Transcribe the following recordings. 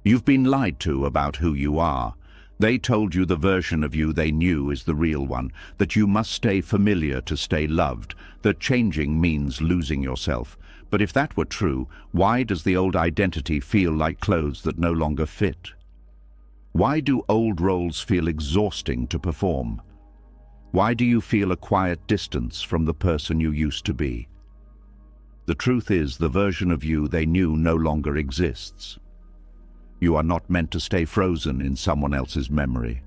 You've been lied to about who you are. They told you the version of you they knew is the real one, that you must stay familiar to stay loved, that changing means losing yourself. But if that were true, why does the old identity feel like clothes that no longer fit? Why do old roles feel exhausting to perform? Why do you feel a quiet distance from the person you used to be? The truth is, the version of you they knew no longer exists. You are not meant to stay frozen in someone else's memory.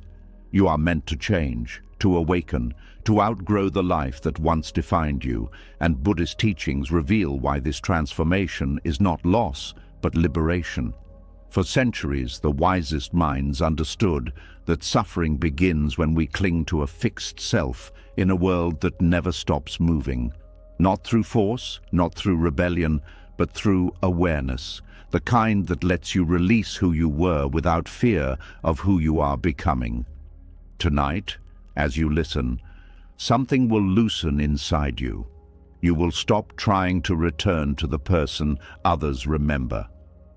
You are meant to change, to awaken, to outgrow the life that once defined you, and Buddhist teachings reveal why this transformation is not loss, but liberation. For centuries, the wisest minds understood that suffering begins when we cling to a fixed self in a world that never stops moving. Not through force, not through rebellion, but through awareness, the kind that lets you release who you were without fear of who you are becoming. Tonight, as you listen, something will loosen inside you. You will stop trying to return to the person others remember.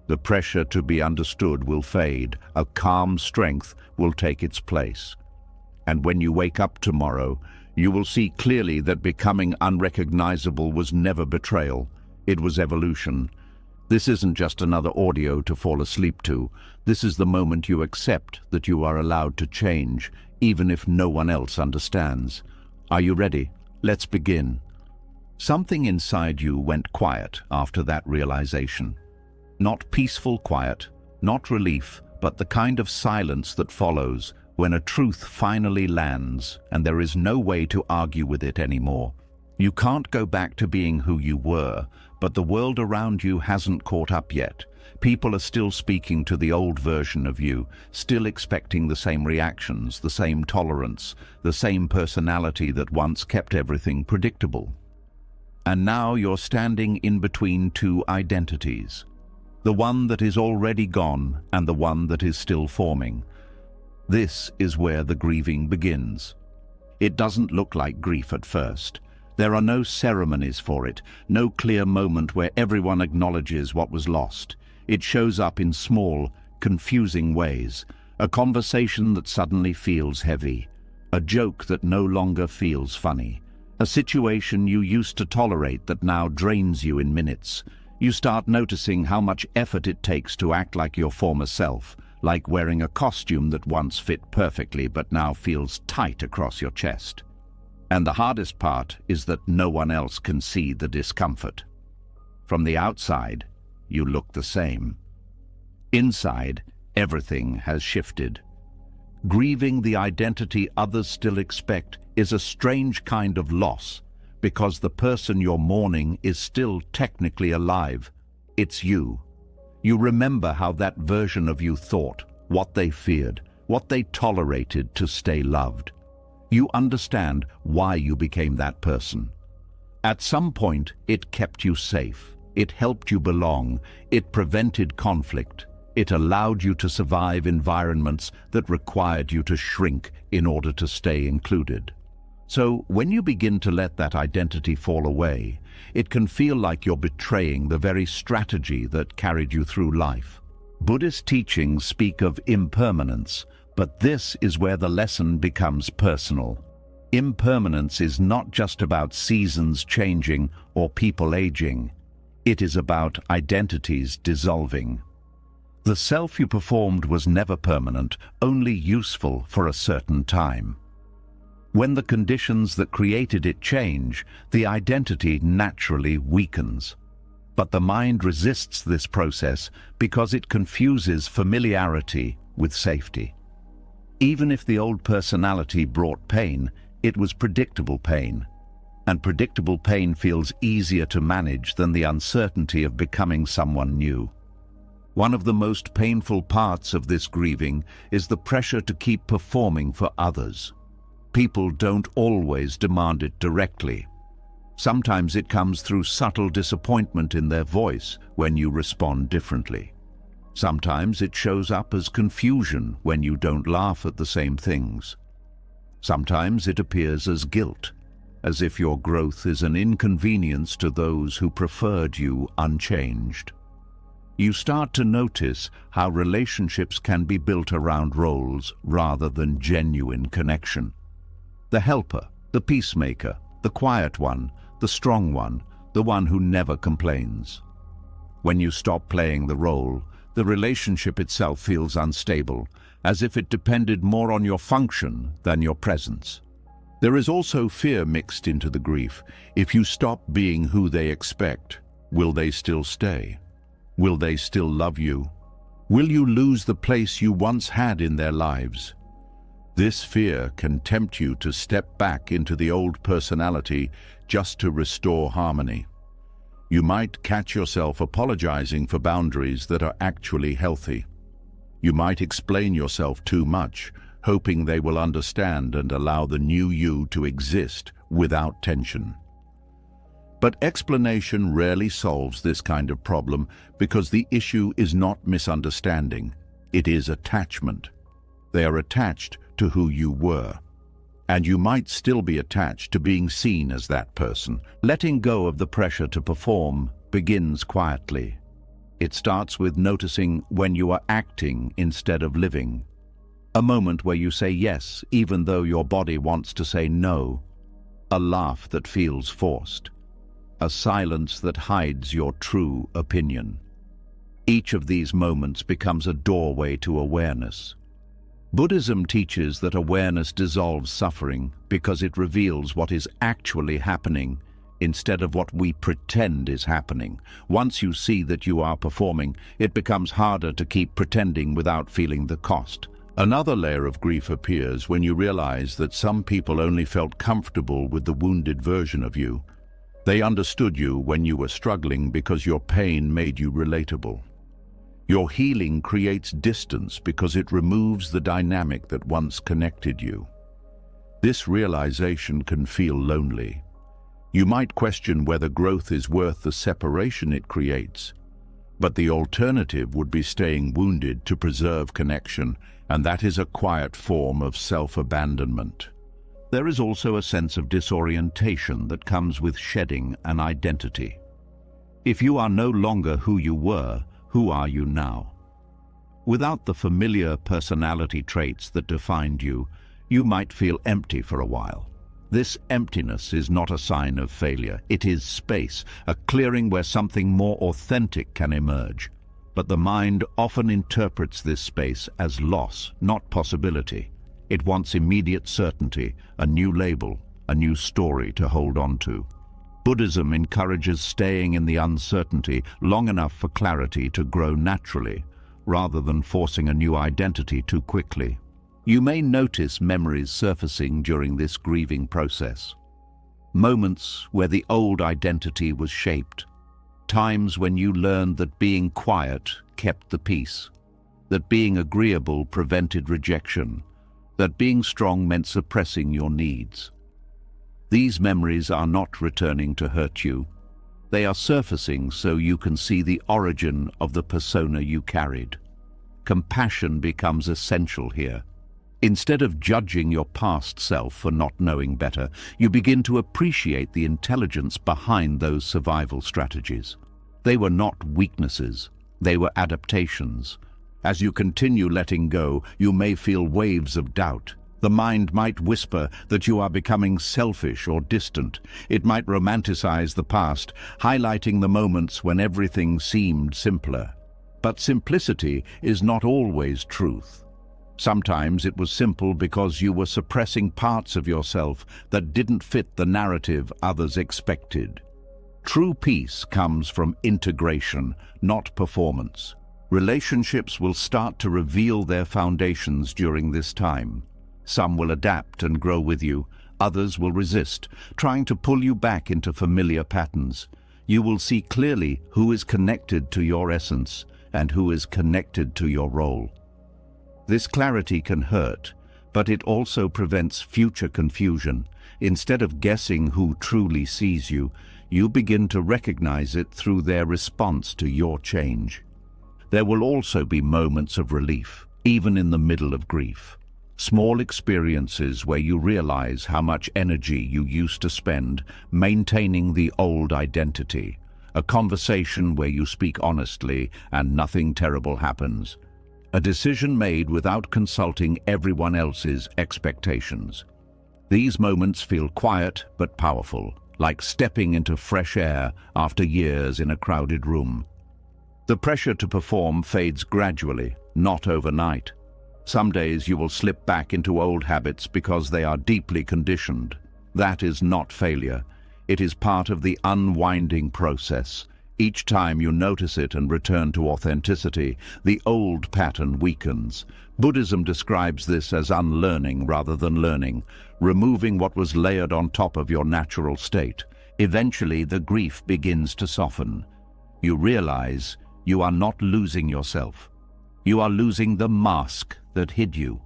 The pressure to be understood will fade. A calm strength will take its place. And when you wake up tomorrow, you will see clearly that becoming unrecognizable was never betrayal. It was evolution. This isn't just another audio to fall asleep to. This is the moment you accept that you are allowed to change, even if no one else understands. Are you ready? Let's begin. Something inside you went quiet after that realization. Not peaceful quiet, not relief, but the kind of silence that follows when a truth finally lands and there is no way to argue with it anymore. You can't go back to being who you were, but the world around you hasn't caught up yet. People are still speaking to the old version of you, still expecting the same reactions, the same tolerance, the same personality that once kept everything predictable. And now you're standing in between two identities. The one that is already gone and the one that is still forming. This is where the grieving begins. It doesn't look like grief at first. There are no ceremonies for it, no clear moment where everyone acknowledges what was lost. It shows up in small, confusing ways. A conversation that suddenly feels heavy. A joke that no longer feels funny. A situation you used to tolerate that now drains you in minutes. You start noticing how much effort it takes to act like your former self, like wearing a costume that once fit perfectly but now feels tight across your chest. And the hardest part is that no one else can see the discomfort. From the outside, you look the same. Inside, everything has shifted. Grieving the identity others still expect is a strange kind of loss, because the person you're mourning is still technically alive. It's you. You remember how that version of you thought, what they feared, what they tolerated to stay loved. You understand why you became that person. At some point, it kept you safe. It helped you belong. It prevented conflict. It allowed you to survive environments that required you to shrink in order to stay included. So when you begin to let that identity fall away, it can feel like you're betraying the very strategy that carried you through life. Buddhist teachings speak of impermanence, but this is where the lesson becomes personal. Impermanence is not just about seasons changing or people aging. It is about identities dissolving. The self you performed was never permanent, only useful for a certain time. When the conditions that created it change, the identity naturally weakens. But the mind resists this process because it confuses familiarity with safety. Even if the old personality brought pain, it was predictable pain. And predictable pain feels easier to manage than the uncertainty of becoming someone new. One of the most painful parts of this grieving is the pressure to keep performing for others. People don't always demand it directly. Sometimes it comes through subtle disappointment in their voice when you respond differently. Sometimes it shows up as confusion when you don't laugh at the same things. Sometimes it appears as guilt, as if your growth is an inconvenience to those who preferred you unchanged. You start to notice how relationships can be built around roles rather than genuine connection. The helper, the peacemaker, the quiet one, the strong one, the one who never complains. When you stop playing the role, the relationship itself feels unstable, as if it depended more on your function than your presence. There is also fear mixed into the grief. If you stop being who they expect, will they still stay? Will they still love you? Will you lose the place you once had in their lives? This fear can tempt you to step back into the old personality just to restore harmony. You might catch yourself apologizing for boundaries that are actually healthy. You might explain yourself too much, hoping they will understand and allow the new you to exist without tension. But explanation rarely solves this kind of problem because the issue is not misunderstanding, it is attachment. They are attached to who you were. And you might still be attached to being seen as that person. Letting go of the pressure to perform begins quietly. It starts with noticing when you are acting instead of living. A moment where you say yes, even though your body wants to say no. A laugh that feels forced. A silence that hides your true opinion. Each of these moments becomes a doorway to awareness. Buddhism teaches that awareness dissolves suffering because it reveals what is actually happening instead of what we pretend is happening. Once you see that you are performing, it becomes harder to keep pretending without feeling the cost. Another layer of grief appears when you realize that some people only felt comfortable with the wounded version of you. They understood you when you were struggling because your pain made you relatable. Your healing creates distance because it removes the dynamic that once connected you. This realization can feel lonely. You might question whether growth is worth the separation it creates, but the alternative would be staying wounded to preserve connection, and that is a quiet form of self-abandonment. There is also a sense of disorientation that comes with shedding an identity. If you are no longer who you were, who are you now? Without the familiar personality traits that defined you, you might feel empty for a while. This emptiness is not a sign of failure. It is space, a clearing where something more authentic can emerge. But the mind often interprets this space as loss, not possibility. It wants immediate certainty, a new label, a new story to hold on to. Buddhism encourages staying in the uncertainty long enough for clarity to grow naturally, rather than forcing a new identity too quickly. You may notice memories surfacing during this grieving process. Moments where the old identity was shaped. Times when you learned that being quiet kept the peace, that being agreeable prevented rejection, that being strong meant suppressing your needs. These memories are not returning to hurt you. They are surfacing so you can see the origin of the persona you carried. Compassion becomes essential here. Instead of judging your past self for not knowing better, you begin to appreciate the intelligence behind those survival strategies. They were not weaknesses, they were adaptations. As you continue letting go, you may feel waves of doubt. The mind might whisper that you are becoming selfish or distant. It might romanticize the past, highlighting the moments when everything seemed simpler. But simplicity is not always truth. Sometimes it was simple because you were suppressing parts of yourself that didn't fit the narrative others expected. True peace comes from integration, not performance. Relationships will start to reveal their foundations during this time. Some will adapt and grow with you, others will resist, trying to pull you back into familiar patterns. You will see clearly who is connected to your essence and who is connected to your role. This clarity can hurt, but it also prevents future confusion. Instead of guessing who truly sees you, you begin to recognize it through their response to your change. There will also be moments of relief, even in the middle of grief. Small experiences where you realize how much energy you used to spend maintaining the old identity. a conversation where you speak honestly and nothing terrible happens, a decision made without consulting everyone else's expectations. These moments feel quiet but powerful, like stepping into fresh air after years in a crowded room. The pressure to perform fades gradually, not overnight. Some days you will slip back into old habits because they are deeply conditioned. That is not failure. It is part of the unwinding process. Each time you notice it and return to authenticity, the old pattern weakens. Buddhism describes this as unlearning rather than learning, removing what was layered on top of your natural state. Eventually, the grief begins to soften. You realize you are not losing yourself. You are losing the mask that hid you.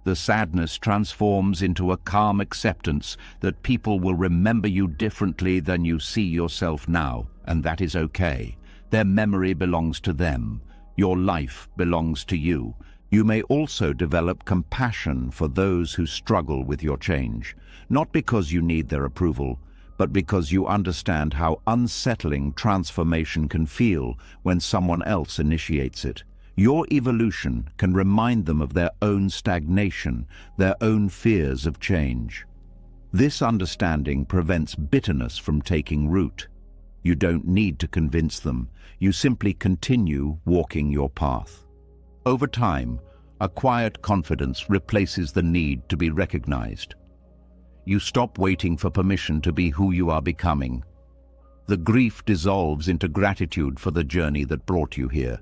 The sadness transforms into a calm acceptance that people will remember you differently than you see yourself now, and that is okay. Their memory belongs to them. Your life belongs to you. You may also develop compassion for those who struggle with your change, not because you need their approval, but because you understand how unsettling transformation can feel when someone else initiates it. Your evolution can remind them of their own stagnation, their own fears of change. This understanding prevents bitterness from taking root. You don't need to convince them. You simply continue walking your path. Over time, a quiet confidence replaces the need to be recognized. You stop waiting for permission to be who you are becoming. The grief dissolves into gratitude for the journey that brought you here.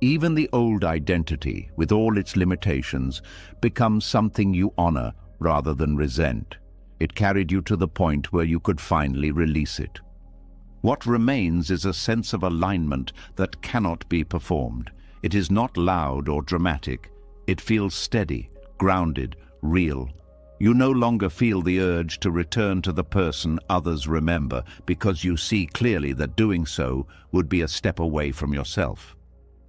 Even the old identity, with all its limitations, becomes something you honor rather than resent. It carried you to the point where you could finally release it. What remains is a sense of alignment that cannot be performed. It is not loud or dramatic. It feels steady, grounded, real. You no longer feel the urge to return to the person others remember because you see clearly that doing so would be a step away from yourself.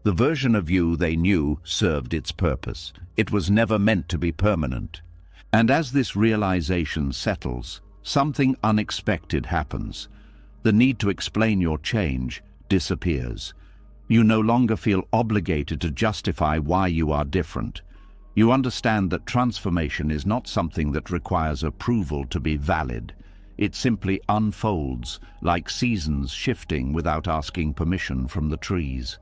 The version of you they knew served its purpose. It was never meant to be permanent. And as this realization settles, something unexpected happens. The need to explain your change disappears. You no longer feel obligated to justify why you are different. You understand that transformation is not something that requires approval to be valid. It simply unfolds, like seasons shifting without asking permission from the trees.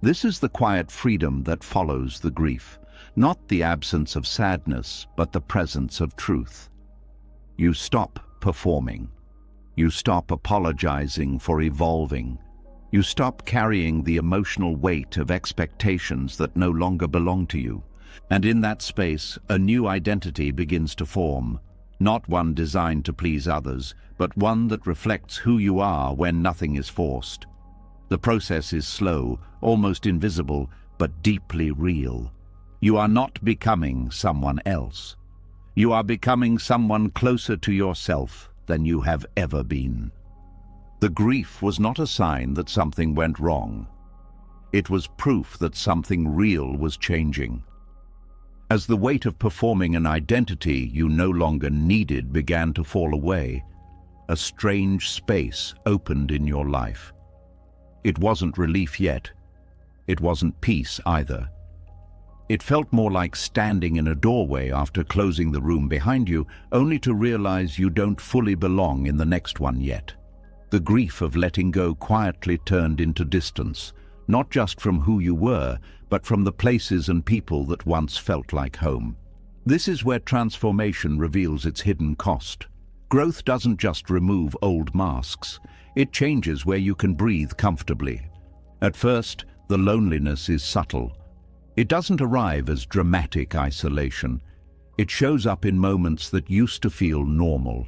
This is the quiet freedom that follows the grief, not the absence of sadness, but the presence of truth. You stop performing. You stop apologizing for evolving. You stop carrying the emotional weight of expectations that no longer belong to you. And in that space, a new identity begins to form, not one designed to please others, but one that reflects who you are when nothing is forced. The process is slow, almost invisible, but deeply real. You are not becoming someone else. You are becoming someone closer to yourself than you have ever been. The grief was not a sign that something went wrong. It was proof that something real was changing. As the weight of performing an identity you no longer needed began to fall away, a strange space opened in your life. It wasn't relief yet. It wasn't peace either. It felt more like standing in a doorway after closing the room behind you, only to realize you don't fully belong in the next one yet. The grief of letting go quietly turned into distance, not just from who you were, but from the places and people that once felt like home. This is where transformation reveals its hidden cost. Growth doesn't just remove old masks. It changes where you can breathe comfortably. At first, the loneliness is subtle. It doesn't arrive as dramatic isolation. It shows up in moments that used to feel normal.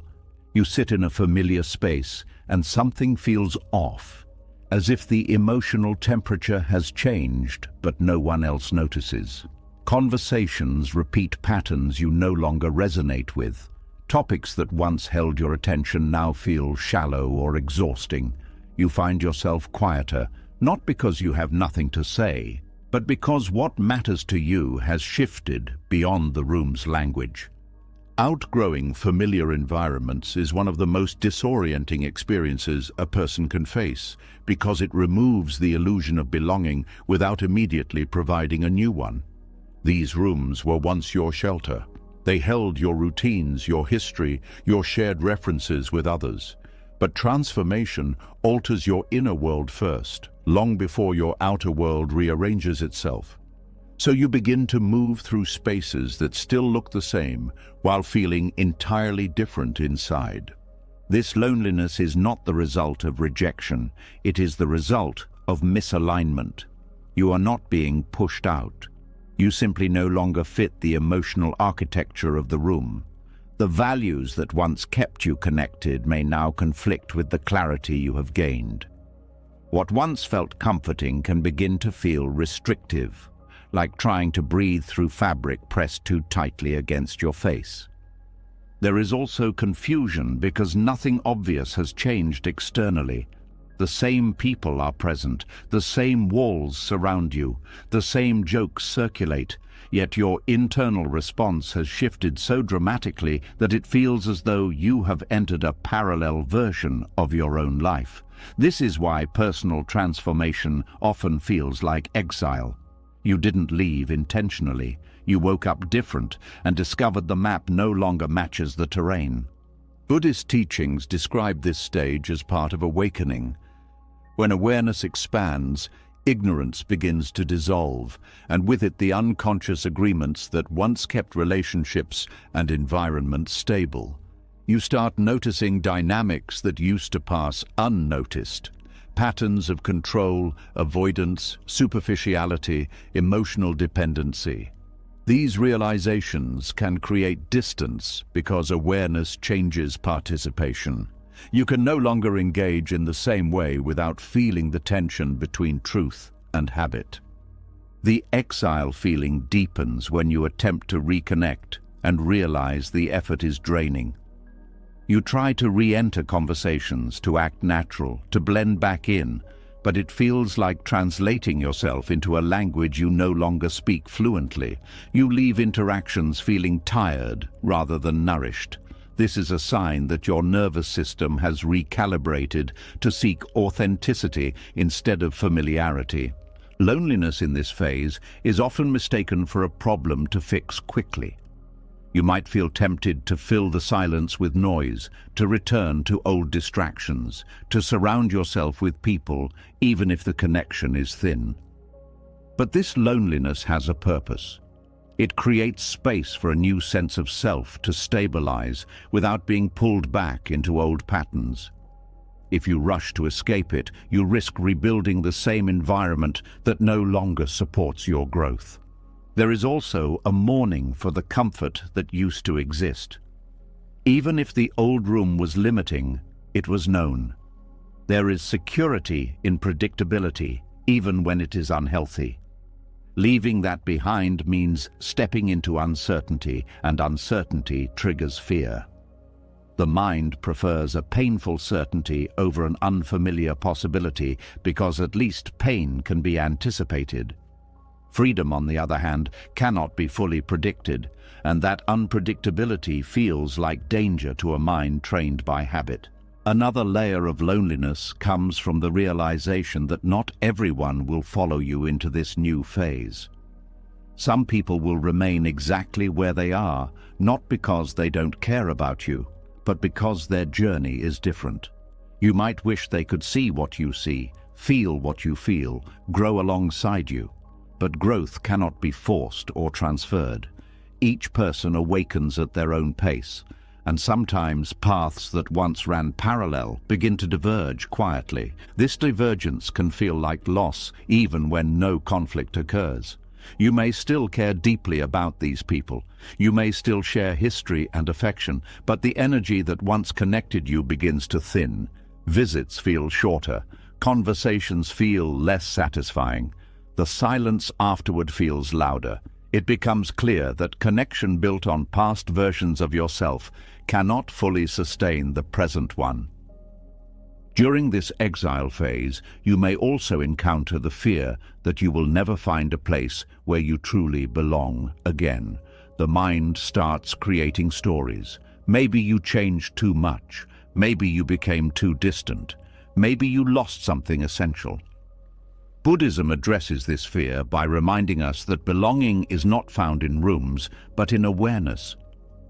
You sit in a familiar space and something feels off, as if the emotional temperature has changed, but no one else notices. Conversations repeat patterns you no longer resonate with. Topics that once held your attention now feel shallow or exhausting. You find yourself quieter, not because you have nothing to say, but because what matters to you has shifted beyond the room's language. Outgrowing familiar environments is one of the most disorienting experiences a person can face because it removes the illusion of belonging without immediately providing a new one. These rooms were once your shelter. They held your routines, your history, your shared references with others. But transformation alters your inner world first, long before your outer world rearranges itself. So you begin to move through spaces that still look the same while feeling entirely different inside. This loneliness is not the result of rejection, it is the result of misalignment. You are not being pushed out. You simply no longer fit the emotional architecture of the room. The values that once kept you connected may now conflict with the clarity you have gained. What once felt comforting can begin to feel restrictive, like trying to breathe through fabric pressed too tightly against your face. There is also confusion because nothing obvious has changed externally. The same people are present, the same walls surround you, the same jokes circulate, yet your internal response has shifted so dramatically that it feels as though you have entered a parallel version of your own life. This is why personal transformation often feels like exile. You didn't leave intentionally. You woke up different and discovered the map no longer matches the terrain. Buddhist teachings describe this stage as part of awakening. When awareness expands, ignorance begins to dissolve, and with it the unconscious agreements that once kept relationships and environments stable. You start noticing dynamics that used to pass unnoticed. Patterns of control, avoidance, superficiality, emotional dependency. These realizations can create distance because awareness changes participation. You can no longer engage in the same way without feeling the tension between truth and habit. The exile feeling deepens when you attempt to reconnect and realize the effort is draining. You try to re-enter conversations, to act natural, to blend back in, but it feels like translating yourself into a language you no longer speak fluently. You leave interactions feeling tired rather than nourished. This is a sign that your nervous system has recalibrated to seek authenticity instead of familiarity. Loneliness in this phase is often mistaken for a problem to fix quickly. You might feel tempted to fill the silence with noise, to return to old distractions, to surround yourself with people, even if the connection is thin. But this loneliness has a purpose. It creates space for a new sense of self to stabilize without being pulled back into old patterns. If you rush to escape it, you risk rebuilding the same environment that no longer supports your growth. There is also a mourning for the comfort that used to exist. Even if the old room was limiting, it was known. There is security in predictability, even when it is unhealthy. Leaving that behind means stepping into uncertainty, and uncertainty triggers fear. The mind prefers a painful certainty over an unfamiliar possibility because at least pain can be anticipated. Freedom, on the other hand, cannot be fully predicted, and that unpredictability feels like danger to a mind trained by habit. Another layer of loneliness comes from the realization that not everyone will follow you into this new phase. Some people will remain exactly where they are, not because they don't care about you, but because their journey is different. You might wish they could see what you see, feel what you feel, grow alongside you. But growth cannot be forced or transferred. Each person awakens at their own pace, and sometimes paths that once ran parallel begin to diverge quietly. This divergence can feel like loss even when no conflict occurs. You may still care deeply about these people. You may still share history and affection, but the energy that once connected you begins to thin. Visits feel shorter. Conversations feel less satisfying. The silence afterward feels louder. It becomes clear that connection built on past versions of yourself cannot fully sustain the present one. During this exile phase, you may also encounter the fear that you will never find a place where you truly belong again. The mind starts creating stories. Maybe you changed too much. Maybe you became too distant. Maybe you lost something essential. Buddhism addresses this fear by reminding us that belonging is not found in rooms, but in awareness.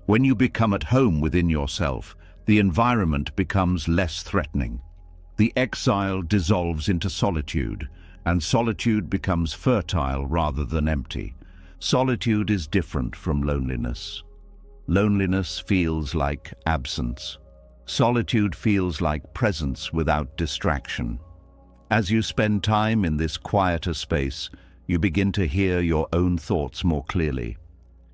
When you become at home within yourself, the environment becomes less threatening. The exile dissolves into solitude, and solitude becomes fertile rather than empty. Solitude is different from loneliness. Loneliness feels like absence. Solitude feels like presence without distraction. As you spend time in this quieter space, you begin to hear your own thoughts more clearly.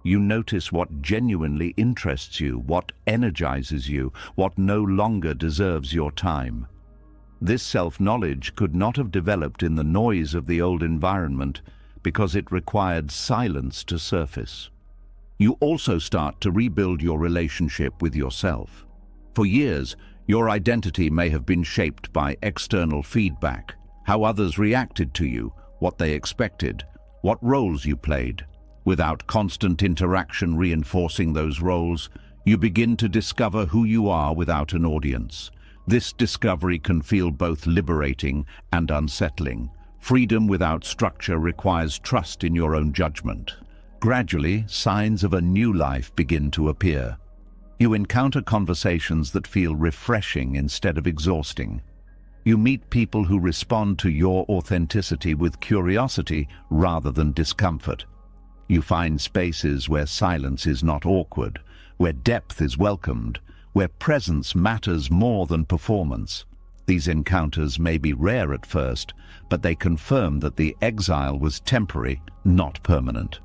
You notice what genuinely interests you, what energizes you, what no longer deserves your time. This self-knowledge could not have developed in the noise of the old environment because it required silence to surface. You also start to rebuild your relationship with yourself. For years, your identity may have been shaped by external feedback, how others reacted to you, what they expected, what roles you played. Without constant interaction reinforcing those roles, you begin to discover who you are without an audience. This discovery can feel both liberating and unsettling. Freedom without structure requires trust in your own judgment. Gradually, signs of a new life begin to appear. You encounter conversations that feel refreshing instead of exhausting. You meet people who respond to your authenticity with curiosity rather than discomfort. You find spaces where silence is not awkward, where depth is welcomed, where presence matters more than performance. These encounters may be rare at first, but they confirm that the exile was temporary, not permanent.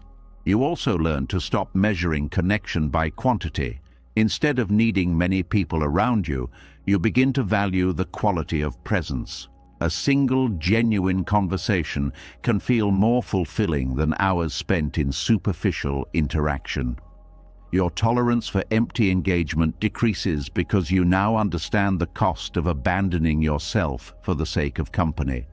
You also learn to stop measuring connection by quantity. Instead of needing many people around you, you begin to value the quality of presence. A single, genuine conversation can feel more fulfilling than hours spent in superficial interaction. Your tolerance for empty engagement decreases because you now understand the cost of abandoning yourself for the sake of company.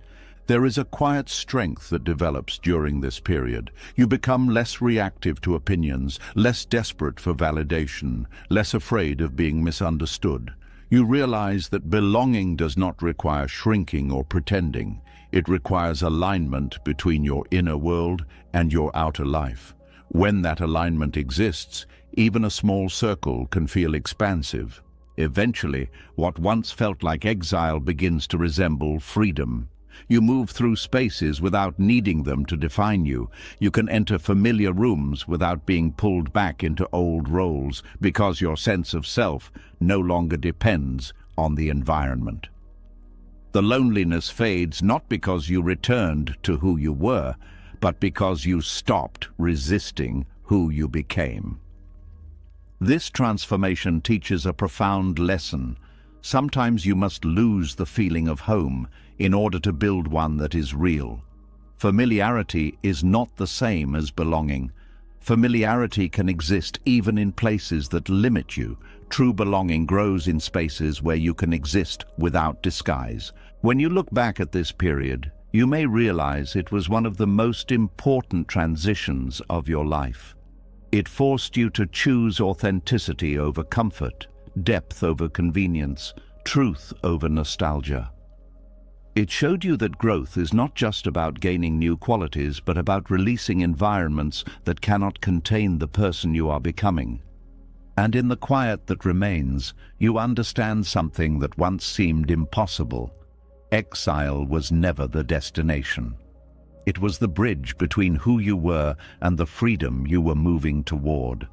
There is a quiet strength that develops during this period. You become less reactive to opinions, less desperate for validation, less afraid of being misunderstood. You realize that belonging does not require shrinking or pretending. It requires alignment between your inner world and your outer life. When that alignment exists, even a small circle can feel expansive. Eventually, what once felt like exile begins to resemble freedom. You move through spaces without needing them to define you. You can enter familiar rooms without being pulled back into old roles because your sense of self no longer depends on the environment. The loneliness fades not because you returned to who you were, but because you stopped resisting who you became. This transformation teaches a profound lesson. Sometimes you must lose the feeling of home in order to build one that is real. Familiarity is not the same as belonging. Familiarity can exist even in places that limit you. True belonging grows in spaces where you can exist without disguise. When you look back at this period, you may realize it was one of the most important transitions of your life. It forced you to choose authenticity over comfort, depth over convenience, truth over nostalgia. It showed you that growth is not just about gaining new qualities, but about releasing environments that cannot contain the person you are becoming. And in the quiet that remains, you understand something that once seemed impossible. Exile was never the destination. It was the bridge between who you were and the freedom you were moving toward.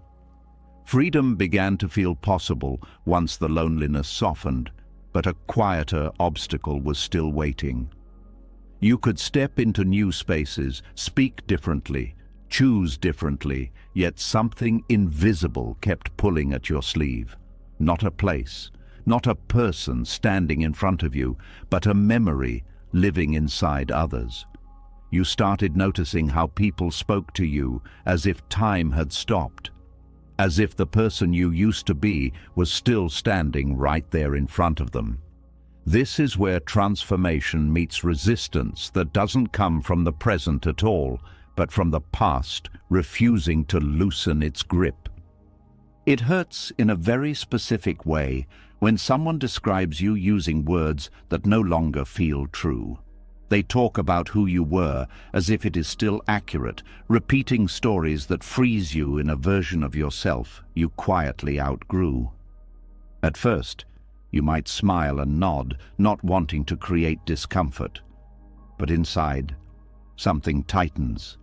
Freedom began to feel possible once the loneliness softened, but a quieter obstacle was still waiting. You could step into new spaces, speak differently, choose differently, yet something invisible kept pulling at your sleeve. Not a place, not a person standing in front of you, but a memory living inside others. You started noticing how people spoke to you as if time had stopped, as if the person you used to be was still standing right there in front of them. This is where transformation meets resistance that doesn't come from the present at all, but from the past, refusing to loosen its grip. It hurts in a very specific way when someone describes you using words that no longer feel true. They talk about who you were as if it is still accurate, repeating stories that freeze you in a version of yourself you quietly outgrew. At first, you might smile and nod, not wanting to create discomfort. But inside, something tightens.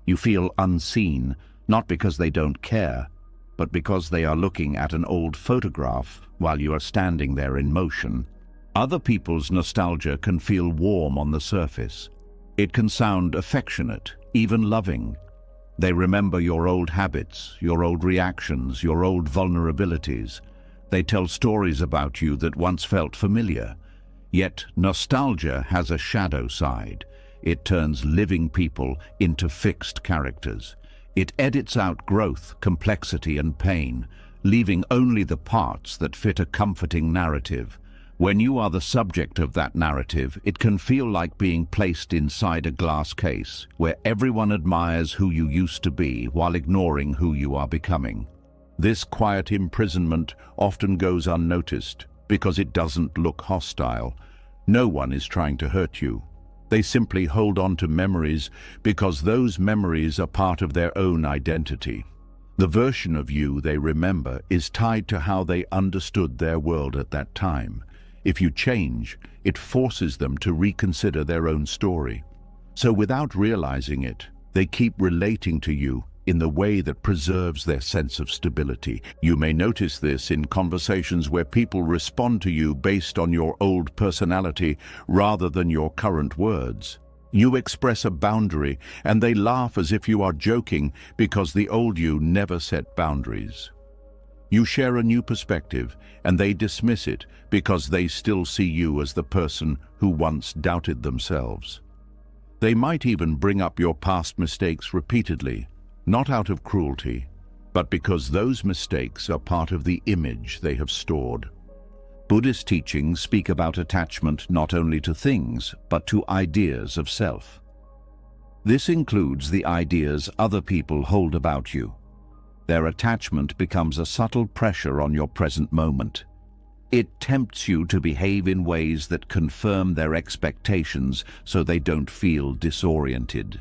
You feel unseen, not because they don't care, but because they are looking at an old photograph while you are standing there in motion. Other people's nostalgia can feel warm on the surface. It can sound affectionate, even loving. They remember your old habits, your old reactions, your old vulnerabilities. They tell stories about you that once felt familiar. Yet nostalgia has a shadow side. It turns living people into fixed characters. It edits out growth, complexity, and pain, leaving only the parts that fit a comforting narrative. When you are the subject of that narrative, it can feel like being placed inside a glass case, where everyone admires who you used to be while ignoring who you are becoming. This quiet imprisonment often goes unnoticed because it doesn't look hostile. No one is trying to hurt you. They simply hold on to memories because those memories are part of their own identity. The version of you they remember is tied to how they understood their world at that time. If you change, it forces them to reconsider their own story. So without realizing it, they keep relating to you in the way that preserves their sense of stability. You may notice this in conversations where people respond to you based on your old personality rather than your current words. You express a boundary, and they laugh as if you are joking because the old you never set boundaries. You share a new perspective, and they dismiss it because they still see you as the person who once doubted themselves. They might even bring up your past mistakes repeatedly, not out of cruelty, but because those mistakes are part of the image they have stored. Buddhist teachings speak about attachment not only to things, but to ideas of self. This includes the ideas other people hold about you. Their attachment becomes a subtle pressure on your present moment. It tempts you to behave in ways that confirm their expectations so they don't feel disoriented.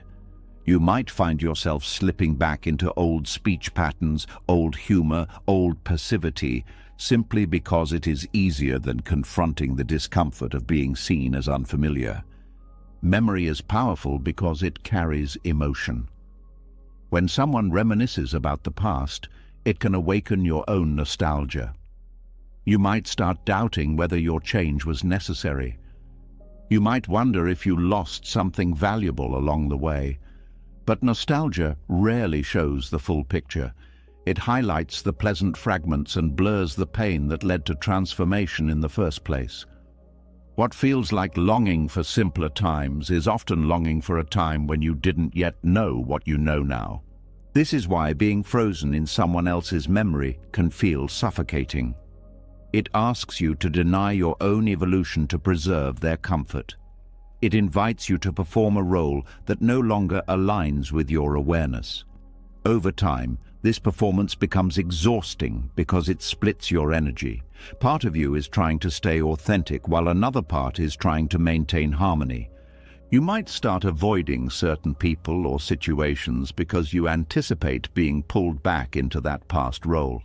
You might find yourself slipping back into old speech patterns, old humor, old passivity, simply because it is easier than confronting the discomfort of being seen as unfamiliar. Memory is powerful because it carries emotion. When someone reminisces about the past, it can awaken your own nostalgia. You might start doubting whether your change was necessary. You might wonder if you lost something valuable along the way. But nostalgia rarely shows the full picture. It highlights the pleasant fragments and blurs the pain that led to transformation in the first place. What feels like longing for simpler times is often longing for a time when you didn't yet know what you know now. This is why being frozen in someone else's memory can feel suffocating. It asks you to deny your own evolution to preserve their comfort. It invites you to perform a role that no longer aligns with your awareness. Over time, this performance becomes exhausting because it splits your energy. Part of you is trying to stay authentic while another part is trying to maintain harmony. You might start avoiding certain people or situations because you anticipate being pulled back into that past role.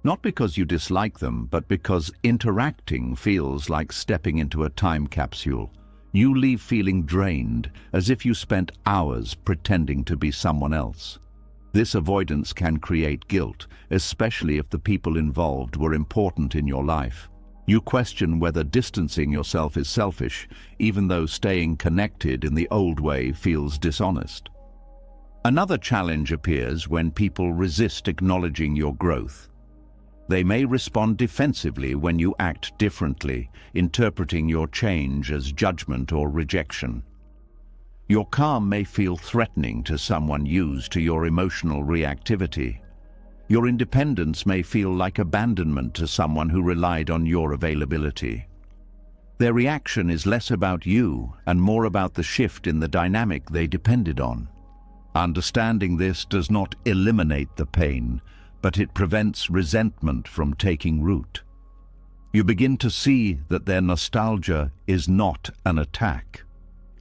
Not because you dislike them, but because interacting feels like stepping into a time capsule. You leave feeling drained, as if you spent hours pretending to be someone else. This avoidance can create guilt, especially if the people involved were important in your life. You question whether distancing yourself is selfish, even though staying connected in the old way feels dishonest. Another challenge appears when people resist acknowledging your growth. They may respond defensively when you act differently, interpreting your change as judgment or rejection. Your calm may feel threatening to someone used to your emotional reactivity. Your independence may feel like abandonment to someone who relied on your availability. Their reaction is less about you and more about the shift in the dynamic they depended on. Understanding this does not eliminate the pain, but it prevents resentment from taking root. You begin to see that their nostalgia is not an attack.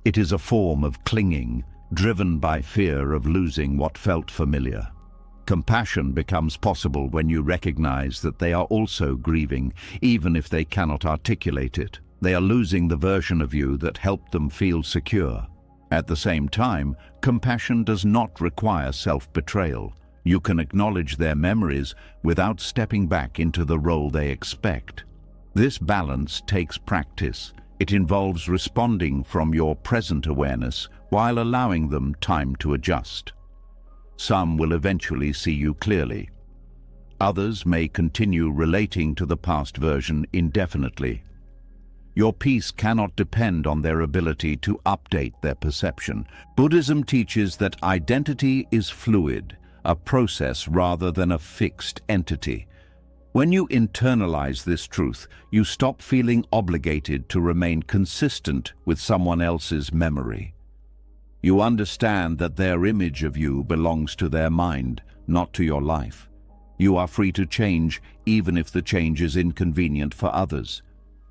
It is a form of clinging, driven by fear of losing what felt familiar. Compassion becomes possible when you recognize that they are also grieving, even if they cannot articulate it. They are losing the version of you that helped them feel secure. At the same time, compassion does not require self-betrayal. You can acknowledge their memories without stepping back into the role they expect. This balance takes practice. It involves responding from your present awareness while allowing them time to adjust. Some will eventually see you clearly. Others may continue relating to the past version indefinitely. Your peace cannot depend on their ability to update their perception. Buddhism teaches that identity is fluid, a process rather than a fixed entity. When you internalize this truth, you stop feeling obligated to remain consistent with someone else's memory. You understand that their image of you belongs to their mind, not to your life. You are free to change, even if the change is inconvenient for others.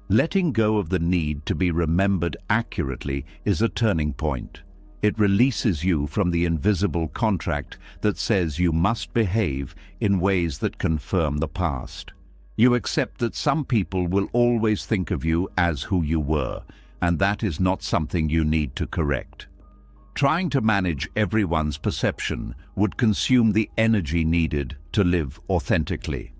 Letting go of the need to be remembered accurately is a turning point. It releases you from the invisible contract that says you must behave in ways that confirm the past. You accept that some people will always think of you as who you were, and that is not something you need to correct. Trying to manage everyone's perception would consume the energy needed to live authentically.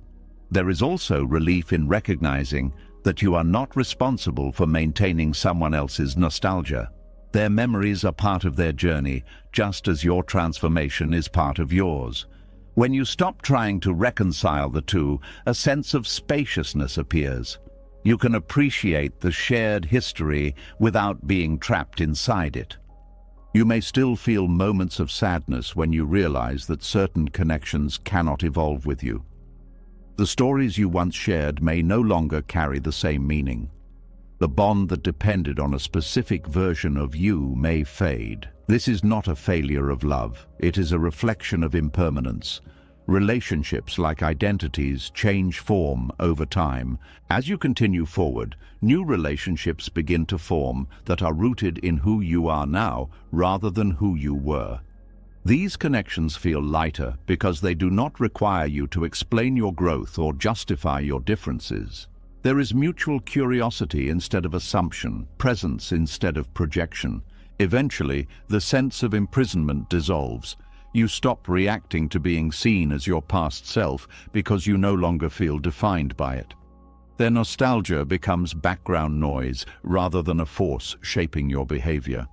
There is also relief in recognizing that you are not responsible for maintaining someone else's nostalgia. Their memories are part of their journey, just as your transformation is part of yours. When you stop trying to reconcile the two, a sense of spaciousness appears. You can appreciate the shared history without being trapped inside it. You may still feel moments of sadness when you realize that certain connections cannot evolve with you. The stories you once shared may no longer carry the same meaning. The bond that depended on a specific version of you may fade. This is not a failure of love. It is a reflection of impermanence. Relationships, like identities, change form over time. As you continue forward, new relationships begin to form that are rooted in who you are now rather than who you were. These connections feel lighter because they do not require you to explain your growth or justify your differences. There is mutual curiosity instead of assumption, presence instead of projection. Eventually, the sense of imprisonment dissolves. You stop reacting to being seen as your past self because you no longer feel defined by it. Their nostalgia becomes background noise rather than a force shaping your behavior.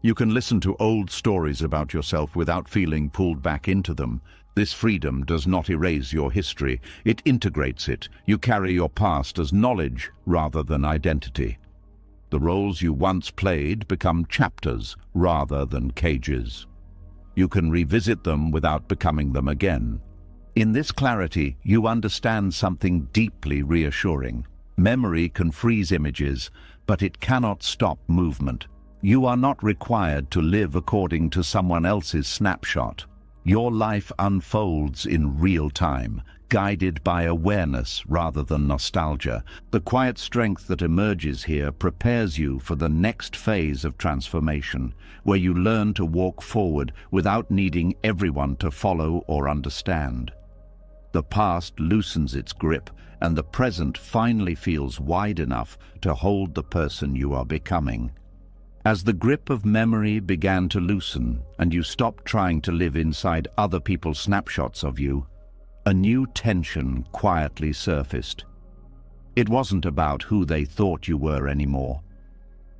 You can listen to old stories about yourself without feeling pulled back into them. This freedom does not erase your history, it integrates it. You carry your past as knowledge rather than identity. The roles you once played become chapters rather than cages. You can revisit them without becoming them again. In this clarity, you understand something deeply reassuring. Memory can freeze images, but it cannot stop movement. You are not required to live according to someone else's snapshot. Your life unfolds in real time, guided by awareness rather than nostalgia. The quiet strength that emerges here prepares you for the next phase of transformation, where you learn to walk forward without needing everyone to follow or understand. The past loosens its grip, and the present finally feels wide enough to hold the person you are becoming. As the grip of memory began to loosen and you stopped trying to live inside other people's snapshots of you, a new tension quietly surfaced. It wasn't about who they thought you were anymore.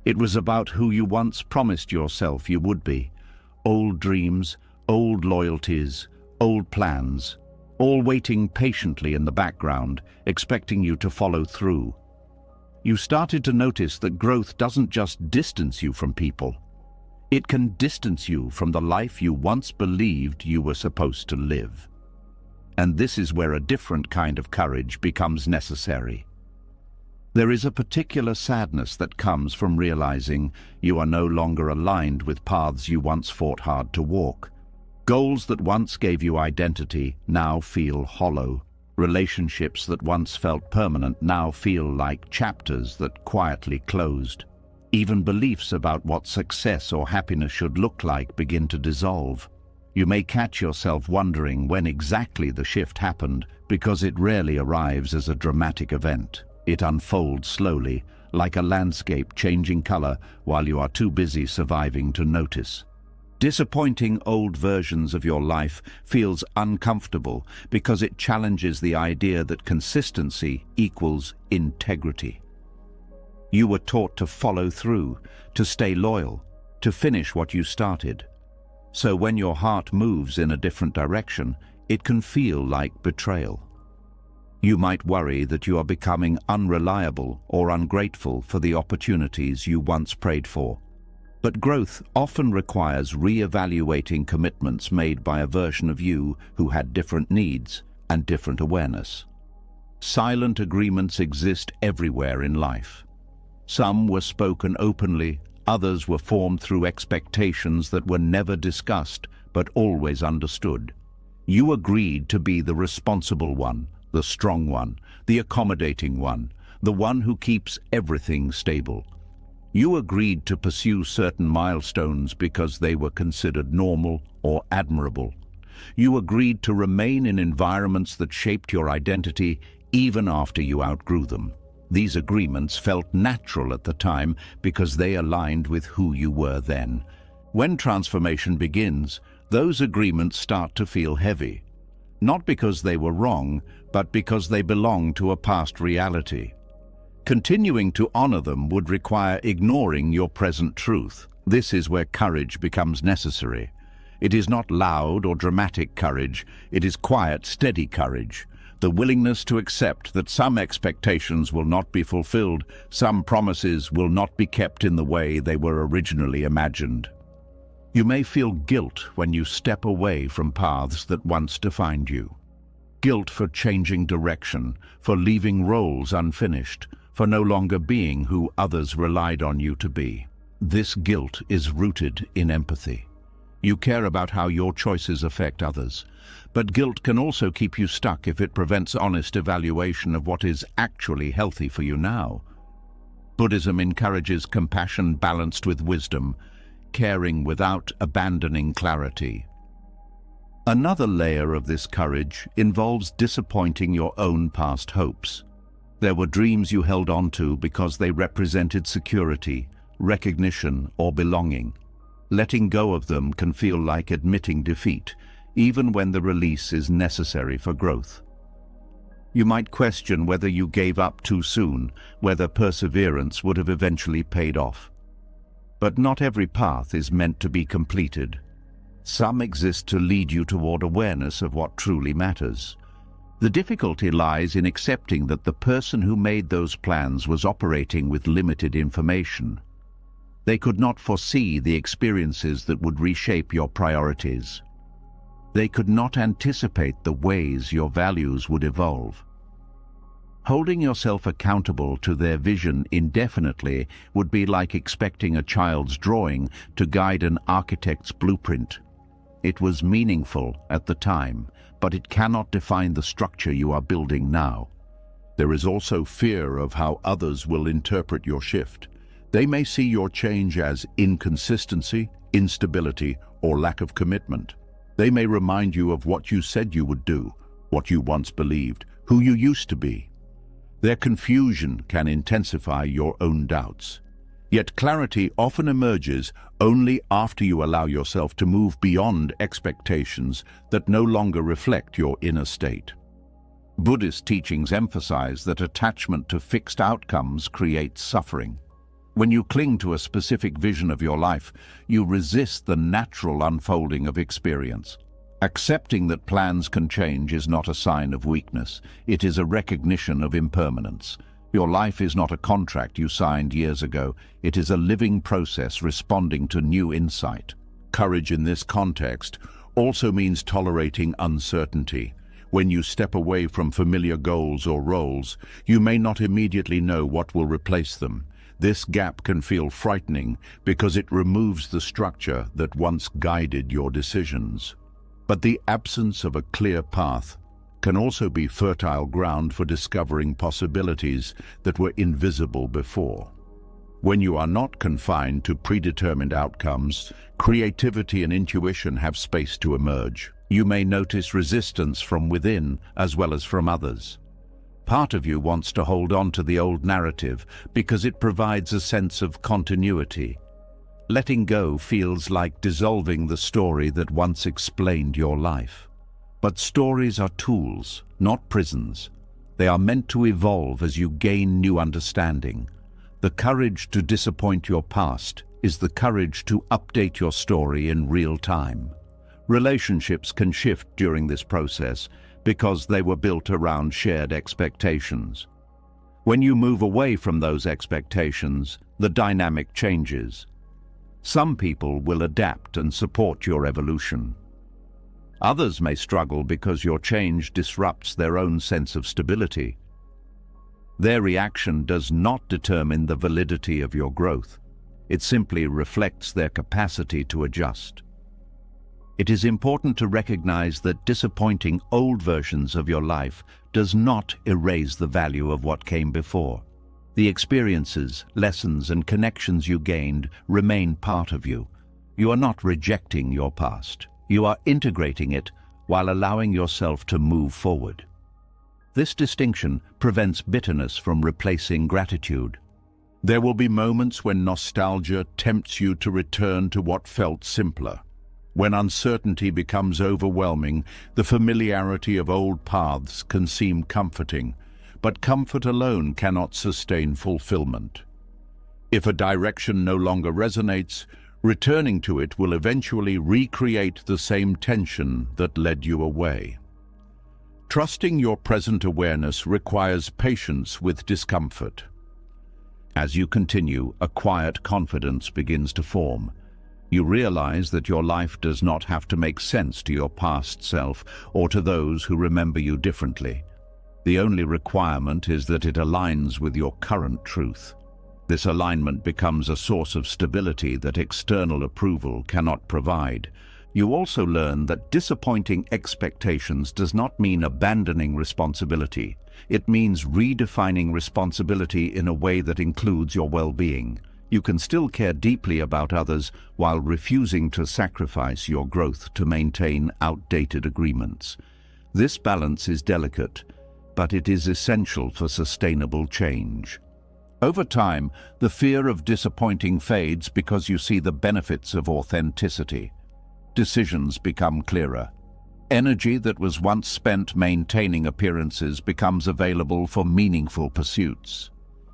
It was about who you once promised yourself you would be. Old dreams, old loyalties, old plans, all waiting patiently in the background, expecting you to follow through. You started to notice that growth doesn't just distance you from people. It can distance you from the life you once believed you were supposed to live. And this is where a different kind of courage becomes necessary. There is a particular sadness that comes from realizing you are no longer aligned with paths you once fought hard to walk. Goals that once gave you identity now feel hollow. Relationships that once felt permanent now feel like chapters that quietly closed. Even beliefs about what success or happiness should look like begin to dissolve. You may catch yourself wondering when exactly the shift happened, because it rarely arrives as a dramatic event. It unfolds slowly, like a landscape changing color while you are too busy surviving to notice. Disappointing old versions of your life feels uncomfortable because it challenges the idea that consistency equals integrity. You were taught to follow through, to stay loyal, to finish what you started. So when your heart moves in a different direction, it can feel like betrayal. You might worry that you are becoming unreliable or ungrateful for the opportunities you once prayed for. But growth often requires re-evaluating commitments made by a version of you who had different needs and different awareness. Silent agreements exist everywhere in life. Some were spoken openly, others were formed through expectations that were never discussed but always understood. You agreed to be the responsible one, the strong one, the accommodating one, the one who keeps everything stable. You agreed to pursue certain milestones because they were considered normal or admirable. You agreed to remain in environments that shaped your identity even after you outgrew them. These agreements felt natural at the time because they aligned with who you were then. When transformation begins, those agreements start to feel heavy. Not because they were wrong, but because they belong to a past reality. Continuing to honor them would require ignoring your present truth. This is where courage becomes necessary. It is not loud or dramatic courage, it is quiet, steady courage. The willingness to accept that some expectations will not be fulfilled, some promises will not be kept in the way they were originally imagined. You may feel guilt when you step away from paths that once defined you. Guilt for changing direction, for leaving roles unfinished, for no longer being who others relied on you to be. This guilt is rooted in empathy. You care about how your choices affect others. But guilt can also keep you stuck if it prevents honest evaluation of what is actually healthy for you now. Buddhism encourages compassion balanced with wisdom, caring without abandoning clarity. Another layer of this courage involves disappointing your own past hopes. There were dreams you held on to because they represented security, recognition, or belonging. Letting go of them can feel like admitting defeat, even when the release is necessary for growth. You might question whether you gave up too soon, whether perseverance would have eventually paid off. But not every path is meant to be completed. Some exist to lead you toward awareness of what truly matters. The difficulty lies in accepting that the person who made those plans was operating with limited information. They could not foresee the experiences that would reshape your priorities. They could not anticipate the ways your values would evolve. Holding yourself accountable to their vision indefinitely would be like expecting a child's drawing to guide an architect's blueprint. It was meaningful at the time, but it cannot define the structure you are building now. There is also fear of how others will interpret your shift. They may see your change as inconsistency, instability, or lack of commitment. They may remind you of what you said you would do, what you once believed, who you used to be. Their confusion can intensify your own doubts. Yet clarity often emerges only after you allow yourself to move beyond expectations that no longer reflect your inner state. Buddhist teachings emphasize that attachment to fixed outcomes creates suffering. When you cling to a specific vision of your life, you resist the natural unfolding of experience. Accepting that plans can change is not a sign of weakness. It is a recognition of impermanence. Your life is not a contract you signed years ago. It is a living process responding to new insight. Courage in this context also means tolerating uncertainty. When you step away from familiar goals or roles, you may not immediately know what will replace them. This gap can feel frightening because it removes the structure that once guided your decisions. But the absence of a clear path can also be fertile ground for discovering possibilities that were invisible before. When you are not confined to predetermined outcomes, creativity and intuition have space to emerge. You may notice resistance from within as well as from others. Part of you wants to hold on to the old narrative because it provides a sense of continuity. Letting go feels like dissolving the story that once explained your life. But stories are tools, not prisons. They are meant to evolve as you gain new understanding. The courage to disappoint your past is the courage to update your story in real time. Relationships can shift during this process because they were built around shared expectations. When you move away from those expectations, the dynamic changes. Some people will adapt and support your evolution. Others may struggle because your change disrupts their own sense of stability. Their reaction does not determine the validity of your growth. It simply reflects their capacity to adjust. It is important to recognize that disappointing old versions of your life does not erase the value of what came before. The experiences, lessons, and connections you gained remain part of you. You are not rejecting your past. You are integrating it while allowing yourself to move forward. This distinction prevents bitterness from replacing gratitude. There will be moments when nostalgia tempts you to return to what felt simpler. When uncertainty becomes overwhelming, the familiarity of old paths can seem comforting, but comfort alone cannot sustain fulfillment. If a direction no longer resonates, returning to it will eventually recreate the same tension that led you away. Trusting your present awareness requires patience with discomfort. As you continue, a quiet confidence begins to form. You realize that your life does not have to make sense to your past self or to those who remember you differently. The only requirement is that it aligns with your current truth. This alignment becomes a source of stability that external approval cannot provide. You also learn that disappointing expectations does not mean abandoning responsibility. It means redefining responsibility in a way that includes your well-being. You can still care deeply about others while refusing to sacrifice your growth to maintain outdated agreements. This balance is delicate, but it is essential for sustainable change. Over time, the fear of disappointing fades because you see the benefits of authenticity. Decisions become clearer. Energy that was once spent maintaining appearances becomes available for meaningful pursuits.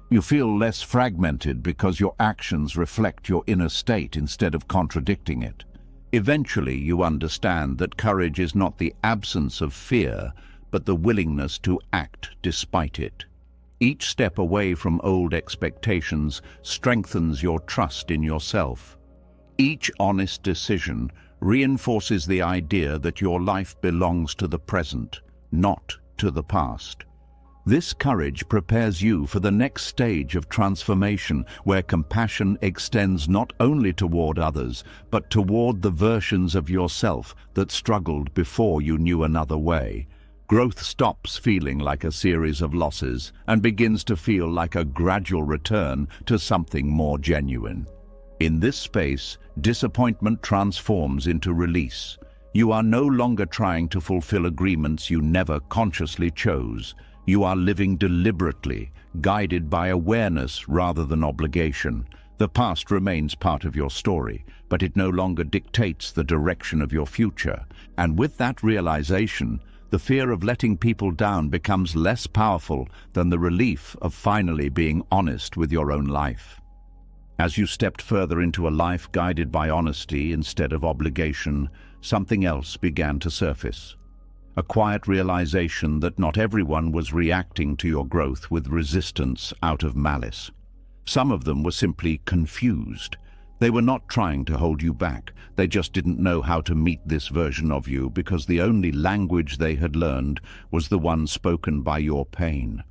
You feel less fragmented because your actions reflect your inner state instead of contradicting it. Eventually, you understand that courage is not the absence of fear, but the willingness to act despite it. Each step away from old expectations strengthens your trust in yourself. Each honest decision reinforces the idea that your life belongs to the present, not to the past. This courage prepares you for the next stage of transformation, where compassion extends not only toward others, but toward the versions of yourself that struggled before you knew another way. Growth stops feeling like a series of losses and begins to feel like a gradual return to something more genuine. In this space, disappointment transforms into release. You are no longer trying to fulfill agreements you never consciously chose. You are living deliberately, guided by awareness rather than obligation. The past remains part of your story, but it no longer dictates the direction of your future. And with that realization, the fear of letting people down becomes less powerful than the relief of finally being honest with your own life. As you stepped further into a life guided by honesty instead of obligation, something else began to surface. A quiet realization that not everyone was reacting to your growth with resistance out of malice. Some of them were simply confused. They were not trying to hold you back. They just didn't know how to meet this version of you because the only language they had learned was the one spoken by your pain.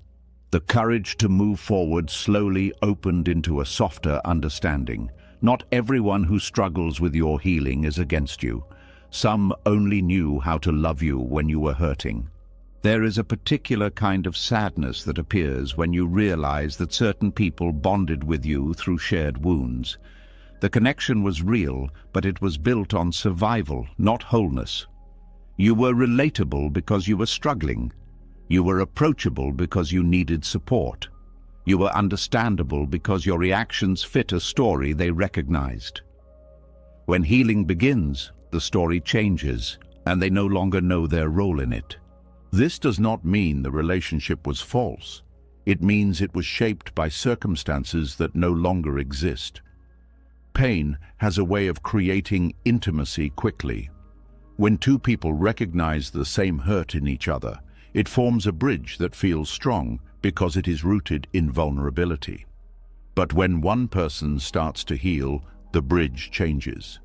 The courage to move forward slowly opened into a softer understanding. Not everyone who struggles with your healing is against you. Some only knew how to love you when you were hurting. There is a particular kind of sadness that appears when you realize that certain people bonded with you through shared wounds. The connection was real, but it was built on survival, not wholeness. You were relatable because you were struggling. You were approachable because you needed support. You were understandable because your reactions fit a story they recognized. When healing begins, the story changes, and they no longer know their role in it. This does not mean the relationship was false. It means it was shaped by circumstances that no longer exist. Pain has a way of creating intimacy quickly. When two people recognize the same hurt in each other, it forms a bridge that feels strong because it is rooted in vulnerability. But when one person starts to heal, the bridge changes.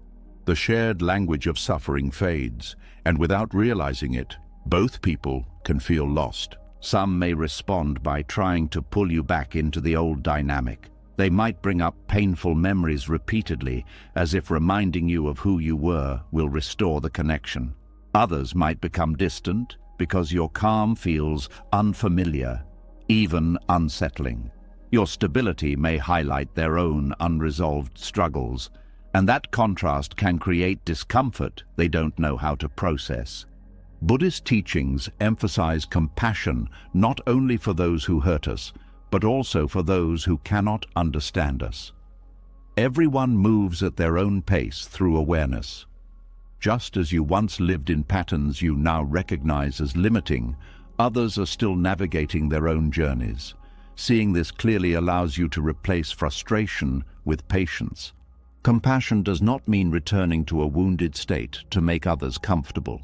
The shared language of suffering fades, and without realizing it, both people can feel lost. Some may respond by trying to pull you back into the old dynamic. They might bring up painful memories repeatedly, as if reminding you of who you were will restore the connection. Others might become distant because your calm feels unfamiliar, even unsettling. Your stability may highlight their own unresolved struggles, and that contrast can create discomfort they don't know how to process. Buddhist teachings emphasize compassion not only for those who hurt us, but also for those who cannot understand us. Everyone moves at their own pace through awareness. Just as you once lived in patterns you now recognize as limiting, others are still navigating their own journeys. Seeing this clearly allows you to replace frustration with patience. Compassion does not mean returning to a wounded state to make others comfortable.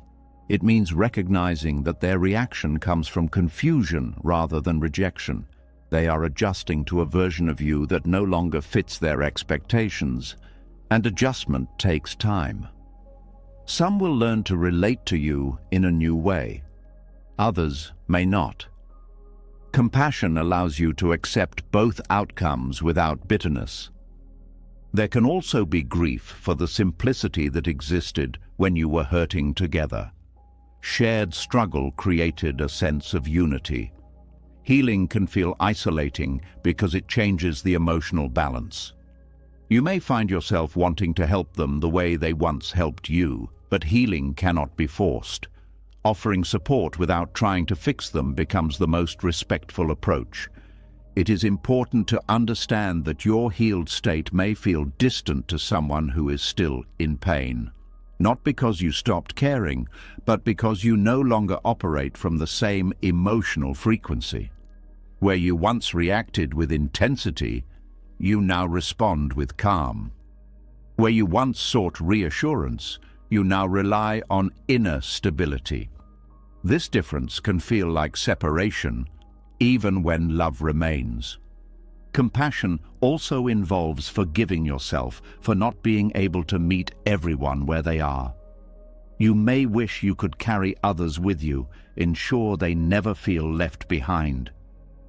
It means recognizing that their reaction comes from confusion rather than rejection. They are adjusting to a version of you that no longer fits their expectations, and adjustment takes time. Some will learn to relate to you in a new way. Others may not. Compassion allows you to accept both outcomes without bitterness. There can also be grief for the simplicity that existed when you were hurting together. Shared struggle created a sense of unity. Healing can feel isolating because it changes the emotional balance. You may find yourself wanting to help them the way they once helped you, but healing cannot be forced. Offering support without trying to fix them becomes the most respectful approach. It is important to understand that your healed state may feel distant to someone who is still in pain. Not because you stopped caring, but because you no longer operate from the same emotional frequency. Where you once reacted with intensity, you now respond with calm. Where you once sought reassurance, you now rely on inner stability. This difference can feel like separation, even when love remains. Compassion also involves forgiving yourself for not being able to meet everyone where they are. You may wish you could carry others with you, ensure they never feel left behind.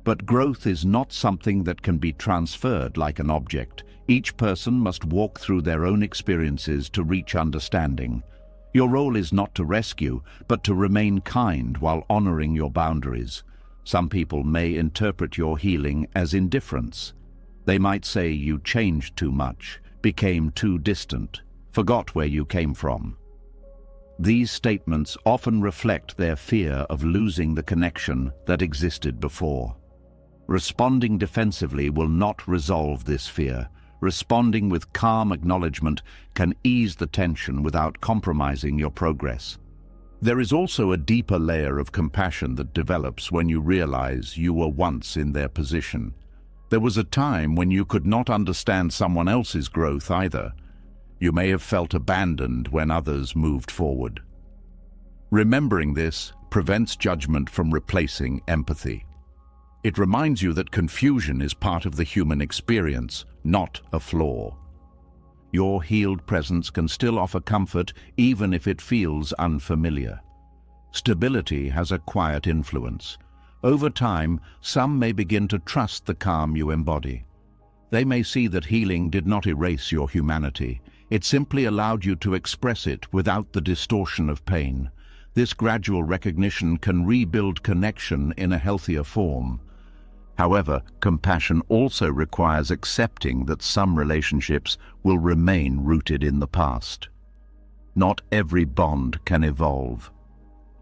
But growth is not something that can be transferred like an object. Each person must walk through their own experiences to reach understanding. Your role is not to rescue, but to remain kind while honoring your boundaries. Some people may interpret your healing as indifference. They might say you changed too much, became too distant, forgot where you came from. These statements often reflect their fear of losing the connection that existed before. Responding defensively will not resolve this fear. Responding with calm acknowledgement can ease the tension without compromising your progress. There is also a deeper layer of compassion that develops when you realize you were once in their position. There was a time when you could not understand someone else's growth either. You may have felt abandoned when others moved forward. Remembering this prevents judgment from replacing empathy. It reminds you that confusion is part of the human experience, not a flaw. Your healed presence can still offer comfort even if it feels unfamiliar. Stability has a quiet influence. Over time, some may begin to trust the calm you embody. They may see that healing did not erase your humanity. It simply allowed you to express it without the distortion of pain. This gradual recognition can rebuild connection in a healthier form. However, compassion also requires accepting that some relationships will remain rooted in the past. Not every bond can evolve.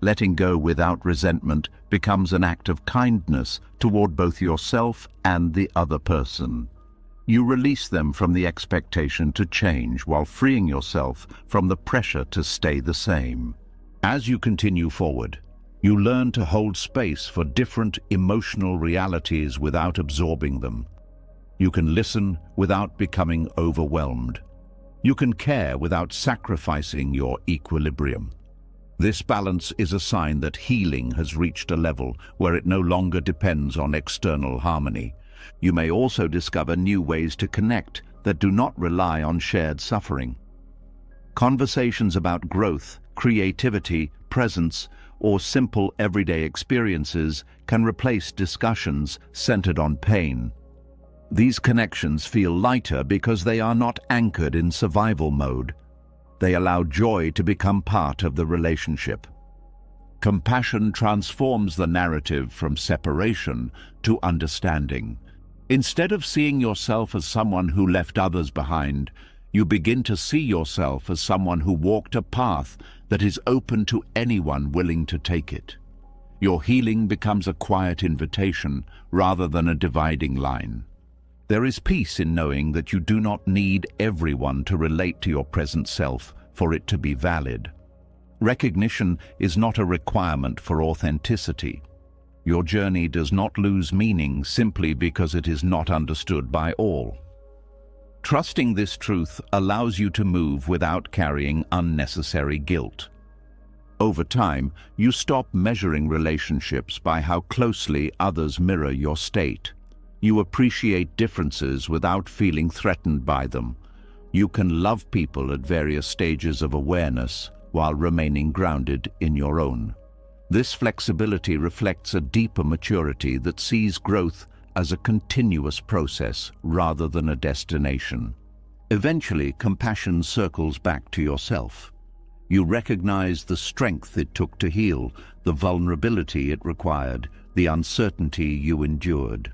Letting go without resentment becomes an act of kindness toward both yourself and the other person. You release them from the expectation to change while freeing yourself from the pressure to stay the same. As you continue forward, you learn to hold space for different emotional realities without absorbing them. You can listen without becoming overwhelmed. You can care without sacrificing your equilibrium. This balance is a sign that healing has reached a level where it no longer depends on external harmony. You may also discover new ways to connect that do not rely on shared suffering. Conversations about growth, creativity, presence, or simple everyday experiences can replace discussions centered on pain. These connections feel lighter because they are not anchored in survival mode. They allow joy to become part of the relationship. Compassion transforms the narrative from separation to understanding. Instead of seeing yourself as someone who left others behind, you begin to see yourself as someone who walked a path that is open to anyone willing to take it. Your healing becomes a quiet invitation rather than a dividing line. There is peace in knowing that you do not need everyone to relate to your present self for it to be valid. Recognition is not a requirement for authenticity. Your journey does not lose meaning simply because it is not understood by all. Trusting this truth allows you to move without carrying unnecessary guilt. Over time, you stop measuring relationships by how closely others mirror your state. You appreciate differences without feeling threatened by them. You can love people at various stages of awareness while remaining grounded in your own. This flexibility reflects a deeper maturity that sees growth as a continuous process rather than a destination. Eventually, compassion circles back to yourself. You recognize the strength it took to heal, the vulnerability it required, the uncertainty you endured.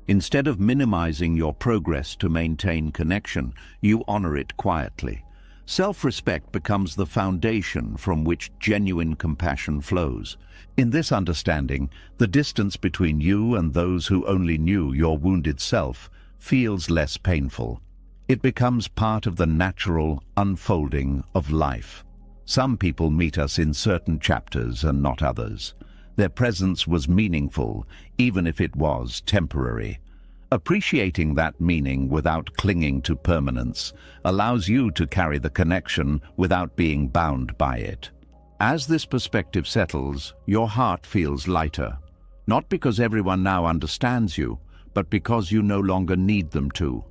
Instead of minimizing your progress to maintain connection, you honor it quietly. Self-respect becomes the foundation from which genuine compassion flows. In this understanding, the distance between you and those who only knew your wounded self feels less painful. It becomes part of the natural unfolding of life. Some people meet us in certain chapters and not others. Their presence was meaningful, even if it was temporary. Appreciating that meaning without clinging to permanence allows you to carry the connection without being bound by it. As this perspective settles, your heart feels lighter, not because everyone now understands you, but because you no longer need them to.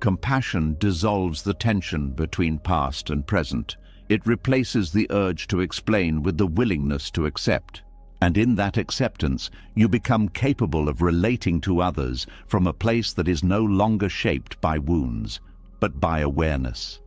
Compassion dissolves the tension between past and present. It replaces the urge to explain with the willingness to accept. And in that acceptance, you become capable of relating to others from a place that is no longer shaped by wounds, but by awareness.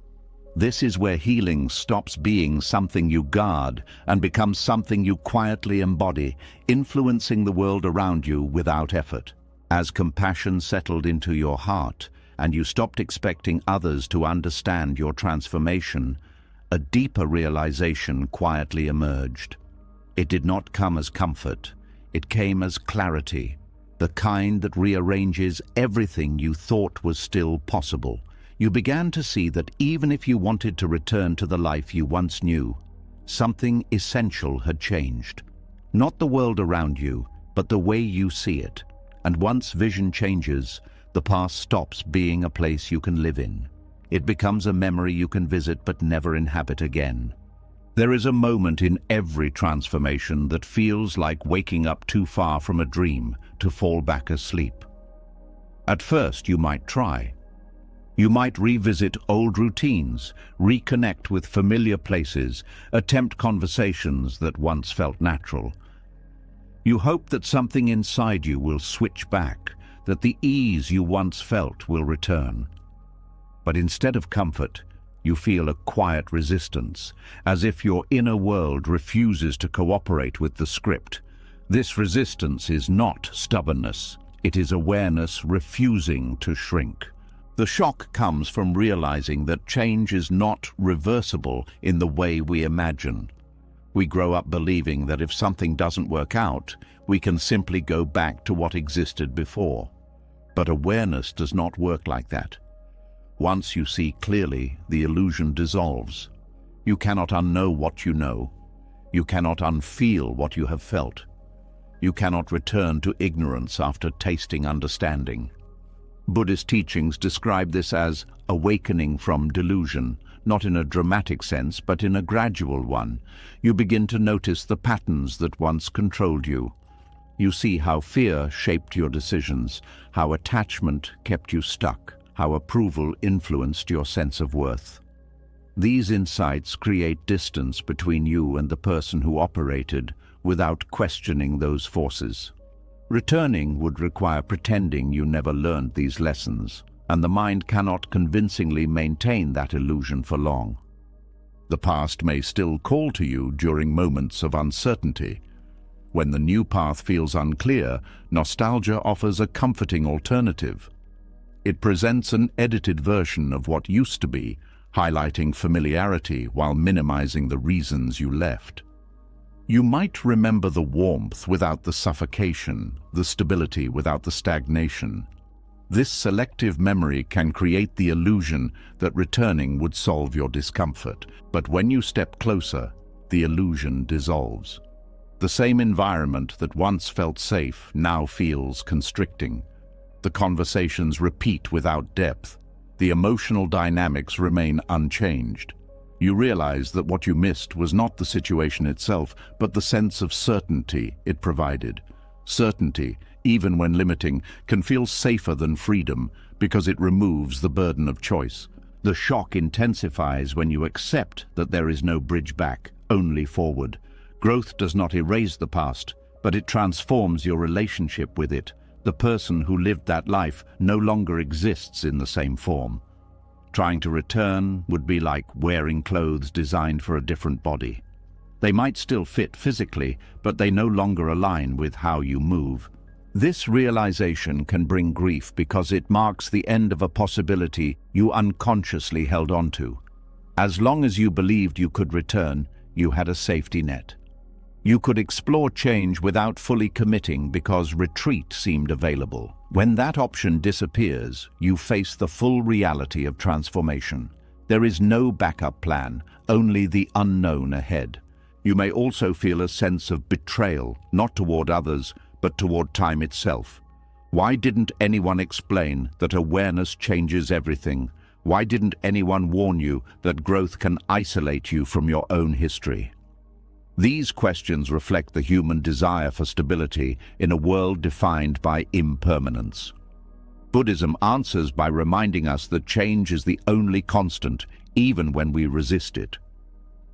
This is where healing stops being something you guard and becomes something you quietly embody, influencing the world around you without effort. As compassion settled into your heart and you stopped expecting others to understand your transformation, a deeper realization quietly emerged. It did not come as comfort, it came as clarity, the kind that rearranges everything you thought was still possible. You began to see that even if you wanted to return to the life you once knew, something essential had changed. Not the world around you, but the way you see it. And once vision changes, the past stops being a place you can live in. It becomes a memory you can visit but never inhabit again. There is a moment in every transformation that feels like waking up too far from a dream to fall back asleep. At first, you might try. You might revisit old routines, reconnect with familiar places, attempt conversations that once felt natural. You hope that something inside you will switch back, that the ease you once felt will return. But instead of comfort, You feel a quiet resistance, as if your inner world refuses to cooperate with the script. This resistance is not stubbornness. It is awareness refusing to shrink. The shock comes from realizing that change is not reversible in the way we imagine. We grow up believing that if something doesn't work out, we can simply go back to what existed before. But awareness does not work like that. Once you see clearly, the illusion dissolves. You cannot unknow what you know. You cannot unfeel what you have felt. You cannot return to ignorance after tasting understanding. Buddhist teachings describe this as awakening from delusion, not in a dramatic sense, but in a gradual one. You begin to notice the patterns that once controlled you. You see how fear shaped your decisions, how attachment kept you stuck, how approval influenced your sense of worth. These insights create distance between you and the person who operated without questioning those forces. Returning would require pretending you never learned these lessons, and the mind cannot convincingly maintain that illusion for long. The past may still call to you during moments of uncertainty. When the new path feels unclear, nostalgia offers a comforting alternative. It presents an edited version of what used to be, highlighting familiarity while minimizing the reasons you left. You might remember the warmth without the suffocation, the stability without the stagnation. This selective memory can create the illusion that returning would solve your discomfort, but when you step closer, the illusion dissolves. The same environment that once felt safe now feels constricting. The conversations repeat without depth. The emotional dynamics remain unchanged. You realize that what you missed was not the situation itself, but the sense of certainty it provided. Certainty, even when limiting, can feel safer than freedom because it removes the burden of choice. The shock intensifies when you accept that there is no bridge back, only forward. Growth does not erase the past, but it transforms your relationship with it. The person who lived that life no longer exists in the same form. Trying to return would be like wearing clothes designed for a different body. They might still fit physically, but they no longer align with how you move. This realization can bring grief because it marks the end of a possibility you unconsciously held on to. As long as you believed you could return, you had a safety net. You could explore change without fully committing because retreat seemed available. When that option disappears, you face the full reality of transformation. There is no backup plan, only the unknown ahead. You may also feel a sense of betrayal, not toward others, but toward time itself. Why didn't anyone explain that awareness changes everything? Why didn't anyone warn you that growth can isolate you from your own history? These questions reflect the human desire for stability in a world defined by impermanence. Buddhism answers by reminding us that change is the only constant, even when we resist it.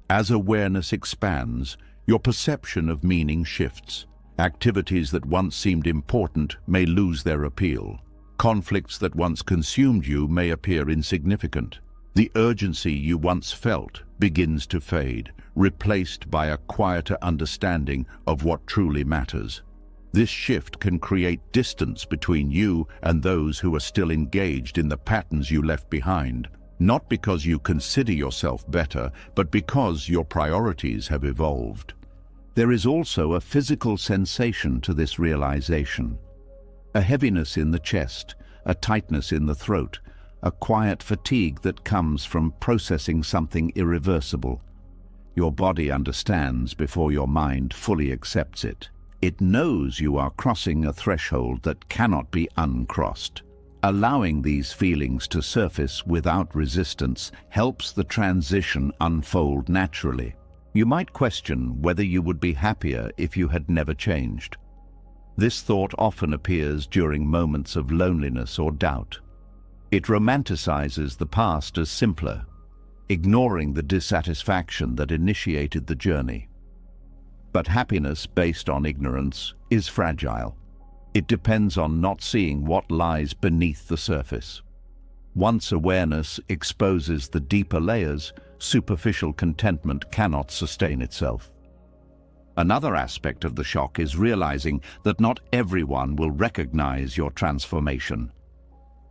As awareness expands, your perception of meaning shifts. Activities that once seemed important may lose their appeal. Conflicts that once consumed you may appear insignificant. The urgency you once felt begins to fade, replaced by a quieter understanding of what truly matters. This shift can create distance between you and those who are still engaged in the patterns you left behind, not because you consider yourself better, but because your priorities have evolved. There is also a physical sensation to this realization. A heaviness in the chest, a tightness in the throat, a quiet fatigue that comes from processing something irreversible. Your body understands before your mind fully accepts it. It knows you are crossing a threshold that cannot be uncrossed. Allowing these feelings to surface without resistance helps the transition unfold naturally. You might question whether you would be happier if you had never changed. This thought often appears during moments of loneliness or doubt. It romanticizes the past as simpler, ignoring the dissatisfaction that initiated the journey. But happiness based on ignorance is fragile. It depends on not seeing what lies beneath the surface. Once awareness exposes the deeper layers, superficial contentment cannot sustain itself. Another aspect of the shock is realizing that not everyone will recognize your transformation.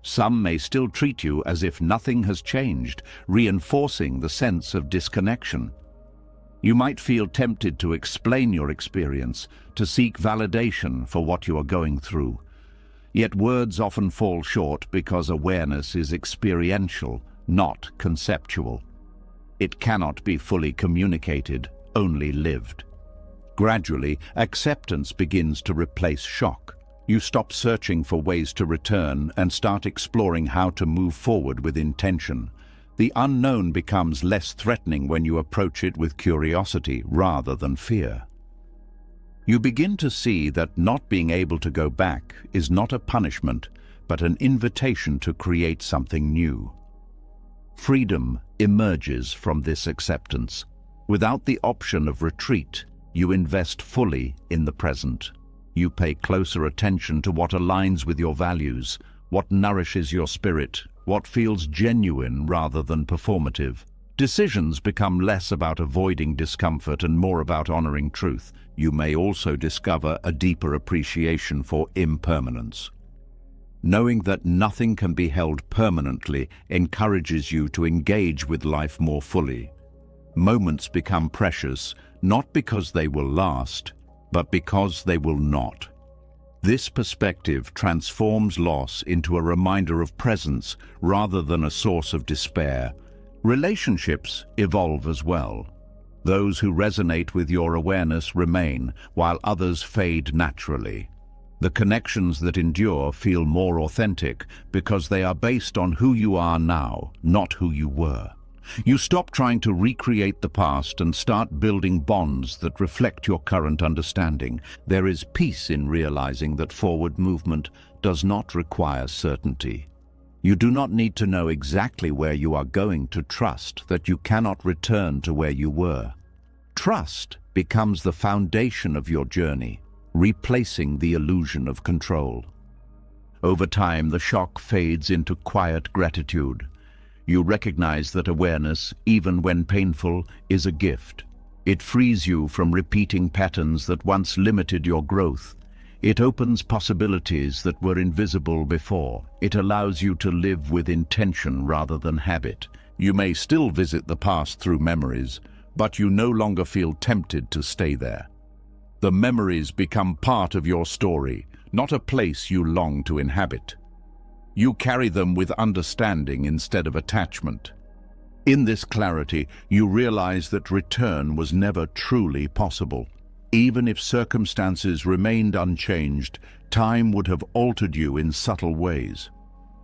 Some may still treat you as if nothing has changed, reinforcing the sense of disconnection. You might feel tempted to explain your experience, to seek validation for what you are going through. Yet words often fall short because awareness is experiential, not conceptual. It cannot be fully communicated, only lived. Gradually, acceptance begins to replace shock. You stop searching for ways to return and start exploring how to move forward with intention. The unknown becomes less threatening when you approach it with curiosity rather than fear. You begin to see that not being able to go back is not a punishment, but an invitation to create something new. Freedom emerges from this acceptance. Without the option of retreat, you invest fully in the present. You pay closer attention to what aligns with your values, what nourishes your spirit, what feels genuine rather than performative. Decisions become less about avoiding discomfort and more about honoring truth. You may also discover a deeper appreciation for impermanence. Knowing that nothing can be held permanently encourages you to engage with life more fully. Moments become precious, not because they will last, but because they will not. This perspective transforms loss into a reminder of presence rather than a source of despair. Relationships evolve as well. Those who resonate with your awareness remain, while others fade naturally. The connections that endure feel more authentic because they are based on who you are now, not who you were. You stop trying to recreate the past and start building bonds that reflect your current understanding. There is peace in realizing that forward movement does not require certainty. You do not need to know exactly where you are going to trust that you cannot return to where you were. Trust becomes the foundation of your journey, replacing the illusion of control. Over time, the shock fades into quiet gratitude. You recognize that awareness, even when painful, is a gift. It frees you from repeating patterns that once limited your growth. It opens possibilities that were invisible before. It allows you to live with intention rather than habit. You may still visit the past through memories, but you no longer feel tempted to stay there. The memories become part of your story, not a place you long to inhabit. You carry them with understanding instead of attachment. In this clarity, you realize that return was never truly possible. Even if circumstances remained unchanged, time would have altered you in subtle ways.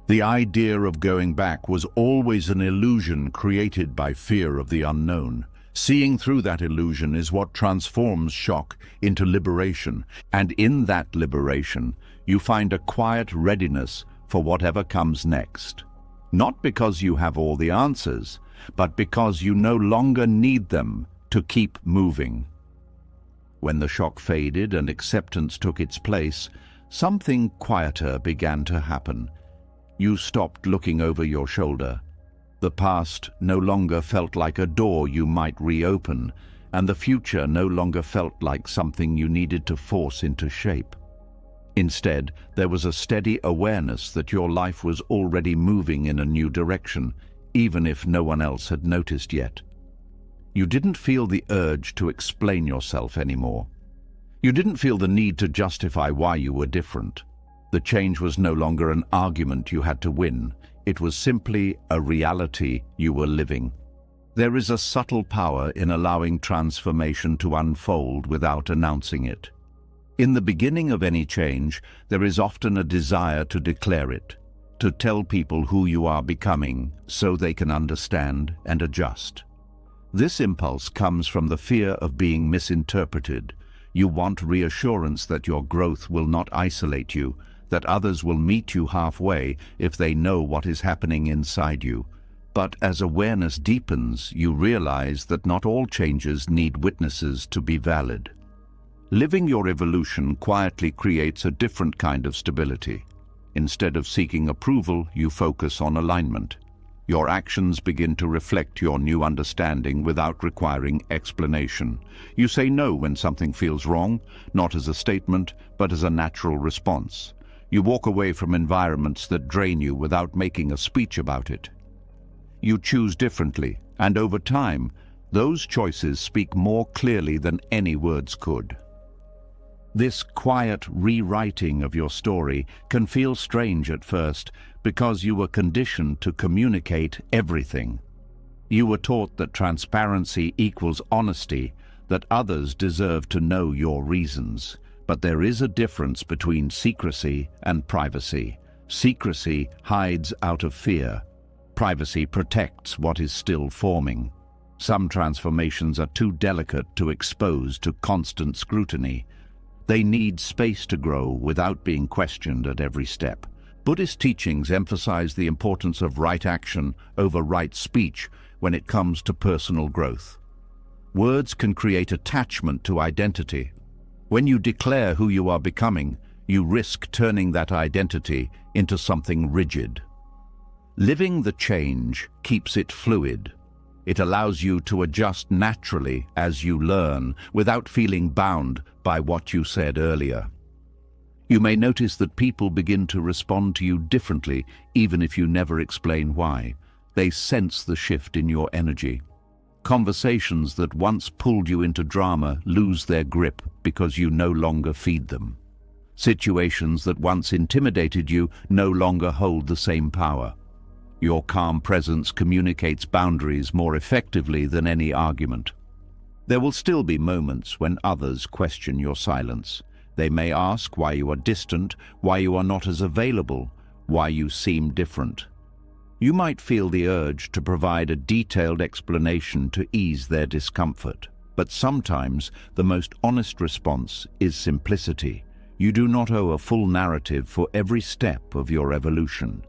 The idea of going back was always an illusion created by fear of the unknown. Seeing through that illusion is what transforms shock into liberation, and in that liberation, you find a quiet readiness for whatever comes next. Not because you have all the answers, but because you no longer need them to keep moving. When the shock faded and acceptance took its place, something quieter began to happen. You stopped looking over your shoulder. The past no longer felt like a door you might reopen, and the future no longer felt like something you needed to force into shape. Instead, there was a steady awareness that your life was already moving in a new direction, even if no one else had noticed yet. You didn't feel the urge to explain yourself anymore. You didn't feel the need to justify why you were different. The change was no longer an argument you had to win. It was simply a reality you were living. There is a subtle power in allowing transformation to unfold without announcing it. In the beginning of any change, there is often a desire to declare it, to tell people who you are becoming so they can understand and adjust. This impulse comes from the fear of being misinterpreted. You want reassurance that your growth will not isolate you, that others will meet you halfway if they know what is happening inside you. But as awareness deepens, you realize that not all changes need witnesses to be valid. Living your evolution quietly creates a different kind of stability. Instead of seeking approval, you focus on alignment. Your actions begin to reflect your new understanding without requiring explanation. You say no when something feels wrong, not as a statement, but as a natural response. You walk away from environments that drain you without making a speech about it. You choose differently, and over time, those choices speak more clearly than any words could. This quiet rewriting of your story can feel strange at first because you were conditioned to communicate everything. You were taught that transparency equals honesty, that others deserve to know your reasons. But there is a difference between secrecy and privacy. Secrecy hides out of fear. Privacy protects what is still forming. Some transformations are too delicate to expose to constant scrutiny. They need space to grow without being questioned at every step. Buddhist teachings emphasize the importance of right action over right speech when it comes to personal growth. Words can create attachment to identity. When you declare who you are becoming, you risk turning that identity into something rigid. Living the change keeps it fluid. It allows you to adjust naturally as you learn, without feeling bound by what you said earlier. You may notice that people begin to respond to you differently, even if you never explain why. They sense the shift in your energy. Conversations that once pulled you into drama lose their grip because you no longer feed them. Situations that once intimidated you no longer hold the same power. Your calm presence communicates boundaries more effectively than any argument. There will still be moments when others question your silence. They may ask why you are distant, why you are not as available, why you seem different. You might feel the urge to provide a detailed explanation to ease their discomfort. But sometimes the most honest response is simplicity. You do not owe a full narrative for every step of your evolution.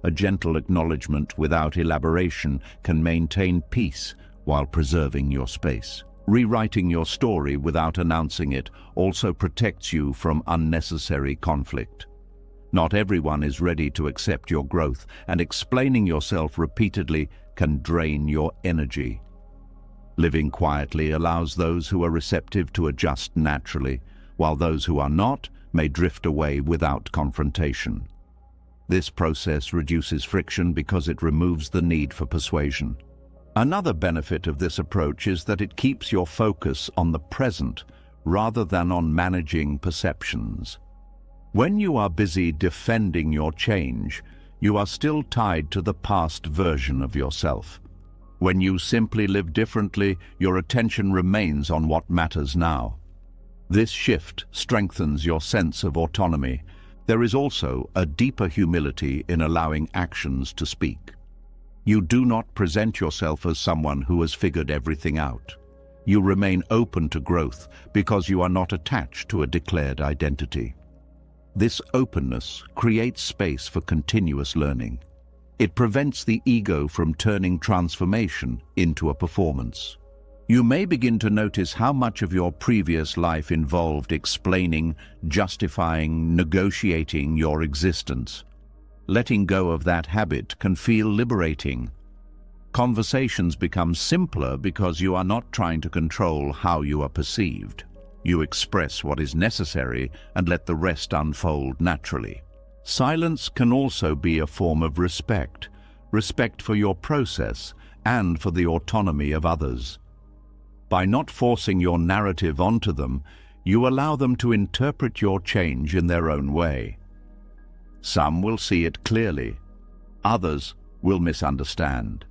A gentle acknowledgement without elaboration can maintain peace while preserving your space. Rewriting your story without announcing it also protects you from unnecessary conflict. Not everyone is ready to accept your growth, and explaining yourself repeatedly can drain your energy. Living quietly allows those who are receptive to adjust naturally, while those who are not may drift away without confrontation. This process reduces friction because it removes the need for persuasion. Another benefit of this approach is that it keeps your focus on the present rather than on managing perceptions. When you are busy defending your change, you are still tied to the past version of yourself. When you simply live differently, your attention remains on what matters now. This shift strengthens your sense of autonomy. There is also a deeper humility in allowing actions to speak. You do not present yourself as someone who has figured everything out. You remain open to growth because you are not attached to a declared identity. This openness creates space for continuous learning. It prevents the ego from turning transformation into a performance. You may begin to notice how much of your previous life involved explaining, justifying, negotiating your existence. Letting go of that habit can feel liberating. Conversations become simpler because you are not trying to control how you are perceived. You express what is necessary and let the rest unfold naturally. Silence can also be a form of respect for your process and for the autonomy of others. By not forcing your narrative onto them, you allow them to interpret your change in their own way. Some will see it clearly, others will misunderstand.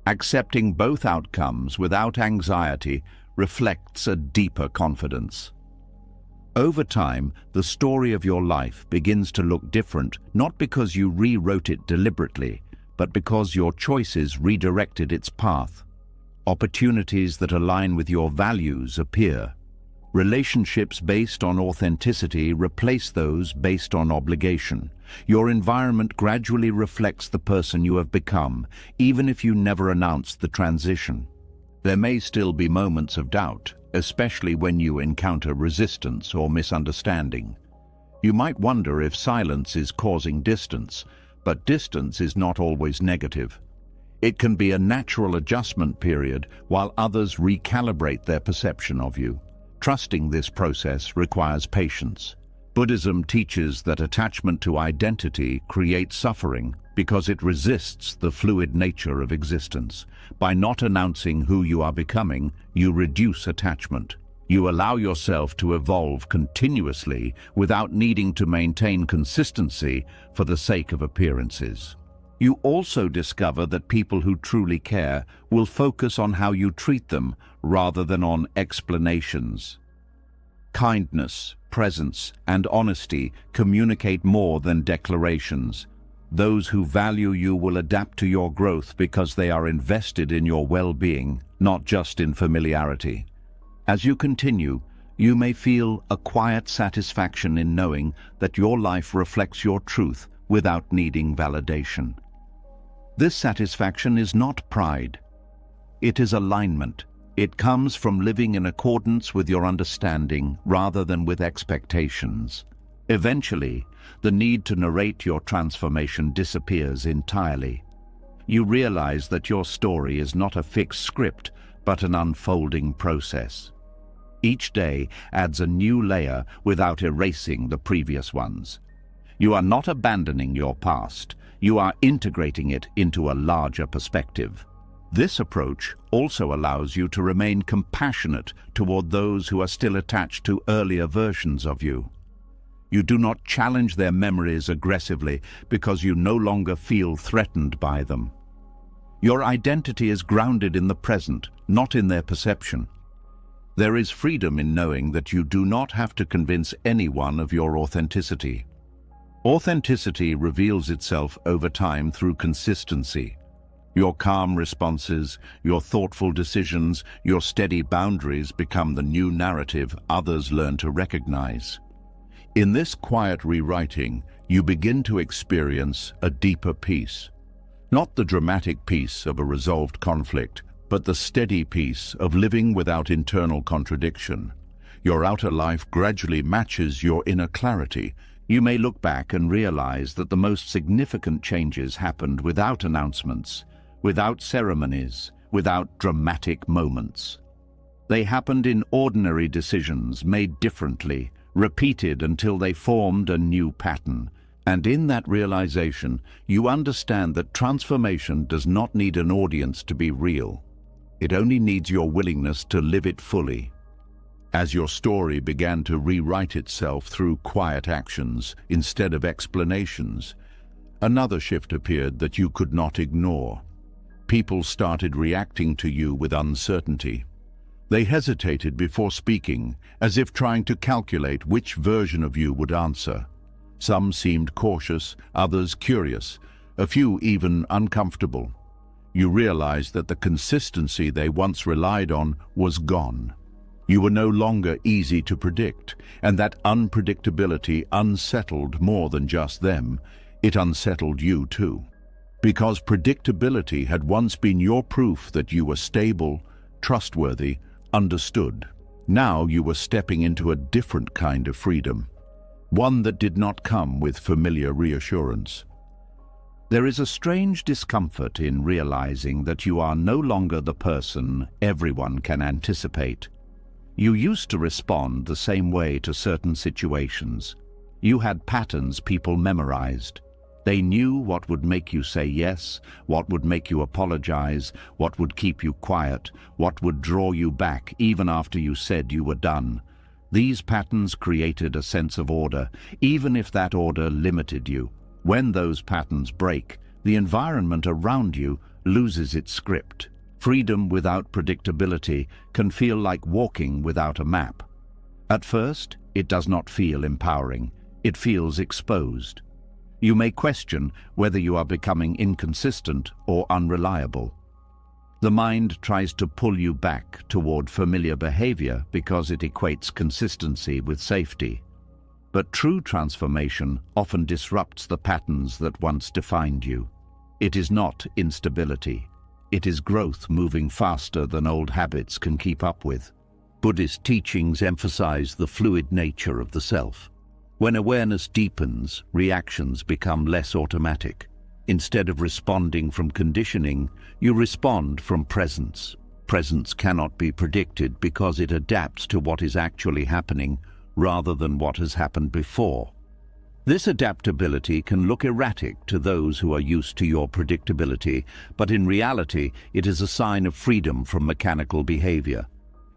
Accepting both outcomes without anxiety reflects a deeper confidence. Over time, the story of your life begins to look different, not because you rewrote it deliberately, but because your choices redirected its path. Opportunities that align with your values appear. Relationships based on authenticity replace those based on obligation. Your environment gradually reflects the person you have become, even if you never announced the transition. There may still be moments of doubt, especially when you encounter resistance or misunderstanding. You might wonder if silence is causing distance, but distance is not always negative. It can be a natural adjustment period while others recalibrate their perception of you. Trusting this process requires patience. Buddhism teaches that attachment to identity creates suffering because it resists the fluid nature of existence. By not announcing who you are becoming, you reduce attachment. You allow yourself to evolve continuously without needing to maintain consistency for the sake of appearances. You also discover that people who truly care will focus on how you treat them rather than on explanations. Kindness, presence, and honesty communicate more than declarations. Those who value you will adapt to your growth because they are invested in your well-being, not just in familiarity. As you continue, you may feel a quiet satisfaction in knowing that your life reflects your truth without needing validation. This satisfaction is not pride. It is alignment. It comes from living in accordance with your understanding rather than with expectations. Eventually, the need to narrate your transformation disappears entirely. You realize that your story is not a fixed script, but an unfolding process. Each day adds a new layer without erasing the previous ones. You are not abandoning your past. You are integrating it into a larger perspective. This approach also allows you to remain compassionate toward those who are still attached to earlier versions of you. You do not challenge their memories aggressively because you no longer feel threatened by them. Your identity is grounded in the present, not in their perception. There is freedom in knowing that you do not have to convince anyone of your authenticity. Authenticity reveals itself over time through consistency. Your calm responses, your thoughtful decisions, your steady boundaries become the new narrative others learn to recognize. In this quiet rewriting, you begin to experience a deeper peace. Not the dramatic peace of a resolved conflict, but the steady peace of living without internal contradiction. Your outer life gradually matches your inner clarity. You may look back and realize that the most significant changes happened without announcements, without ceremonies, without dramatic moments. They happened in ordinary decisions made differently, repeated until they formed a new pattern. And in that realization, you understand that transformation does not need an audience to be real. It only needs your willingness to live it fully. As your story began to rewrite itself through quiet actions instead of explanations, another shift appeared that you could not ignore. People started reacting to you with uncertainty. They hesitated before speaking, as if trying to calculate which version of you would answer. Some seemed cautious, others curious, a few even uncomfortable. You realized that the consistency they once relied on was gone. You were no longer easy to predict, and that unpredictability unsettled more than just them. It unsettled you too. Because predictability had once been your proof that you were stable, trustworthy, understood. Now you were stepping into a different kind of freedom, one that did not come with familiar reassurance. There is a strange discomfort in realizing that you are no longer the person everyone can anticipate. You used to respond the same way to certain situations. You had patterns people memorized. They knew what would make you say yes, what would make you apologize, what would keep you quiet, what would draw you back even after you said you were done. These patterns created a sense of order, even if that order limited you. When those patterns break, the environment around you loses its script. Freedom without predictability can feel like walking without a map. At first, it does not feel empowering. It feels exposed. You may question whether you are becoming inconsistent or unreliable. The mind tries to pull you back toward familiar behavior because it equates consistency with safety. But true transformation often disrupts the patterns that once defined you. It is not instability. It is growth moving faster than old habits can keep up with. Buddhist teachings emphasize the fluid nature of the self. When awareness deepens, reactions become less automatic. Instead of responding from conditioning, you respond from presence. Presence cannot be predicted because it adapts to what is actually happening rather than what has happened before. This adaptability can look erratic to those who are used to your predictability, but in reality, it is a sign of freedom from mechanical behavior.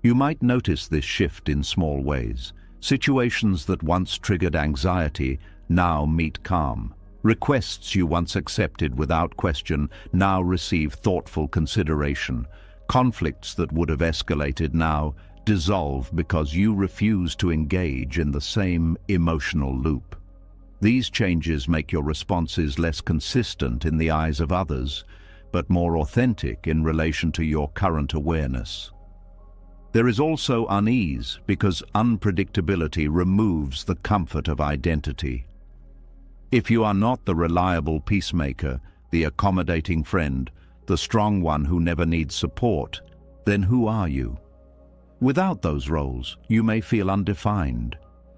You might notice this shift in small ways. Situations that once triggered anxiety now meet calm. Requests you once accepted without question now receive thoughtful consideration. Conflicts that would have escalated now dissolve because you refuse to engage in the same emotional loop. These changes make your responses less consistent in the eyes of others, but more authentic in relation to your current awareness. There is also unease because unpredictability removes the comfort of identity. If you are not the reliable peacemaker, the accommodating friend, the strong one who never needs support, then who are you? Without those roles, you may feel undefined.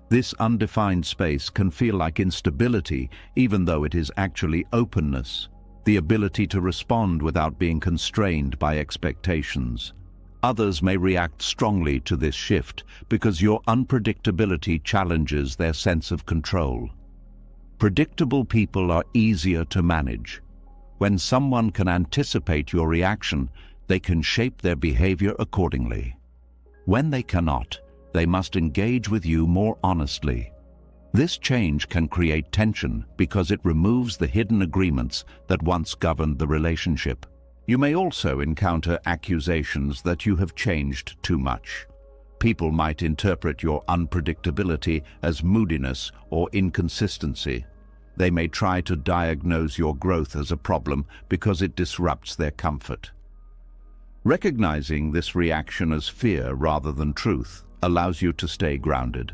This undefined space can feel like instability, even though it is actually openness, the ability to respond without being constrained by expectations. Others may react strongly to this shift because your unpredictability challenges their sense of control. Predictable people are easier to manage. When someone can anticipate your reaction, they can shape their behavior accordingly. When they cannot, they must engage with you more honestly. This change can create tension because it removes the hidden agreements that once governed the relationship. You may also encounter accusations that you have changed too much. People might interpret your unpredictability as moodiness or inconsistency. They may try to diagnose your growth as a problem because it disrupts their comfort. Recognizing this reaction as fear rather than truth allows you to stay grounded.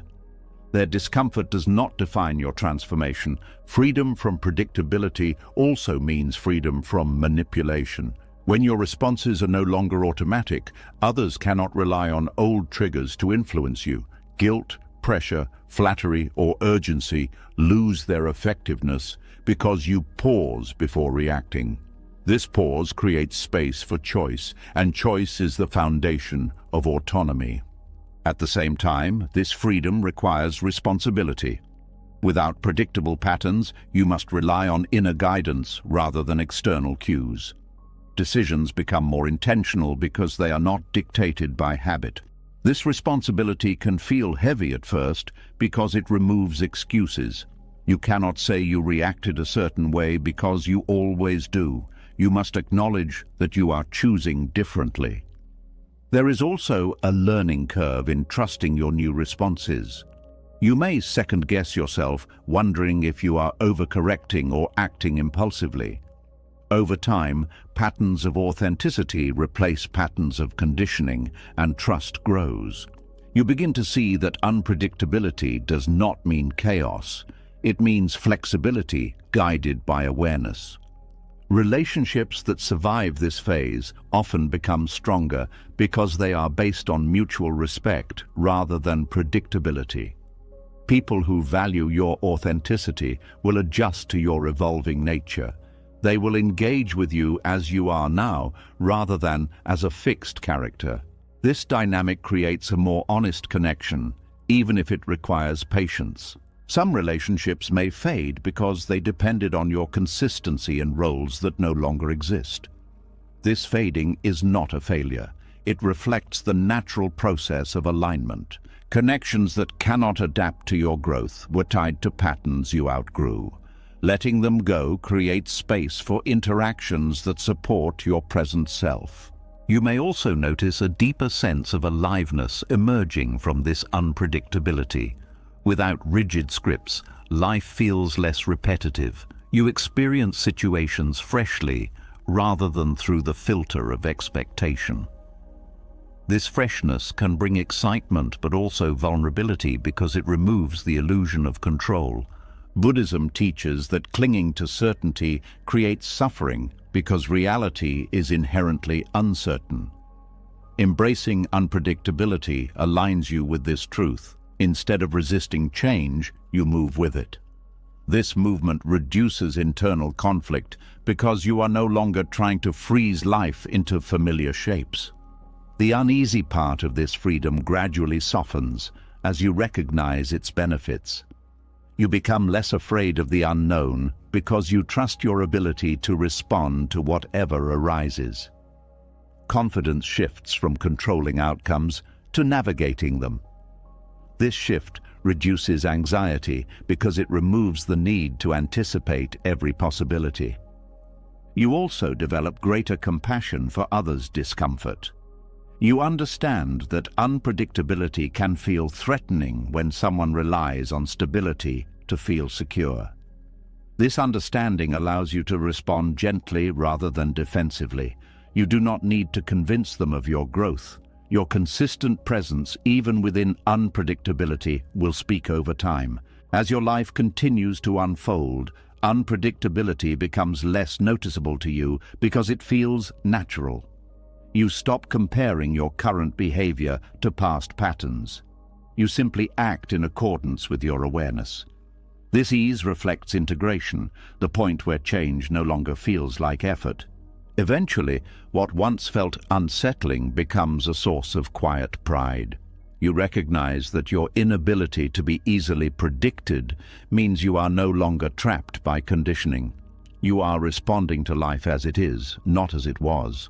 Their discomfort does not define your transformation. Freedom from predictability also means freedom from manipulation. When your responses are no longer automatic, others cannot rely on old triggers to influence you. Guilt, pressure, flattery, or urgency lose their effectiveness because you pause before reacting. This pause creates space for choice, and choice is the foundation of autonomy. At the same time, this freedom requires responsibility. Without predictable patterns, you must rely on inner guidance rather than external cues. Decisions become more intentional because they are not dictated by habit. This responsibility can feel heavy at first because it removes excuses. You cannot say you reacted a certain way because you always do. You must acknowledge that you are choosing differently. There is also a learning curve in trusting your new responses. You may second-guess yourself, wondering if you are overcorrecting or acting impulsively. Over time, patterns of authenticity replace patterns of conditioning, and trust grows. You begin to see that unpredictability does not mean chaos. It means flexibility guided by awareness. Relationships that survive this phase often become stronger because they are based on mutual respect rather than predictability. People who value your authenticity will adjust to your evolving nature. They will engage with you as you are now rather than as a fixed character. This dynamic creates a more honest connection, even if it requires patience. Some relationships may fade because they depended on your consistency in roles that no longer exist. This fading is not a failure. It reflects the natural process of alignment. Connections that cannot adapt to your growth were tied to patterns you outgrew. Letting them go creates space for interactions that support your present self. You may also notice a deeper sense of aliveness emerging from this unpredictability. Without rigid scripts, life feels less repetitive. You experience situations freshly rather than through the filter of expectation. This freshness can bring excitement but also vulnerability because it removes the illusion of control. Buddhism teaches that clinging to certainty creates suffering because reality is inherently uncertain. Embracing unpredictability aligns you with this truth. Instead of resisting change, you move with it. This movement reduces internal conflict because you are no longer trying to freeze life into familiar shapes. The uneasy part of this freedom gradually softens as you recognize its benefits. You become less afraid of the unknown because you trust your ability to respond to whatever arises. Confidence shifts from controlling outcomes to navigating them. This shift reduces anxiety because it removes the need to anticipate every possibility. You also develop greater compassion for others' discomfort. You understand that unpredictability can feel threatening when someone relies on stability to feel secure. This understanding allows you to respond gently rather than defensively. You do not need to convince them of your growth. Your consistent presence, even within unpredictability, will speak over time. As your life continues to unfold, unpredictability becomes less noticeable to you because it feels natural. You stop comparing your current behavior to past patterns. You simply act in accordance with your awareness. This ease reflects integration, the point where change no longer feels like effort. Eventually, what once felt unsettling becomes a source of quiet pride. You recognize that your inability to be easily predicted means you are no longer trapped by conditioning. You are responding to life as it is, not as it was.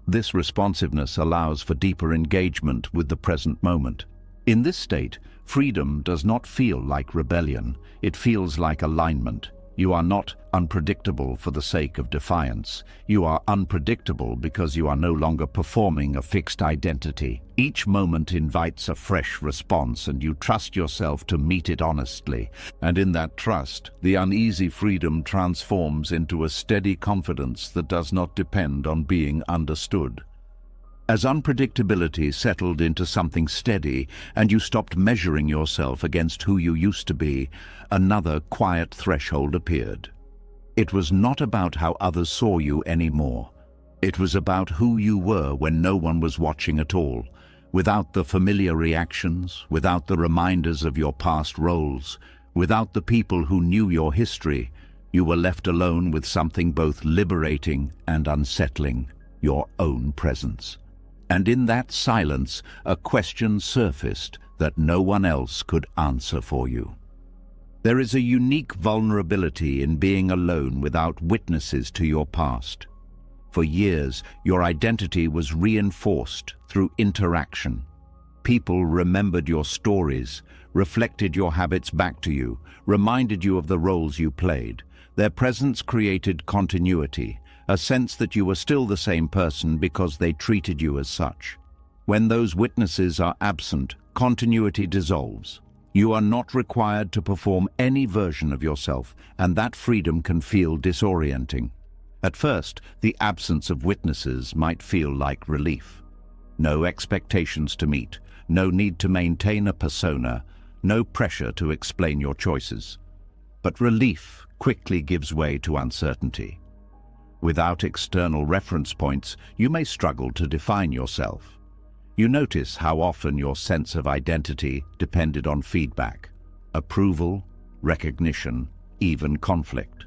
This responsiveness allows for deeper engagement with the present moment. In this state, freedom does not feel like rebellion. It feels like alignment. You are not unpredictable for the sake of defiance. You are unpredictable because you are no longer performing a fixed identity. Each moment invites a fresh response, and you trust yourself to meet it honestly. And in that trust, the uneasy freedom transforms into a steady confidence that does not depend on being understood. As unpredictability settled into something steady and you stopped measuring yourself against who you used to be, another quiet threshold appeared. It was not about how others saw you anymore. It was about who you were when no one was watching at all, without the familiar reactions, without the reminders of your past roles, without the people who knew your history. You were left alone with something both liberating and unsettling: your own presence. And in that silence, a question surfaced that no one else could answer for you. There is a unique vulnerability in being alone without witnesses to your past. For years, your identity was reinforced through interaction. People remembered your stories, reflected your habits back to you, reminded you of the roles you played. Their presence created continuity, a sense that you were still the same person because they treated you as such. When those witnesses are absent, continuity dissolves. You are not required to perform any version of yourself, and that freedom can feel disorienting. At first, the absence of witnesses might feel like relief. No expectations to meet, no need to maintain a persona, no pressure to explain your choices. But relief quickly gives way to uncertainty. Without external reference points, you may struggle to define yourself. You notice how often your sense of identity depended on feedback, approval, recognition, even conflict.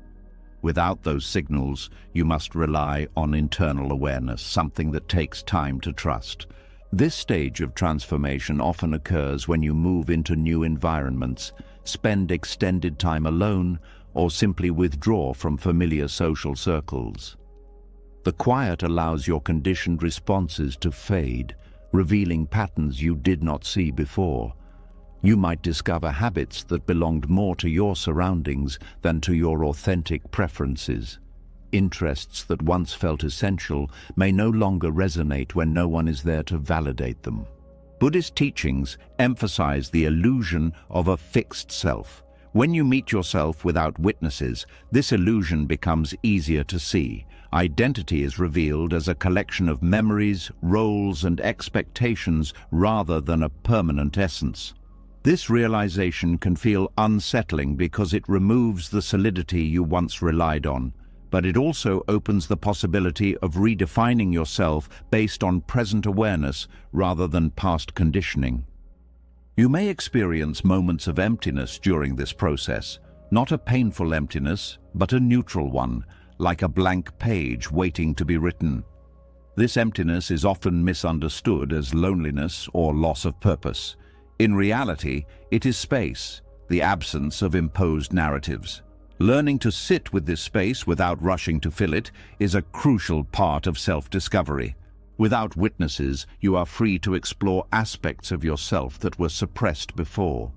Without those signals, you must rely on internal awareness, something that takes time to trust. This stage of transformation often occurs when you move into new environments, spend extended time alone, or simply withdraw from familiar social circles. The quiet allows your conditioned responses to fade, revealing patterns you did not see before. You might discover habits that belonged more to your surroundings than to your authentic preferences. Interests that once felt essential may no longer resonate when no one is there to validate them. Buddhist teachings emphasize the illusion of a fixed self. When you meet yourself without witnesses, this illusion becomes easier to see. Identity is revealed as a collection of memories, roles, and expectations rather than a permanent essence. This realization can feel unsettling because it removes the solidity you once relied on, but it also opens the possibility of redefining yourself based on present awareness rather than past conditioning. You may experience moments of emptiness during this process, not a painful emptiness, but a neutral one, like a blank page waiting to be written. This emptiness is often misunderstood as loneliness or loss of purpose. In reality, it is space, the absence of imposed narratives. Learning to sit with this space without rushing to fill it is a crucial part of self-discovery. Without witnesses, you are free to explore aspects of yourself that were suppressed before.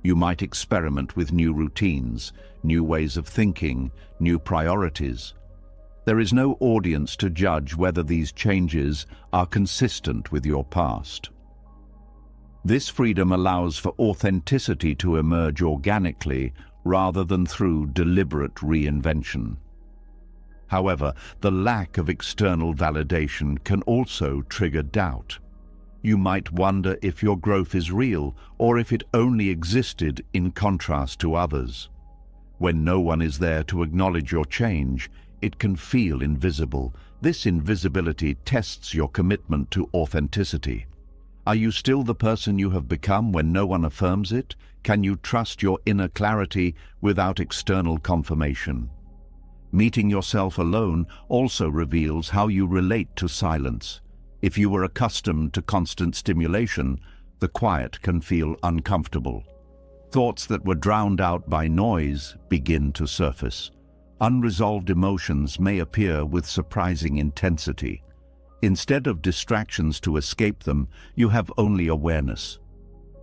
You might experiment with new routines, new ways of thinking, new priorities. There is no audience to judge whether these changes are consistent with your past. This freedom allows for authenticity to emerge organically rather than through deliberate reinvention. However, the lack of external validation can also trigger doubt. You might wonder if your growth is real or if it only existed in contrast to others. When no one is there to acknowledge your change, it can feel invisible. This invisibility tests your commitment to authenticity. Are you still the person you have become when no one affirms it? Can you trust your inner clarity without external confirmation? Meeting yourself alone also reveals how you relate to silence. If you were accustomed to constant stimulation, the quiet can feel uncomfortable. Thoughts that were drowned out by noise begin to surface. Unresolved emotions may appear with surprising intensity. Instead of distractions to escape them, you have only awareness.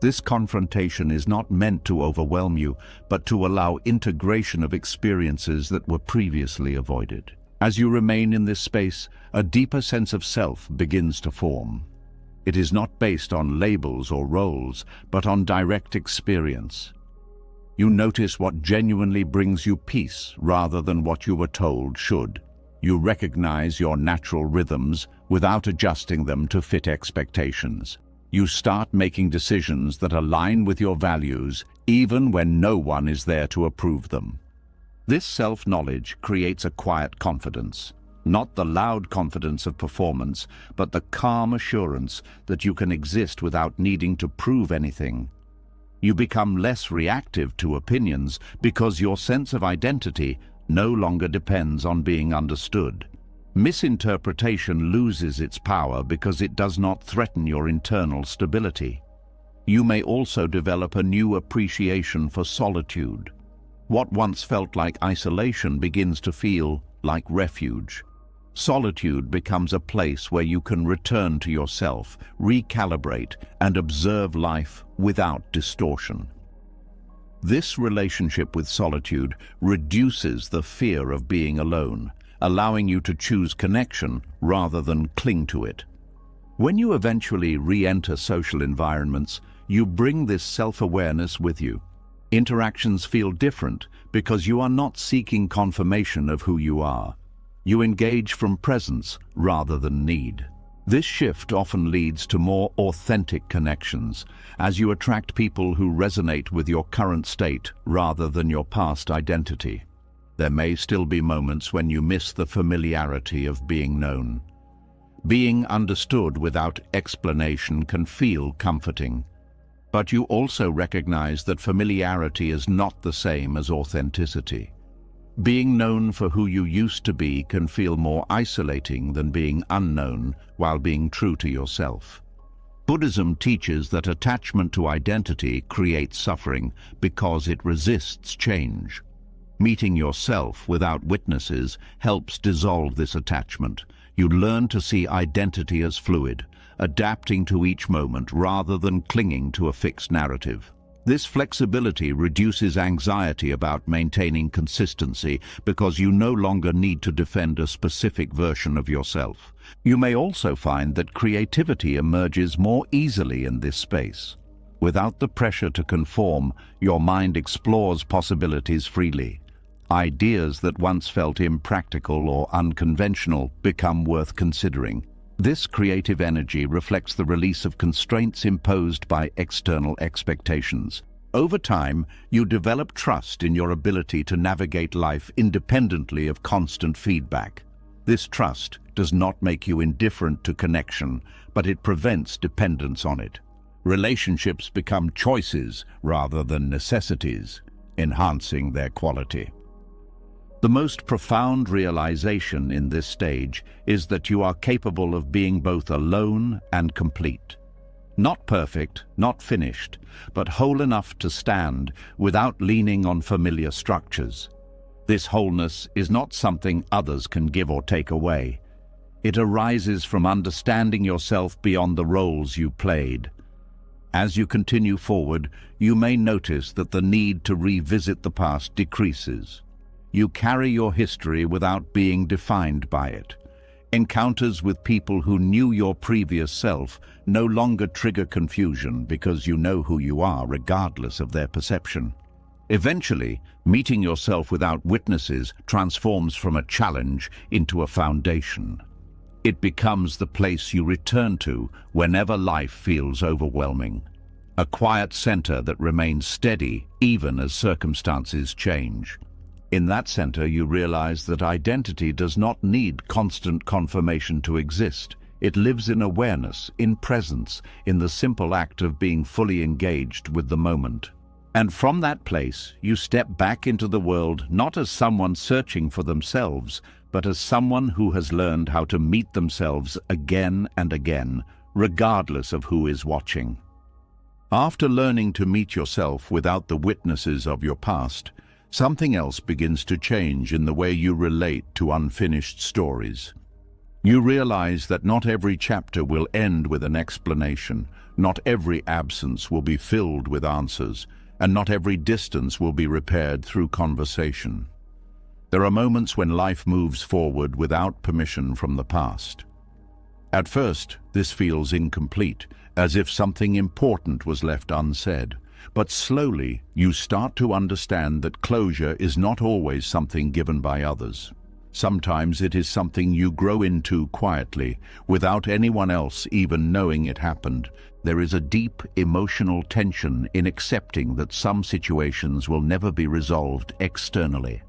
This confrontation is not meant to overwhelm you, but to allow integration of experiences that were previously avoided. As you remain in this space, a deeper sense of self begins to form. It is not based on labels or roles, but on direct experience. You notice what genuinely brings you peace rather than what you were told should. You recognize your natural rhythms without adjusting them to fit expectations. You start making decisions that align with your values, even when no one is there to approve them. This self-knowledge creates a quiet confidence, not the loud confidence of performance, but the calm assurance that you can exist without needing to prove anything. You become less reactive to opinions because your sense of identity no longer depends on being understood. Misinterpretation loses its power because it does not threaten your internal stability. You may also develop a new appreciation for solitude. What once felt like isolation begins to feel like refuge. Solitude becomes a place where you can return to yourself, recalibrate, and observe life without distortion. This relationship with solitude reduces the fear of being alone, allowing you to choose connection rather than cling to it. When you eventually re-enter social environments, you bring this self-awareness with you. Interactions feel different because you are not seeking confirmation of who you are. You engage from presence rather than need. This shift often leads to more authentic connections, as you attract people who resonate with your current state rather than your past identity. There may still be moments when you miss the familiarity of being known. Being understood without explanation can feel comforting, but you also recognize that familiarity is not the same as authenticity. Being known for who you used to be can feel more isolating than being unknown while being true to yourself. Buddhism teaches that attachment to identity creates suffering because it resists change. Meeting yourself without witnesses helps dissolve this attachment. You learn to see identity as fluid, adapting to each moment rather than clinging to a fixed narrative. This flexibility reduces anxiety about maintaining consistency because you no longer need to defend a specific version of yourself. You may also find that creativity emerges more easily in this space. Without the pressure to conform, your mind explores possibilities freely. Ideas that once felt impractical or unconventional become worth considering. This creative energy reflects the release of constraints imposed by external expectations. Over time, you develop trust in your ability to navigate life independently of constant feedback. This trust does not make you indifferent to connection, but it prevents dependence on it. Relationships become choices rather than necessities, enhancing their quality. The most profound realization in this stage is that you are capable of being both alone and complete. Not perfect, not finished, but whole enough to stand without leaning on familiar structures. This wholeness is not something others can give or take away. It arises from understanding yourself beyond the roles you played. As you continue forward, you may notice that the need to revisit the past decreases. You carry your history without being defined by it. Encounters with people who knew your previous self no longer trigger confusion because you know who you are regardless of their perception. Eventually, meeting yourself without witnesses transforms from a challenge into a foundation. It becomes the place you return to whenever life feels overwhelming. A quiet center that remains steady even as circumstances change. In that center, you realize that identity does not need constant confirmation to exist. It lives in awareness, in presence, in the simple act of being fully engaged with the moment. And from that place, you step back into the world not as someone searching for themselves, but as someone who has learned how to meet themselves again and again, regardless of who is watching. After learning to meet yourself without the witnesses of your past, something else begins to change in the way you relate to unfinished stories. You realize that not every chapter will end with an explanation, not every absence will be filled with answers, and not every distance will be repaired through conversation. There are moments when life moves forward without permission from the past. At first, this feels incomplete, as if something important was left unsaid. But slowly, you start to understand that closure is not always something given by others. Sometimes it is something you grow into quietly, without anyone else even knowing it happened. There is a deep emotional tension in accepting that some situations will never be resolved externally.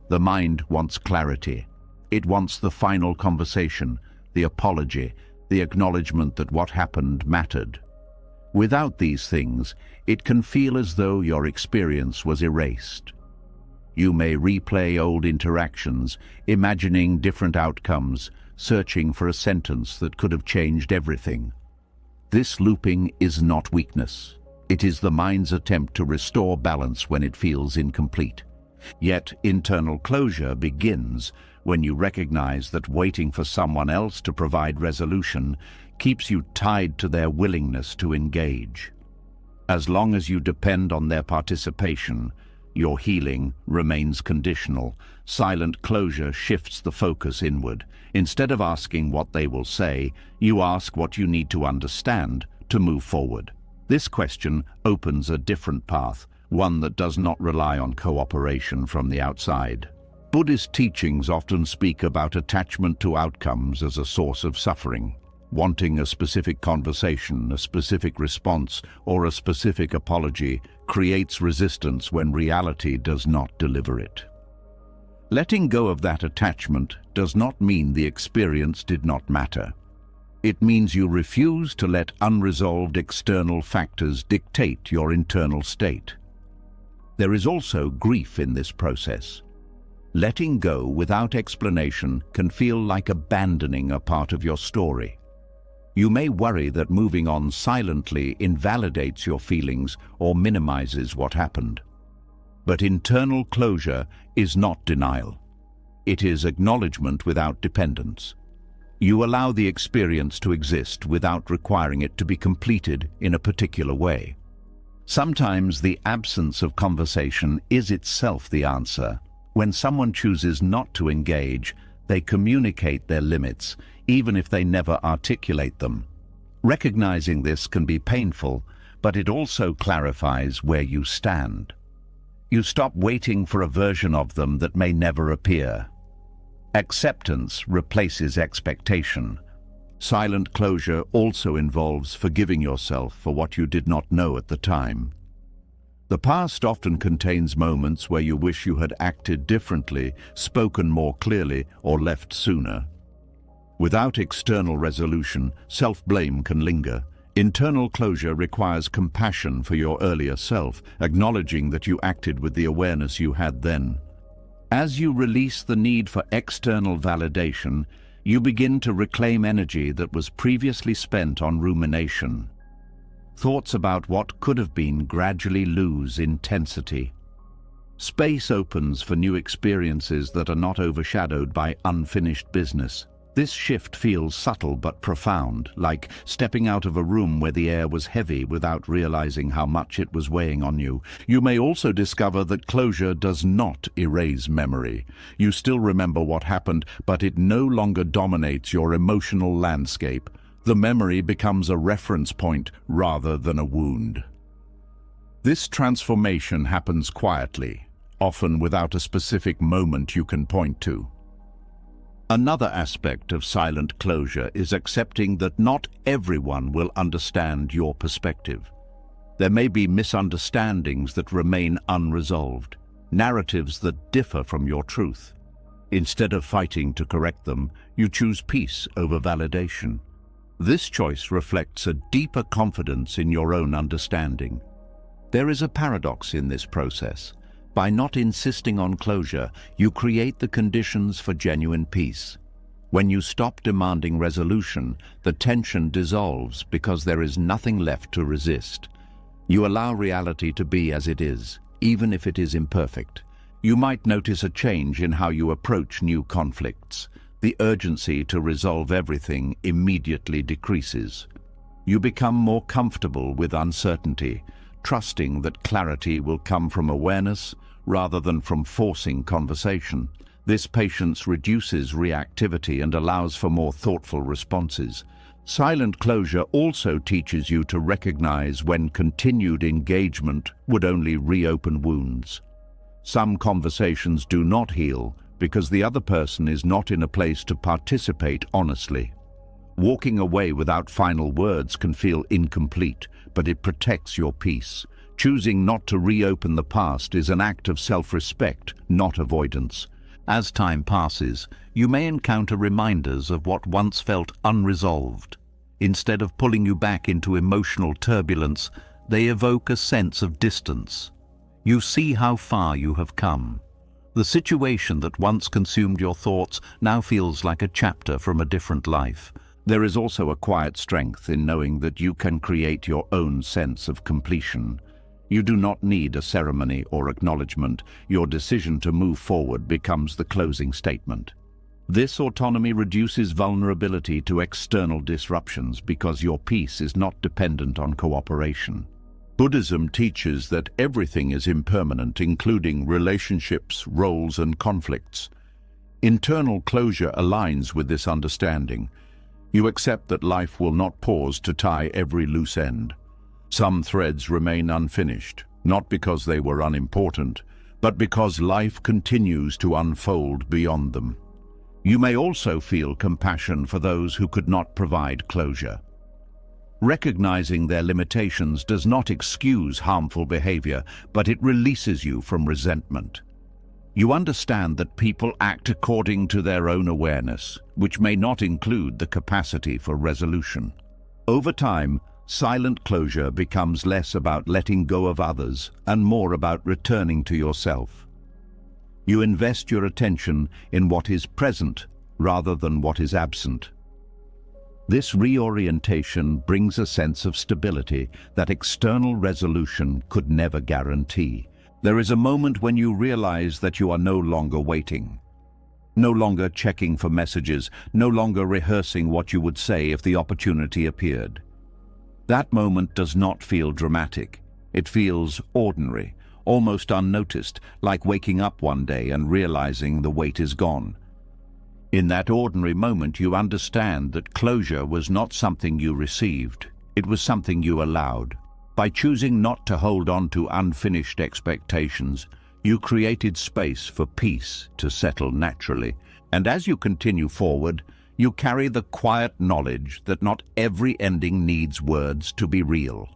The mind wants clarity. It wants the final conversation, the apology, the acknowledgement that what happened mattered. Without these things, it can feel as though your experience was erased. You may replay old interactions, imagining different outcomes, searching for a sentence that could have changed everything. This looping is not weakness. It is the mind's attempt to restore balance when it feels incomplete. Yet internal closure begins when you recognize that waiting for someone else to provide resolution keeps you tied to their willingness to engage. As long as you depend on their participation, your healing remains conditional. Silent closure shifts the focus inward. Instead of asking what they will say, you ask what you need to understand to move forward. This question opens a different path, one that does not rely on cooperation from the outside. Buddhist teachings often speak about attachment to outcomes as a source of suffering. Wanting a specific conversation, a specific response, or a specific apology creates resistance when reality does not deliver it. Letting go of that attachment does not mean the experience did not matter. It means you refuse to let unresolved external factors dictate your internal state. There is also grief in this process. Letting go without explanation can feel like abandoning a part of your story. You may worry that moving on silently invalidates your feelings or minimizes what happened. But internal closure is not denial. It is acknowledgement without dependence. You allow the experience to exist without requiring it to be completed in a particular way. Sometimes the absence of conversation is itself the answer. When someone chooses not to engage, they communicate their limits, even if they never articulate them. Recognizing this can be painful, but it also clarifies where you stand. You stop waiting for a version of them that may never appear. Acceptance replaces expectation. Silent closure also involves forgiving yourself for what you did not know at the time. The past often contains moments where you wish you had acted differently, spoken more clearly, or left sooner. Without external resolution, self-blame can linger, Internal closure requires compassion for your earlier self, acknowledging that you acted with the awareness you had then. As you release the need for external validation, you begin to reclaim energy that was previously spent on rumination. Thoughts about what could have been gradually lose intensity. Space opens for new experiences that are not overshadowed by unfinished business. This shift feels subtle but profound, like stepping out of a room where the air was heavy without realizing how much it was weighing on you. You may also discover that closure does not erase memory. You still remember what happened, but it no longer dominates your emotional landscape. The memory becomes a reference point rather than a wound. This transformation happens quietly, often without a specific moment you can point to. Another aspect of silent closure is accepting that not everyone will understand your perspective. There may be misunderstandings that remain unresolved, narratives that differ from your truth. Instead of fighting to correct them, you choose peace over validation. This choice reflects a deeper confidence in your own understanding. There is a paradox in this process. By not insisting on closure, you create the conditions for genuine peace. When you stop demanding resolution, the tension dissolves because there is nothing left to resist. You allow reality to be as it is, even if it is imperfect. You might notice a change in how you approach new conflicts. The urgency to resolve everything immediately decreases. You become more comfortable with uncertainty, trusting that clarity will come from awareness rather than from forcing conversation. This patience reduces reactivity and allows for more thoughtful responses. Silent closure also teaches you to recognize when continued engagement would only reopen wounds. Some conversations do not heal because the other person is not in a place to participate honestly. Walking away without final words can feel incomplete, but it protects your peace. Choosing not to reopen the past is an act of self-respect, not avoidance. As time passes, you may encounter reminders of what once felt unresolved. Instead of pulling you back into emotional turbulence, they evoke a sense of distance. You see how far you have come. The situation that once consumed your thoughts now feels like a chapter from a different life. There is also a quiet strength in knowing that you can create your own sense of completion. You do not need a ceremony or acknowledgement. Your decision to move forward becomes the closing statement. This autonomy reduces vulnerability to external disruptions because your peace is not dependent on cooperation. Buddhism teaches that everything is impermanent, including relationships, roles, and conflicts. Internal closure aligns with this understanding. You accept that life will not pause to tie every loose end. Some threads remain unfinished, not because they were unimportant, but because life continues to unfold beyond them. You may also feel compassion for those who could not provide closure. Recognizing their limitations does not excuse harmful behavior, but it releases you from resentment. You understand that people act according to their own awareness, which may not include the capacity for resolution. Over time, silent closure becomes less about letting go of others and more about returning to yourself. You invest your attention in what is present rather than what is absent. This reorientation brings a sense of stability that external resolution could never guarantee. There is a moment when you realize that you are no longer waiting, no longer checking for messages, no longer rehearsing what you would say if the opportunity appeared. That moment does not feel dramatic. It feels ordinary, almost unnoticed, like waking up one day and realizing the weight is gone. In that ordinary moment, you understand that closure was not something you received. It was something you allowed. By choosing not to hold on to unfinished expectations, you created space for peace to settle naturally. And as you continue forward, you carry the quiet knowledge that not every ending needs words to be real.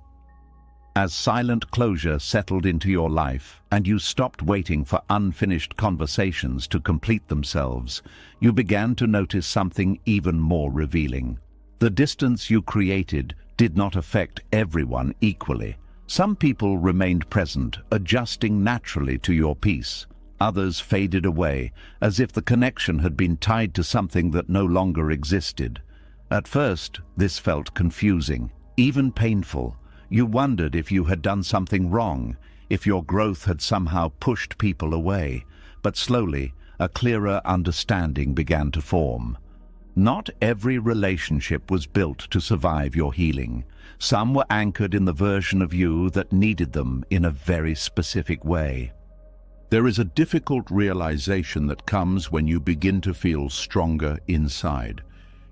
As silent closure settled into your life and you stopped waiting for unfinished conversations to complete themselves, you began to notice something even more revealing. The distance you created did not affect everyone equally. Some people remained present, adjusting naturally to your peace. Others faded away, as if the connection had been tied to something that no longer existed. At first, this felt confusing, even painful. You wondered if you had done something wrong, if your growth had somehow pushed people away. But slowly, a clearer understanding began to form. Not every relationship was built to survive your healing. Some were anchored in the version of you that needed them in a very specific way. There is a difficult realization that comes when you begin to feel stronger inside.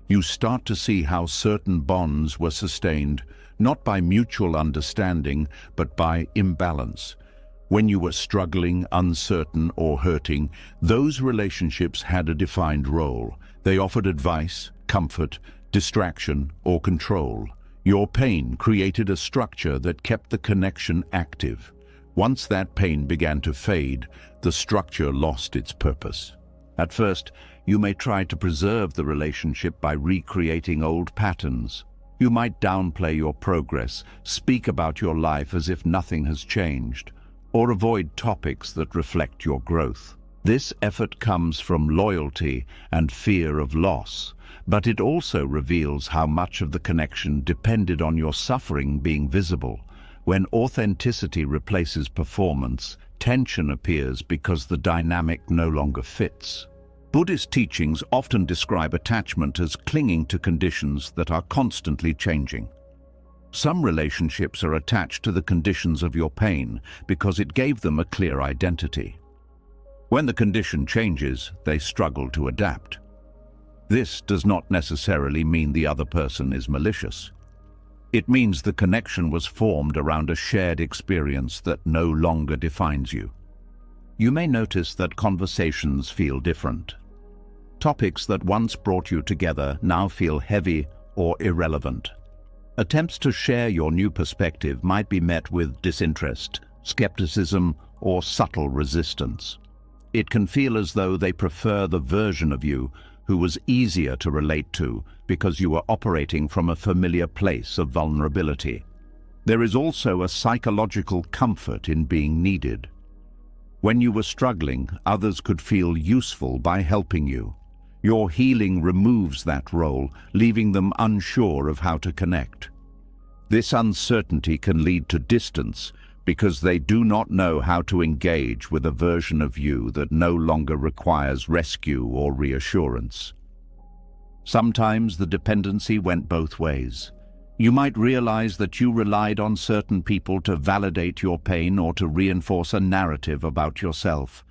You start to see how certain bonds were sustained, not by mutual understanding, but by imbalance. When you were struggling, uncertain, or hurting, those relationships had a defined role. They offered advice, comfort, distraction, or control. Your pain created a structure that kept the connection active. Once that pain began to fade, the structure lost its purpose. At first, you may try to preserve the relationship by recreating old patterns. You might downplay your progress, speak about your life as if nothing has changed, or avoid topics that reflect your growth. This effort comes from loyalty and fear of loss, but it also reveals how much of the connection depended on your suffering being visible. When authenticity replaces performance, tension appears because the dynamic no longer fits. Buddhist teachings often describe attachment as clinging to conditions that are constantly changing. Some relationships are attached to the conditions of your pain because it gave them a clear identity. When the condition changes, they struggle to adapt. This does not necessarily mean the other person is malicious. It means the connection was formed around a shared experience that no longer defines you. You may notice that conversations feel different. Topics that once brought you together now feel heavy or irrelevant. Attempts to share your new perspective might be met with disinterest, skepticism, or subtle resistance. It can feel as though they prefer the version of you who was easier to relate to because you were operating from a familiar place of vulnerability. There is also a psychological comfort in being needed. When you were struggling, others could feel useful by helping you. Your healing removes that role, leaving them unsure of how to connect. This uncertainty can lead to distance because they do not know how to engage with a version of you that no longer requires rescue or reassurance. Sometimes the dependency went both ways. You might realize that you relied on certain people to validate your pain or to reinforce a narrative about yourself.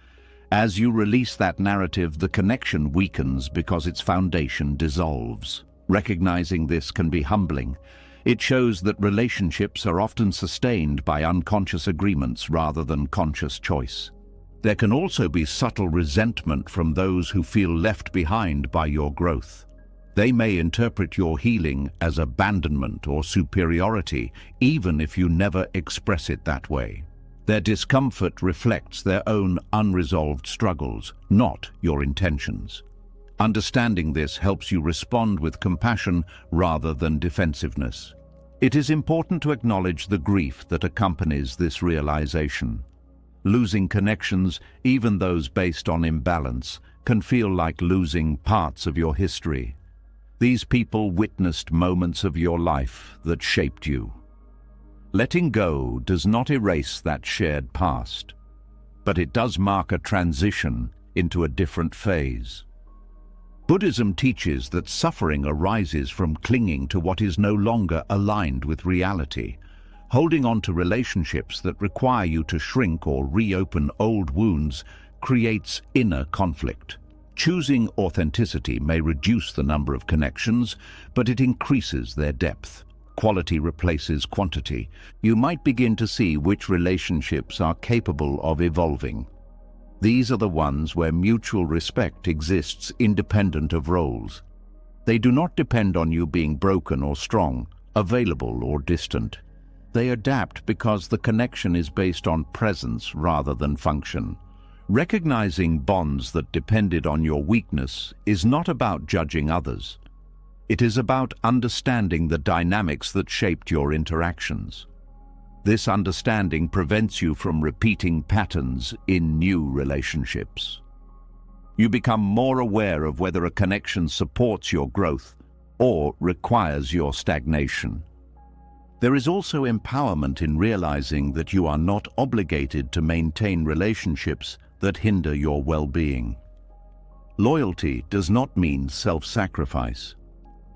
As you release that narrative, the connection weakens because its foundation dissolves. Recognizing this can be humbling. It shows that relationships are often sustained by unconscious agreements rather than conscious choice. There can also be subtle resentment from those who feel left behind by your growth. They may interpret your healing as abandonment or superiority, even if you never express it that way. Their discomfort reflects their own unresolved struggles, not your intentions. Understanding this helps you respond with compassion rather than defensiveness. It is important to acknowledge the grief that accompanies this realization. Losing connections, even those based on imbalance, can feel like losing parts of your history. These people witnessed moments of your life that shaped you. Letting go does not erase that shared past, but it does mark a transition into a different phase. Buddhism teaches that suffering arises from clinging to what is no longer aligned with reality. Holding on to relationships that require you to shrink or reopen old wounds creates inner conflict. Choosing authenticity may reduce the number of connections, but it increases their depth. Quality replaces quantity. You might begin to see which relationships are capable of evolving. These are the ones where mutual respect exists independent of roles. They do not depend on you being broken or strong, available or distant. They adapt because the connection is based on presence rather than function. Recognizing bonds that depended on your weakness is not about judging others. It is about understanding the dynamics that shaped your interactions. This understanding prevents you from repeating patterns in new relationships. You become more aware of whether a connection supports your growth or requires your stagnation. There is also empowerment in realizing that you are not obligated to maintain relationships that hinder your well-being. Loyalty does not mean self-sacrifice.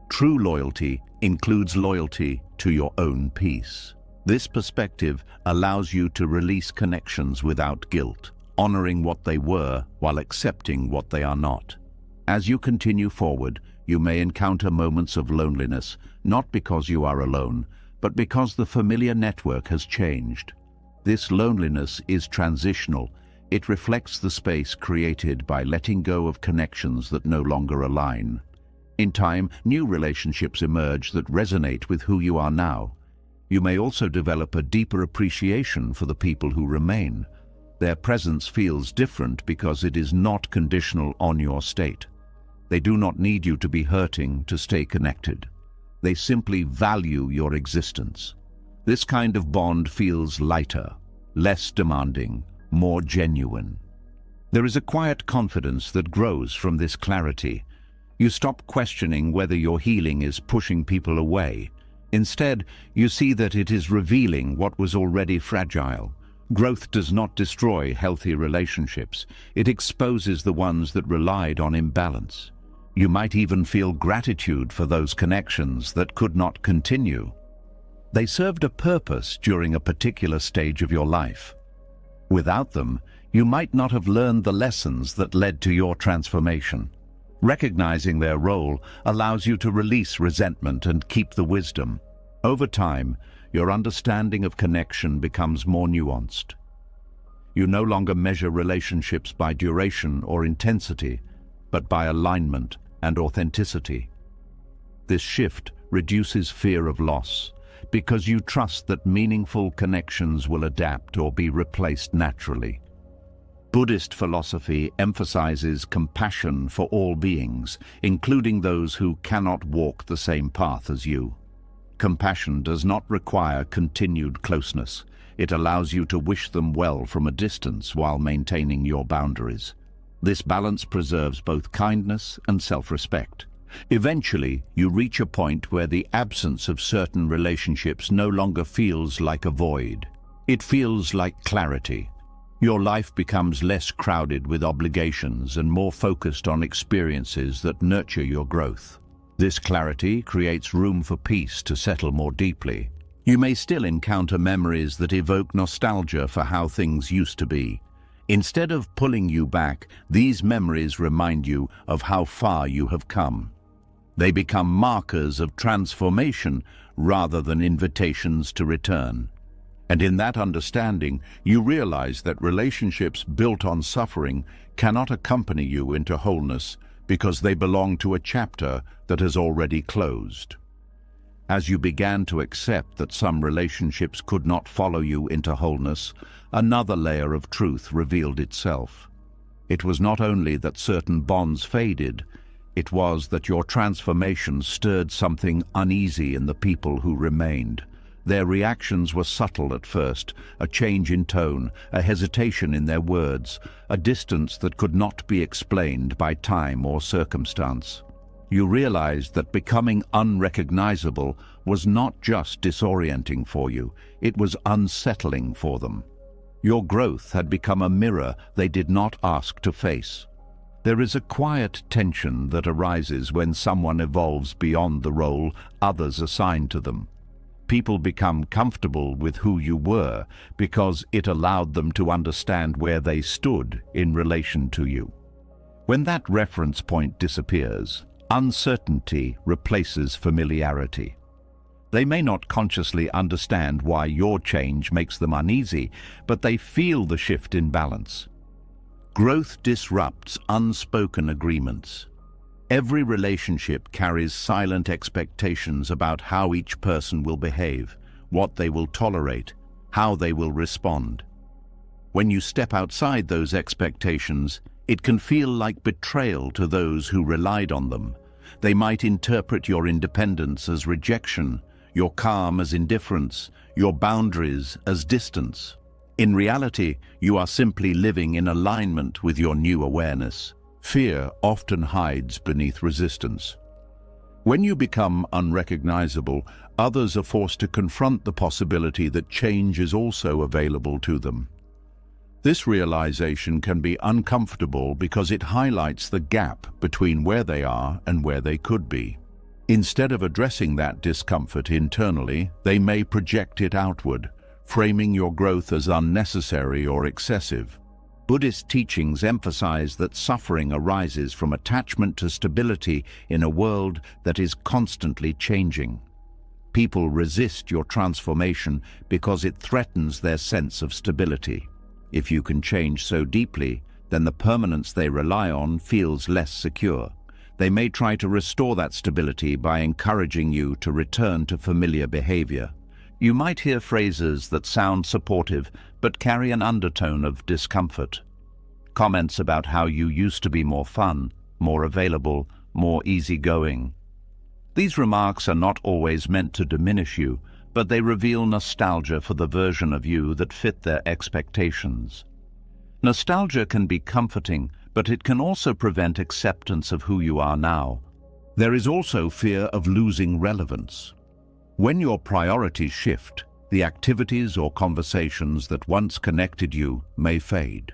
True loyalty includes loyalty to your own peace. This perspective allows you to release connections without guilt, honoring what they were while accepting what they are not. As you continue forward, you may encounter moments of loneliness, not because you are alone, but because the familiar network has changed. This loneliness is transitional. It reflects the space created by letting go of connections that no longer align. In time, new relationships emerge that resonate with who you are now. You may also develop a deeper appreciation for the people who remain. Their presence feels different because it is not conditional on your state. They do not need you to be hurting to stay connected. They simply value your existence. This kind of bond feels lighter, less demanding, more genuine. There is a quiet confidence that grows from this clarity. You stop questioning whether your healing is pushing people away. Instead, you see that it is revealing what was already fragile. Growth does not destroy healthy relationships. It exposes the ones that relied on imbalance. You might even feel gratitude for those connections that could not continue. They served a purpose during a particular stage of your life. Without them, you might not have learned the lessons that led to your transformation. Recognizing their role allows you to release resentment and keep the wisdom. Over time, your understanding of connection becomes more nuanced. You no longer measure relationships by duration or intensity, but by alignment and authenticity. This shift reduces fear of loss, because you trust that meaningful connections will adapt or be replaced naturally. Buddhist philosophy emphasizes compassion for all beings, including those who cannot walk the same path as you. Compassion does not require continued closeness. It allows you to wish them well from a distance while maintaining your boundaries. This balance preserves both kindness and self-respect. Eventually, you reach a point where the absence of certain relationships no longer feels like a void. It feels like clarity. Your life becomes less crowded with obligations and more focused on experiences that nurture your growth. This clarity creates room for peace to settle more deeply. You may still encounter memories that evoke nostalgia for how things used to be. Instead of pulling you back, these memories remind you of how far you have come. They become markers of transformation rather than invitations to return. And in that understanding, you realize that relationships built on suffering cannot accompany you into wholeness because they belong to a chapter that has already closed. As you began to accept that some relationships could not follow you into wholeness, another layer of truth revealed itself. It was not only that certain bonds faded, it was that your transformation stirred something uneasy in the people who remained. Their reactions were subtle at first, a change in tone, a hesitation in their words, a distance that could not be explained by time or circumstance. You realized that becoming unrecognizable was not just disorienting for you, it was unsettling for them. Your growth had become a mirror they did not ask to face. There is a quiet tension that arises when someone evolves beyond the role others assign to them. People become comfortable with who you were because it allowed them to understand where they stood in relation to you. When that reference point disappears, uncertainty replaces familiarity. They may not consciously understand why your change makes them uneasy, but they feel the shift in balance. Growth disrupts unspoken agreements. Every relationship carries silent expectations about how each person will behave, what they will tolerate, how they will respond. When you step outside those expectations, it can feel like betrayal to those who relied on them. They might interpret your independence as rejection, your calm as indifference, your boundaries as distance. In reality, you are simply living in alignment with your new awareness. Fear often hides beneath resistance. When you become unrecognizable, others are forced to confront the possibility that change is also available to them. This realization can be uncomfortable because it highlights the gap between where they are and where they could be. Instead of addressing that discomfort internally, they may project it outward, framing your growth as unnecessary or excessive. Buddhist teachings emphasize that suffering arises from attachment to stability in a world that is constantly changing. People resist your transformation because it threatens their sense of stability. If you can change so deeply, then the permanence they rely on feels less secure. They may try to restore that stability by encouraging you to return to familiar behavior. You might hear phrases that sound supportive but carry an undertone of discomfort. Comments about how you used to be more fun, more available, more easygoing. These remarks are not always meant to diminish you, but they reveal nostalgia for the version of you that fit their expectations. Nostalgia can be comforting, but it can also prevent acceptance of who you are now. There is also fear of losing relevance. When your priorities shift, the activities or conversations that once connected you may fade.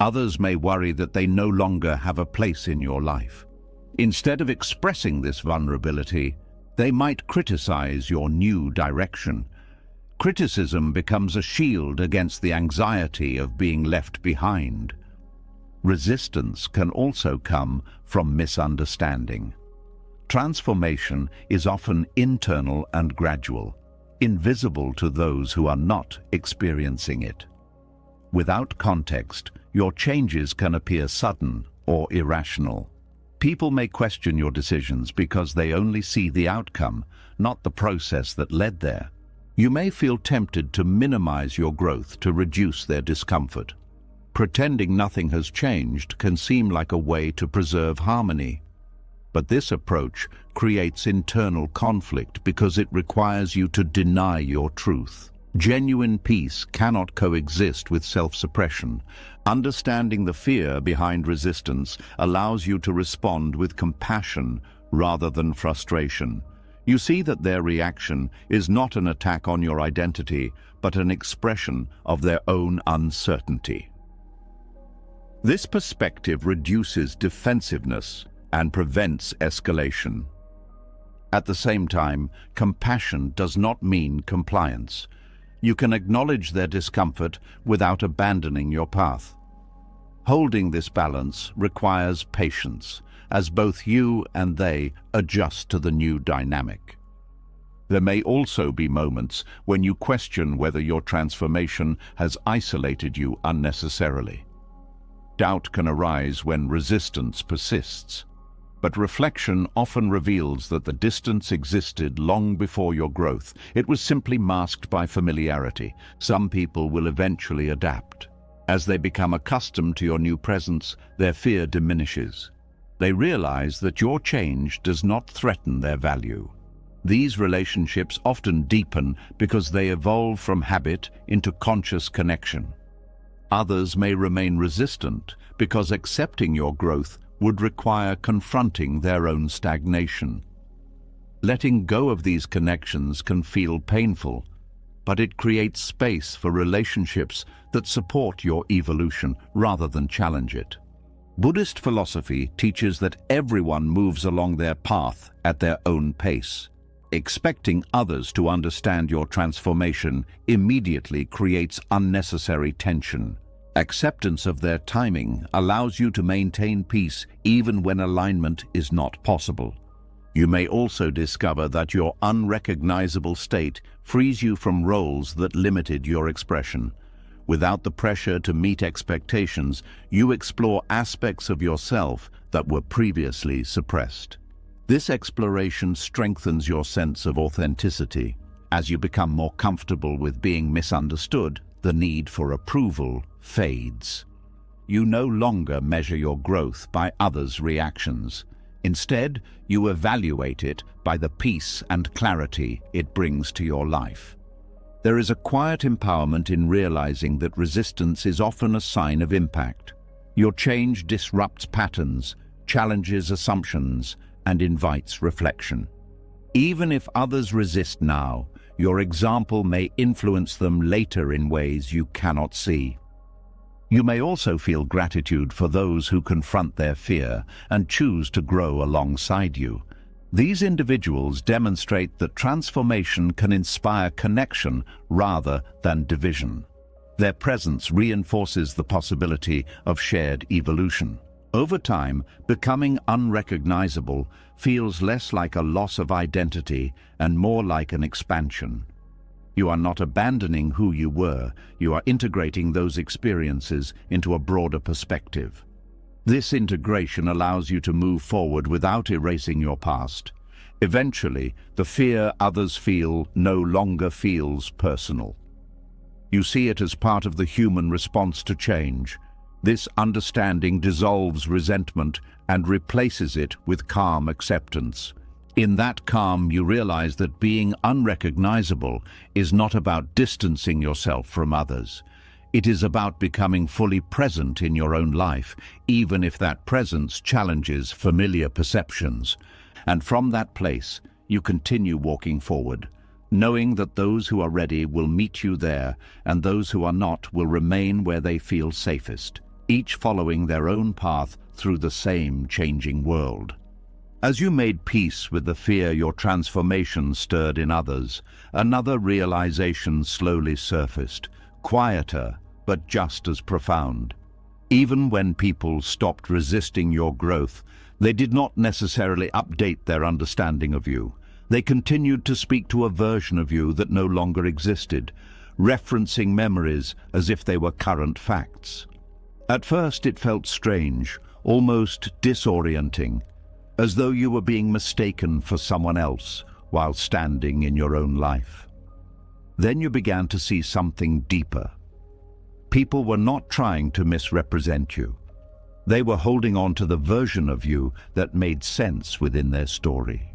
Others may worry that they no longer have a place in your life. Instead of expressing this vulnerability, they might criticize your new direction. Criticism becomes a shield against the anxiety of being left behind. Resistance can also come from misunderstanding. Transformation is often internal and gradual, invisible to those who are not experiencing it. Without context, your changes can appear sudden or irrational. People may question your decisions because they only see the outcome, not the process that led there. You may feel tempted to minimize your growth to reduce their discomfort. Pretending nothing has changed can seem like a way to preserve harmony. But this approach creates internal conflict because it requires you to deny your truth. Genuine peace cannot coexist with self-suppression. Understanding the fear behind resistance allows you to respond with compassion rather than frustration. You see that their reaction is not an attack on your identity, but an expression of their own uncertainty. This perspective reduces defensiveness and prevents escalation. At the same time, compassion does not mean compliance. You can acknowledge their discomfort without abandoning your path. Holding this balance requires patience, as both you and they adjust to the new dynamic. There may also be moments when you question whether your transformation has isolated you unnecessarily. Doubt can arise when resistance persists, but reflection often reveals that the distance existed long before your growth. It was simply masked by familiarity. Some people will eventually adapt. As they become accustomed to your new presence, their fear diminishes. They realize that your change does not threaten their value. These relationships often deepen because they evolve from habit into conscious connection. Others may remain resistant because accepting your growth would require confronting their own stagnation. Letting go of these connections can feel painful, but it creates space for relationships that support your evolution rather than challenge it. Buddhist philosophy teaches that everyone moves along their path at their own pace. Expecting others to understand your transformation immediately creates unnecessary tension. Acceptance of their timing allows you to maintain peace even when alignment is not possible. You may also discover that your unrecognizable state frees you from roles that limited your expression. Without the pressure to meet expectations, you explore aspects of yourself that were previously suppressed. This exploration strengthens your sense of authenticity. As you become more comfortable with being misunderstood, the need for approval fades. You no longer measure your growth by others' reactions. Instead, you evaluate it by the peace and clarity it brings to your life. There is a quiet empowerment in realizing that resistance is often a sign of impact. Your change disrupts patterns, challenges assumptions, and invites reflection. Even if others resist now, your example may influence them later in ways you cannot see. You may also feel gratitude for those who confront their fear and choose to grow alongside you. These individuals demonstrate that transformation can inspire connection rather than division. Their presence reinforces the possibility of shared evolution. Over time, becoming unrecognizable feels less like a loss of identity and more like an expansion. You are not abandoning who you were, you are integrating those experiences into a broader perspective. This integration allows you to move forward without erasing your past. Eventually, the fear others feel no longer feels personal. You see it as part of the human response to change. This understanding dissolves resentment and replaces it with calm acceptance. In that calm, you realize that being unrecognizable is not about distancing yourself from others. It is about becoming fully present in your own life, even if that presence challenges familiar perceptions. And from that place, you continue walking forward, knowing that those who are ready will meet you there, and those who are not will remain where they feel safest, each following their own path through the same changing world. As you made peace with the fear your transformation stirred in others, another realization slowly surfaced, quieter but just as profound. Even when people stopped resisting your growth, they did not necessarily update their understanding of you. They continued to speak to a version of you that no longer existed, referencing memories as if they were current facts. At first it felt strange, almost disorienting, as though you were being mistaken for someone else while standing in your own life. Then you began to see something deeper. People were not trying to misrepresent you. They were holding on to the version of you that made sense within their story.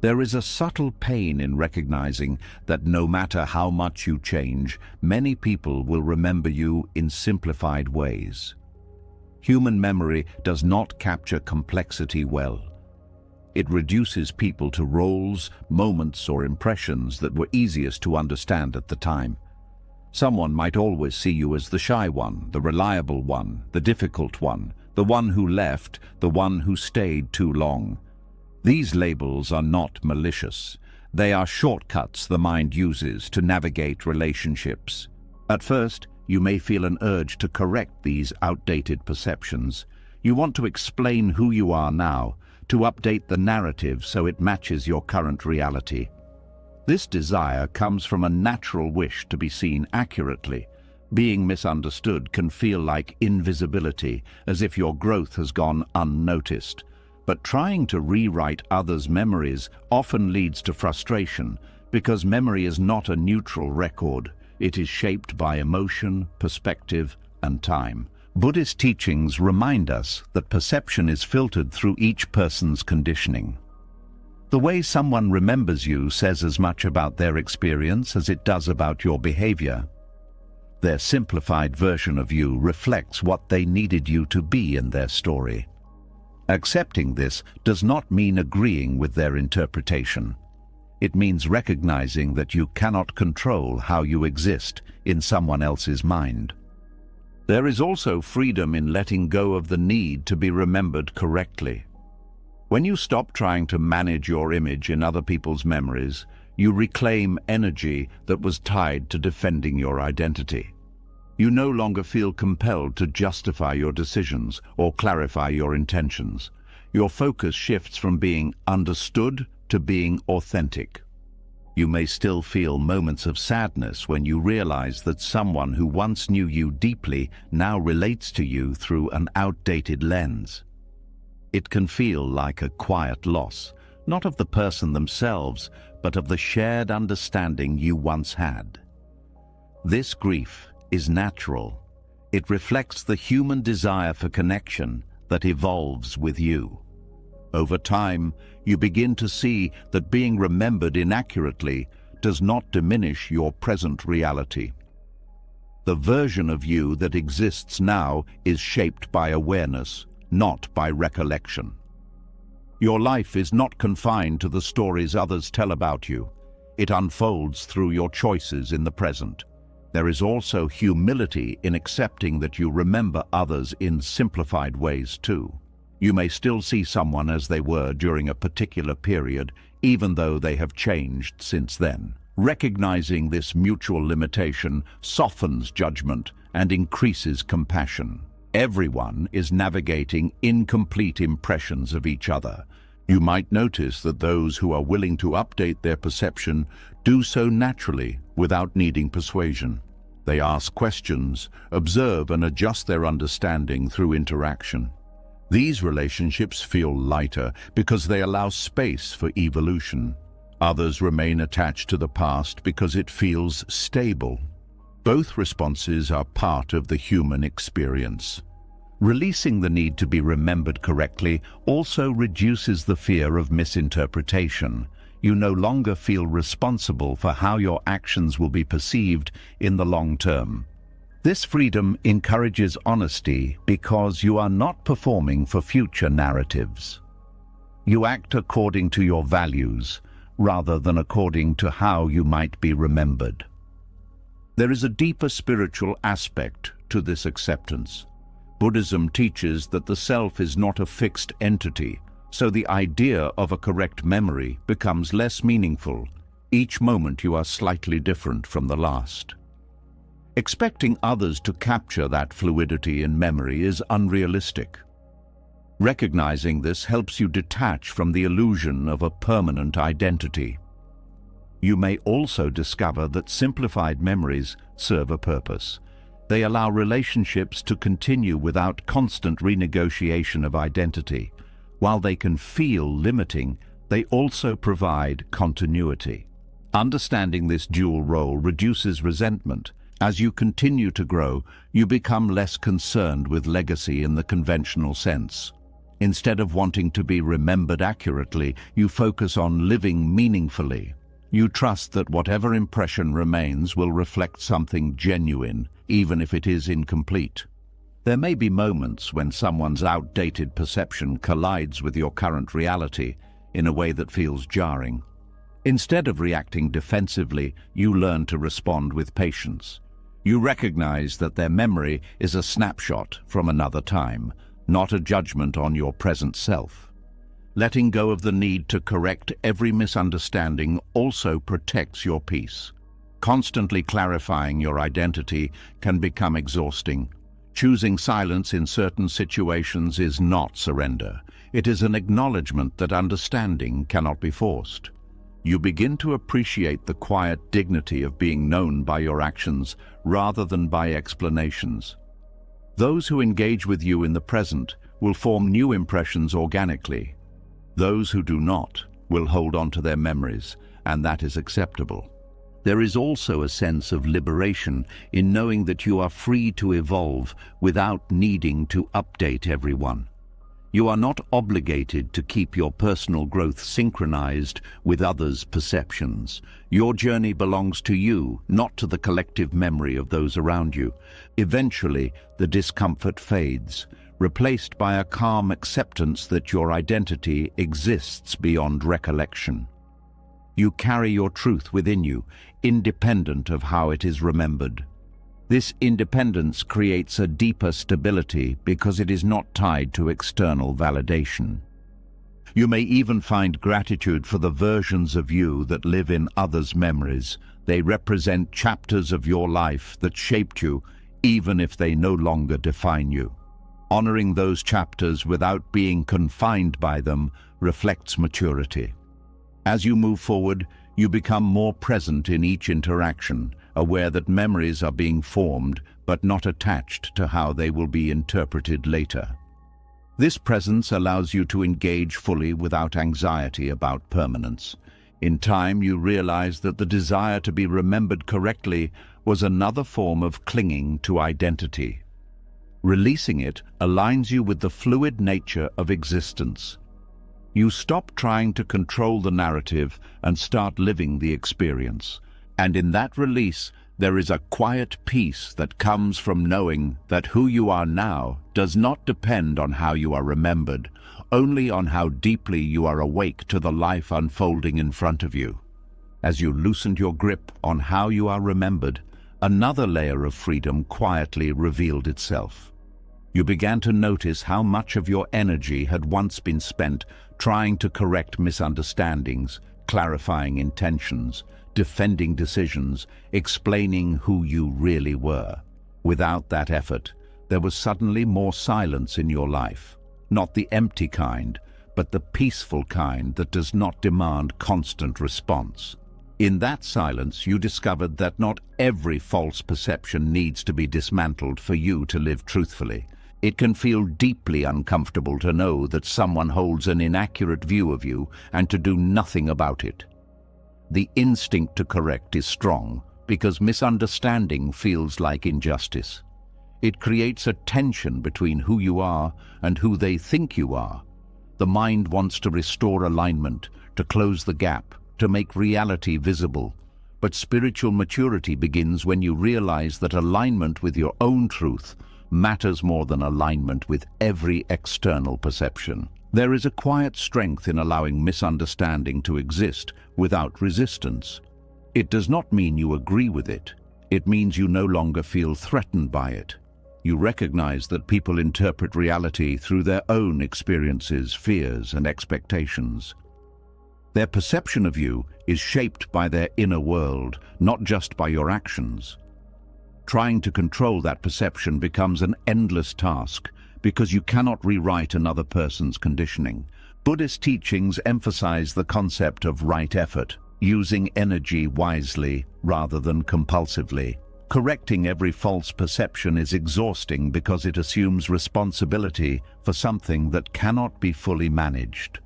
There is a subtle pain in recognizing that no matter how much you change, many people will remember you in simplified ways. Human memory does not capture complexity well. It reduces people to roles, moments, or impressions that were easiest to understand at the time. Someone might always see you as the shy one, the reliable one, the difficult one, the one who left, the one who stayed too long. These labels are not malicious. They are shortcuts the mind uses to navigate relationships. At first, you may feel an urge to correct these outdated perceptions. You want to explain who you are now, to update the narrative so it matches your current reality. This desire comes from a natural wish to be seen accurately. Being misunderstood can feel like invisibility, as if your growth has gone unnoticed. But trying to rewrite others' memories often leads to frustration, because memory is not a neutral record. It is shaped by emotion, perspective, and time. Buddhist teachings remind us that perception is filtered through each person's conditioning. The way someone remembers you says as much about their experience as it does about your behavior. Their simplified version of you reflects what they needed you to be in their story. Accepting this does not mean agreeing with their interpretation. It means recognizing that you cannot control how you exist in someone else's mind. There is also freedom in letting go of the need to be remembered correctly. When you stop trying to manage your image in other people's memories, you reclaim energy that was tied to defending your identity. You no longer feel compelled to justify your decisions or clarify your intentions. Your focus shifts from being understood to being authentic. You may still feel moments of sadness when you realize that someone who once knew you deeply now relates to you through an outdated lens. It can feel like a quiet loss, not of the person themselves, but of the shared understanding you once had. This grief is natural. It reflects the human desire for connection that evolves with you. Over time, you begin to see that being remembered inaccurately does not diminish your present reality. The version of you that exists now is shaped by awareness, not by recollection. Your life is not confined to the stories others tell about you. It unfolds through your choices in the present. There is also humility in accepting that you remember others in simplified ways too. You may still see someone as they were during a particular period, even though they have changed since then. Recognizing this mutual limitation softens judgment and increases compassion. Everyone is navigating incomplete impressions of each other. You might notice that those who are willing to update their perception do so naturally without needing persuasion. They ask questions, observe and adjust their understanding through interaction. These relationships feel lighter because they allow space for evolution. Others remain attached to the past because it feels stable. Both responses are part of the human experience. Releasing the need to be remembered correctly also reduces the fear of misinterpretation. You no longer feel responsible for how your actions will be perceived in the long term. This freedom encourages honesty because you are not performing for future narratives. You act according to your values, rather than according to how you might be remembered. There is a deeper spiritual aspect to this acceptance. Buddhism teaches that the self is not a fixed entity, so the idea of a correct memory becomes less meaningful. Each moment you are slightly different from the last. Expecting others to capture that fluidity in memory is unrealistic. Recognizing this helps you detach from the illusion of a permanent identity. You may also discover that simplified memories serve a purpose. They allow relationships to continue without constant renegotiation of identity. While they can feel limiting, they also provide continuity. Understanding this dual role reduces resentment. As you continue to grow, you become less concerned with legacy in the conventional sense. Instead of wanting to be remembered accurately, you focus on living meaningfully. You trust that whatever impression remains will reflect something genuine, even if it is incomplete. There may be moments when someone's outdated perception collides with your current reality in a way that feels jarring. Instead of reacting defensively, you learn to respond with patience. You recognize that their memory is a snapshot from another time, not a judgment on your present self. Letting go of the need to correct every misunderstanding also protects your peace. Constantly clarifying your identity can become exhausting. Choosing silence in certain situations is not surrender. It is an acknowledgement that understanding cannot be forced. You begin to appreciate the quiet dignity of being known by your actions rather than by explanations. Those who engage with you in the present will form new impressions organically. Those who do not will hold on to their memories, and that is acceptable. There is also a sense of liberation in knowing that you are free to evolve without needing to update everyone. You are not obligated to keep your personal growth synchronized with others' perceptions. Your journey belongs to you, not to the collective memory of those around you. Eventually, the discomfort fades, replaced by a calm acceptance that your identity exists beyond recollection. You carry your truth within you, independent of how it is remembered. This independence creates a deeper stability because it is not tied to external validation. You may even find gratitude for the versions of you that live in others' memories. They represent chapters of your life that shaped you, even if they no longer define you. Honoring those chapters without being confined by them reflects maturity. As you move forward, you become more present in each interaction, aware that memories are being formed but not attached to how they will be interpreted later. This presence allows you to engage fully without anxiety about permanence. In time, you realize that the desire to be remembered correctly was another form of clinging to identity. Releasing it aligns you with the fluid nature of existence. You stop trying to control the narrative and start living the experience. And in that release, there is a quiet peace that comes from knowing that who you are now does not depend on how you are remembered, only on how deeply you are awake to the life unfolding in front of you. As you loosened your grip on how you are remembered, another layer of freedom quietly revealed itself. You began to notice how much of your energy had once been spent trying to correct misunderstandings, clarifying intentions, defending decisions, explaining who you really were. Without that effort, there was suddenly more silence in your life. Not the empty kind, but the peaceful kind that does not demand constant response. In that silence, you discovered that not every false perception needs to be dismantled for you to live truthfully. It can feel deeply uncomfortable to know that someone holds an inaccurate view of you and to do nothing about it. The instinct to correct is strong because misunderstanding feels like injustice. It creates a tension between who you are and who they think you are. The mind wants to restore alignment, to close the gap, to make reality visible. But spiritual maturity begins when you realize that alignment with your own truth matters more than alignment with every external perception. There is a quiet strength in allowing misunderstanding to exist without resistance. It does not mean you agree with it. It means you no longer feel threatened by it. You recognize that people interpret reality through their own experiences, fears, and expectations. Their perception of you is shaped by their inner world, not just by your actions. Trying to control that perception becomes an endless task because you cannot rewrite another person's conditioning. Buddhist teachings emphasize the concept of right effort, using energy wisely rather than compulsively. Correcting every false perception is exhausting because it assumes responsibility for something that cannot be fully managed.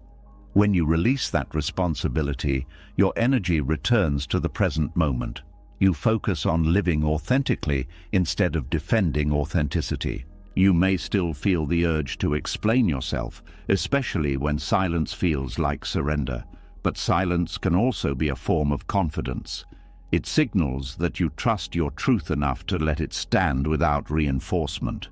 When you release that responsibility, your energy returns to the present moment. You focus on living authentically instead of defending authenticity. You may still feel the urge to explain yourself, especially when silence feels like surrender. But silence can also be a form of confidence. It signals that you trust your truth enough to let it stand without reinforcement.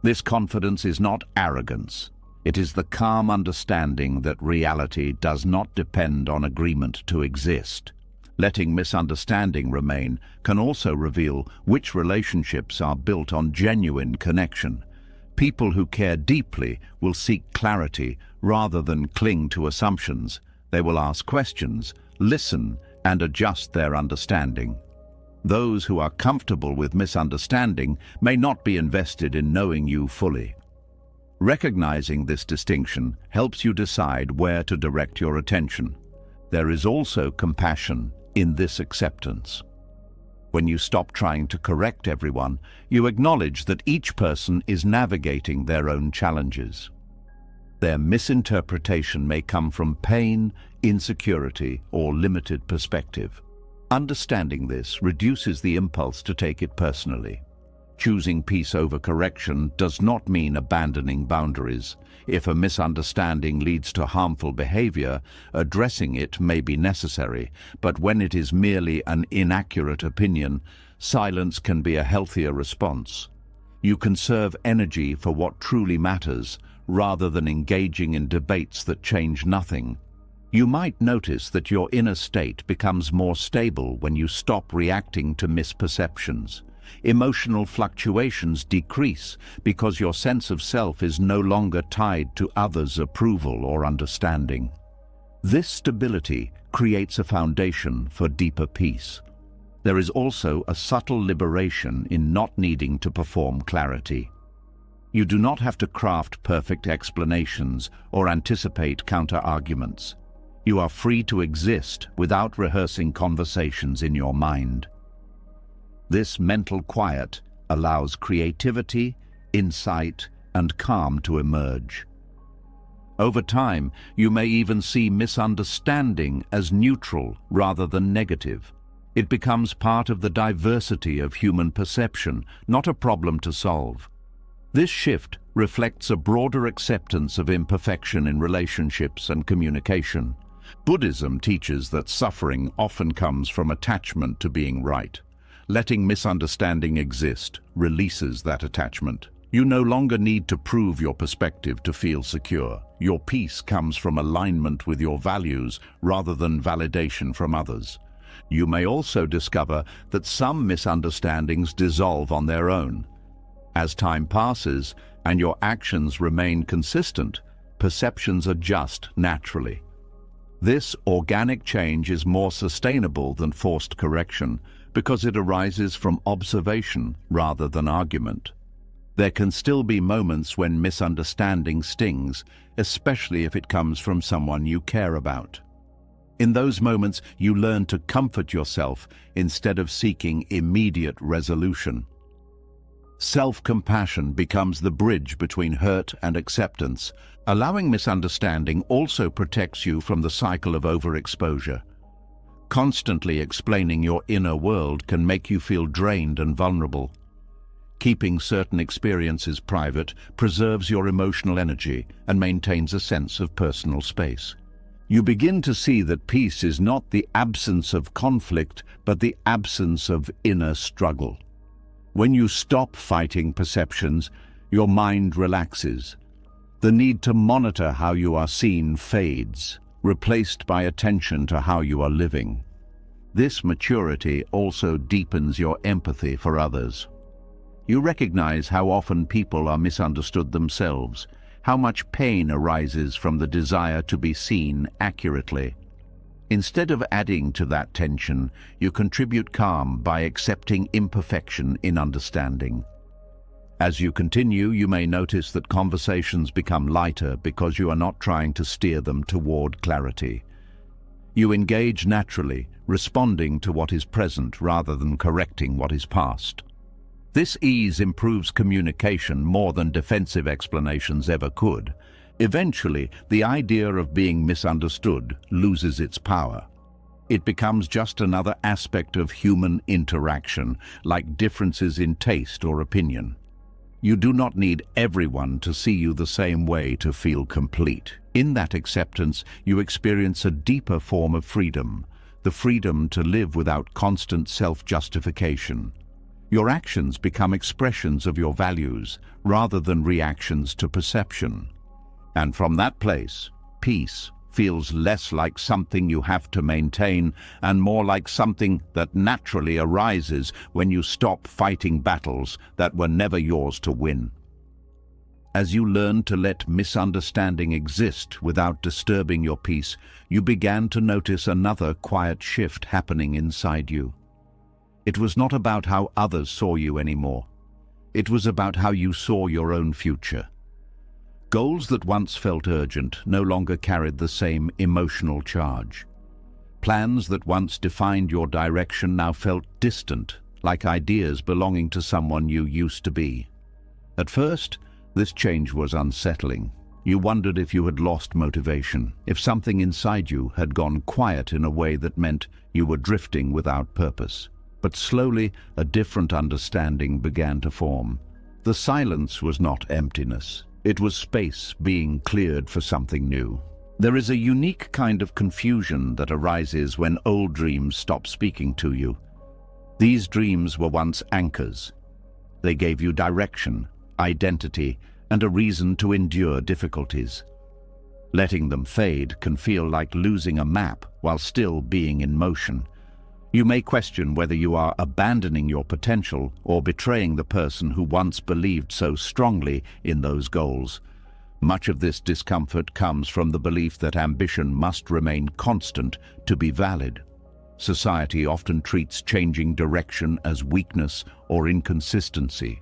This confidence is not arrogance. It is the calm understanding that reality does not depend on agreement to exist. Letting misunderstanding remain can also reveal which relationships are built on genuine connection. People who care deeply will seek clarity rather than cling to assumptions. They will ask questions, listen, and adjust their understanding. Those who are comfortable with misunderstanding may not be invested in knowing you fully. Recognizing this distinction helps you decide where to direct your attention. There is also compassion in this acceptance. When you stop trying to correct everyone, you acknowledge that each person is navigating their own challenges. Their misinterpretation may come from pain, insecurity, or limited perspective. Understanding this reduces the impulse to take it personally. Choosing peace over correction does not mean abandoning boundaries. If a misunderstanding leads to harmful behavior, addressing it may be necessary, but when it is merely an inaccurate opinion, silence can be a healthier response. You conserve energy for what truly matters, rather than engaging in debates that change nothing. You might notice that your inner state becomes more stable when you stop reacting to misperceptions. Emotional fluctuations decrease because your sense of self is no longer tied to others' approval or understanding. This stability creates a foundation for deeper peace. There is also a subtle liberation in not needing to perform clarity. You do not have to craft perfect explanations or anticipate counter-arguments. You are free to exist without rehearsing conversations in your mind. This mental quiet allows creativity, insight, and calm to emerge. Over time, you may even see misunderstanding as neutral rather than negative. It becomes part of the diversity of human perception, not a problem to solve. This shift reflects a broader acceptance of imperfection in relationships and communication. Buddhism teaches that suffering often comes from attachment to being right. Letting misunderstanding exist releases that attachment. You no longer need to prove your perspective to feel secure. Your peace comes from alignment with your values rather than validation from others. You may also discover that some misunderstandings dissolve on their own. As time passes and your actions remain consistent, perceptions adjust naturally. This organic change is more sustainable than forced correction because it arises from observation rather than argument. There can still be moments when misunderstanding stings, especially if it comes from someone you care about. In those moments, you learn to comfort yourself instead of seeking immediate resolution. Self-compassion becomes the bridge between hurt and acceptance. Allowing misunderstanding also protects you from the cycle of overexposure. Constantly explaining your inner world can make you feel drained and vulnerable. Keeping certain experiences private preserves your emotional energy and maintains a sense of personal space. You begin to see that peace is not the absence of conflict, but the absence of inner struggle. When you stop fighting perceptions, your mind relaxes. The need to monitor how you are seen fades, replaced by attention to how you are living. This maturity also deepens your empathy for others. You recognize how often people are misunderstood themselves, how much pain arises from the desire to be seen accurately. Instead of adding to that tension, you contribute calm by accepting imperfection in understanding. As you continue, you may notice that conversations become lighter because you are not trying to steer them toward clarity. You engage naturally, responding to what is present rather than correcting what is past. This ease improves communication more than defensive explanations ever could. Eventually, the idea of being misunderstood loses its power. It becomes just another aspect of human interaction, like differences in taste or opinion. You do not need everyone to see you the same way to feel complete. In that acceptance, you experience a deeper form of freedom, the freedom to live without constant self-justification. Your actions become expressions of your values rather than reactions to perception. And from that place, peace feels less like something you have to maintain and more like something that naturally arises when you stop fighting battles that were never yours to win. As you learn to let misunderstanding exist without disturbing your peace, you began to notice another quiet shift happening inside you. It was not about how others saw you anymore. It was about how you saw your own future. Goals that once felt urgent no longer carried the same emotional charge. Plans that once defined your direction now felt distant, like ideas belonging to someone you used to be. At first, this change was unsettling. You wondered if you had lost motivation, if something inside you had gone quiet in a way that meant you were drifting without purpose. But slowly, a different understanding began to form. The silence was not emptiness. It was space being cleared for something new. There is a unique kind of confusion that arises when old dreams stop speaking to you. These dreams were once anchors. They gave you direction, identity, and a reason to endure difficulties. Letting them fade can feel like losing a map while still being in motion. You may question whether you are abandoning your potential or betraying the person who once believed so strongly in those goals. Much of this discomfort comes from the belief that ambition must remain constant to be valid. Society often treats changing direction as weakness or inconsistency.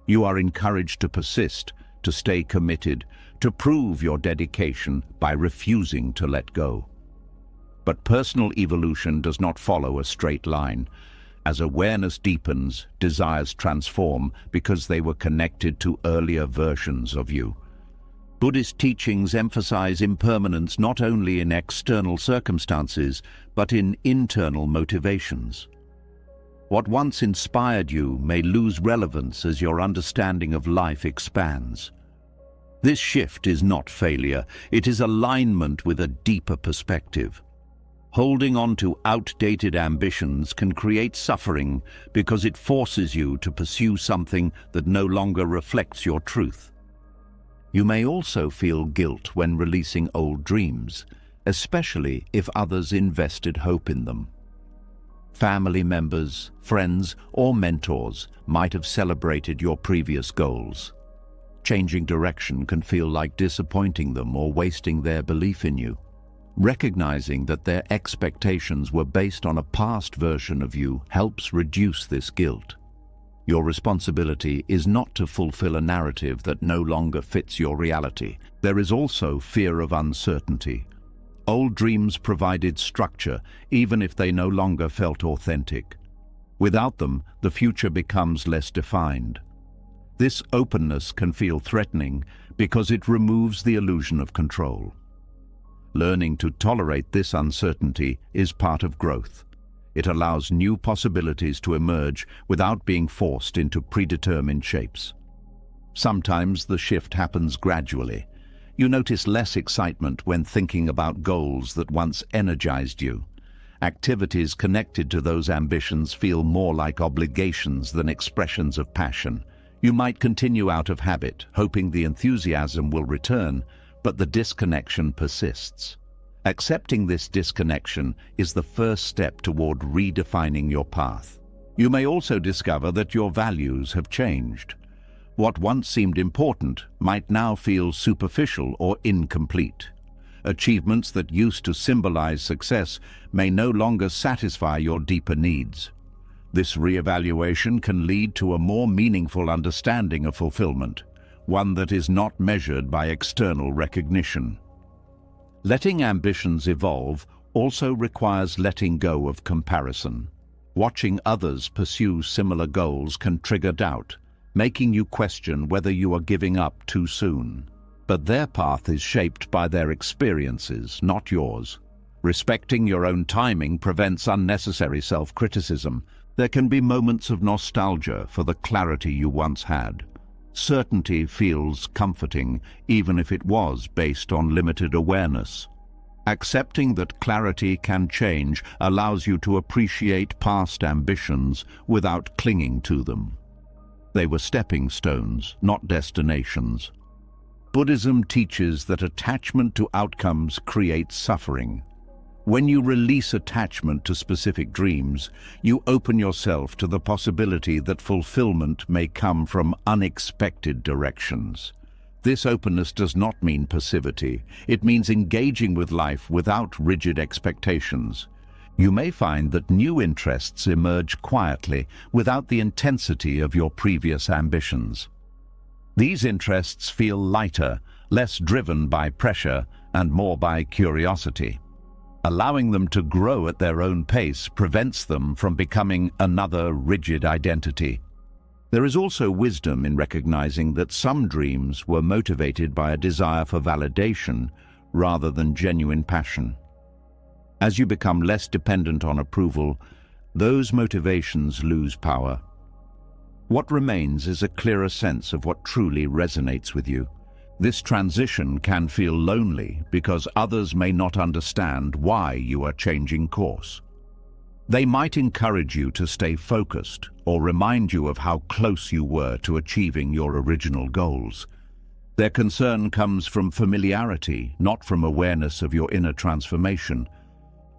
You are encouraged to persist, to stay committed, to prove your dedication by refusing to let go. But personal evolution does not follow a straight line. As awareness deepens, desires transform because they were connected to earlier versions of you. Buddhist teachings emphasize impermanence not only in external circumstances, but in internal motivations. What once inspired you may lose relevance as your understanding of life expands. This shift is not failure, it is alignment with a deeper perspective. Holding on to outdated ambitions can create suffering because it forces you to pursue something that no longer reflects your truth. You may also feel guilt when releasing old dreams, especially if others invested hope in them. Family members, friends, or mentors might have celebrated your previous goals. Changing direction can feel like disappointing them or wasting their belief in you. Recognizing that their expectations were based on a past version of you helps reduce this guilt. Your responsibility is not to fulfill a narrative that no longer fits your reality. There is also fear of uncertainty. Old dreams provided structure, even if they no longer felt authentic. Without them, the future becomes less defined. This openness can feel threatening because it removes the illusion of control. Learning to tolerate this uncertainty is part of growth. It allows new possibilities to emerge without being forced into predetermined shapes. Sometimes the shift happens gradually. You notice less excitement when thinking about goals that once energized you. Activities connected to those ambitions feel more like obligations than expressions of passion. You might continue out of habit, hoping the enthusiasm will return, but the disconnection persists. Accepting this disconnection is the first step toward redefining your path. You may also discover that your values have changed. What once seemed important might now feel superficial or incomplete. Achievements that used to symbolize success may no longer satisfy your deeper needs. This reevaluation can lead to a more meaningful understanding of fulfillment, one that is not measured by external recognition. Letting ambitions evolve also requires letting go of comparison. Watching others pursue similar goals can trigger doubt, making you question whether you are giving up too soon. But their path is shaped by their experiences, not yours. Respecting your own timing prevents unnecessary self-criticism. There can be moments of nostalgia for the clarity you once had. Certainty feels comforting, even if it was based on limited awareness. Accepting that clarity can change allows you to appreciate past ambitions without clinging to them. They were stepping stones, not destinations. Buddhism teaches that attachment to outcomes creates suffering. When you release attachment to specific dreams, you open yourself to the possibility that fulfillment may come from unexpected directions. This openness does not mean passivity. It means engaging with life without rigid expectations. You may find that new interests emerge quietly, without the intensity of your previous ambitions. These interests feel lighter, less driven by pressure, and more by curiosity. Allowing them to grow at their own pace prevents them from becoming another rigid identity. There is also wisdom in recognizing that some dreams were motivated by a desire for validation rather than genuine passion. As you become less dependent on approval, those motivations lose power. What remains is a clearer sense of what truly resonates with you. This transition can feel lonely because others may not understand why you are changing course. They might encourage you to stay focused or remind you of how close you were to achieving your original goals. Their concern comes from familiarity, not from awareness of your inner transformation.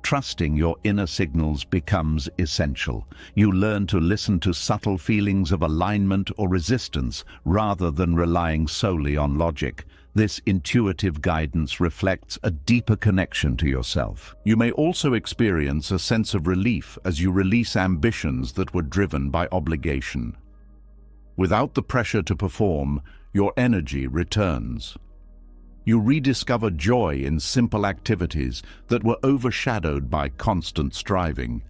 Trusting your inner signals becomes essential. You learn to listen to subtle feelings of alignment or resistance rather than relying solely on logic. This intuitive guidance reflects a deeper connection to yourself. You may also experience a sense of relief as you release ambitions that were driven by obligation. Without the pressure to perform, your energy returns. You rediscover joy in simple activities that were overshadowed by constant striving.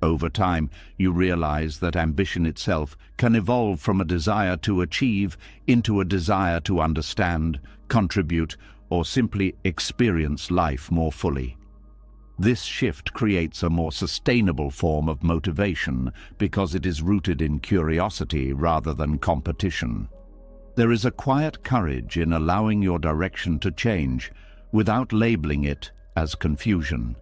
Over time, you realize that ambition itself can evolve from a desire to achieve into a desire to understand, contribute, or simply experience life more fully. This shift creates a more sustainable form of motivation because it is rooted in curiosity rather than competition. There is a quiet courage in allowing your direction to change without labeling it as confusion.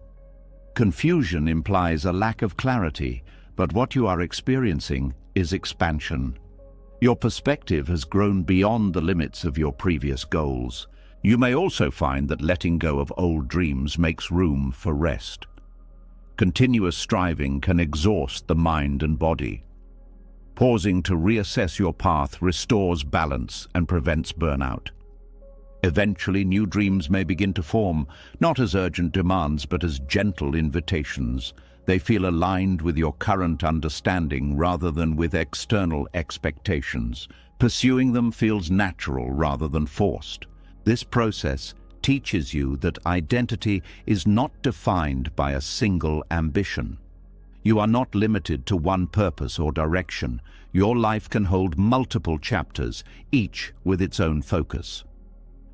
Confusion implies a lack of clarity, but what you are experiencing is expansion. Your perspective has grown beyond the limits of your previous goals. You may also find that letting go of old dreams makes room for rest. Continuous striving can exhaust the mind and body. Pausing to reassess your path restores balance and prevents burnout. Eventually, new dreams may begin to form, not as urgent demands but as gentle invitations. They feel aligned with your current understanding rather than with external expectations. Pursuing them feels natural rather than forced. This process teaches you that identity is not defined by a single ambition. You are not limited to one purpose or direction. Your life can hold multiple chapters, each with its own focus.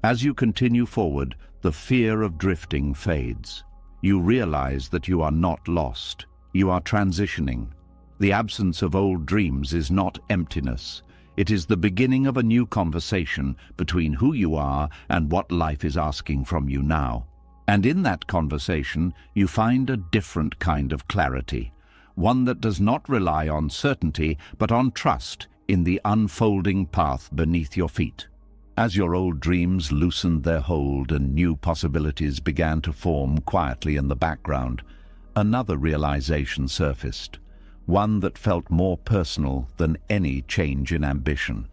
As you continue forward, the fear of drifting fades. You realize that you are not lost. You are transitioning. The absence of old dreams is not emptiness. It is the beginning of a new conversation between who you are and what life is asking from you now. And in that conversation, you find a different kind of clarity, one that does not rely on certainty but on trust in the unfolding path beneath your feet. As your old dreams loosened their hold and new possibilities began to form quietly in the background, another realization surfaced, one that felt more personal than any change in ambition.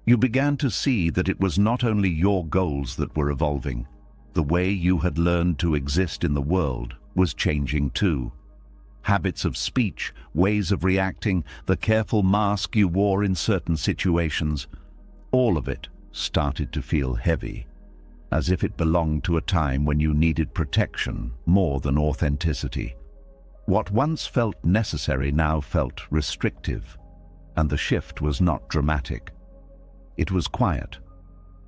You began to see that it was not only your goals that were evolving. The way you had learned to exist in the world was changing too. Habits of speech, ways of reacting, the careful mask you wore in certain situations, all of it started to feel heavy, as if it belonged to a time when you needed protection more than authenticity. What once felt necessary now felt restrictive, and the shift was not dramatic. It was quiet,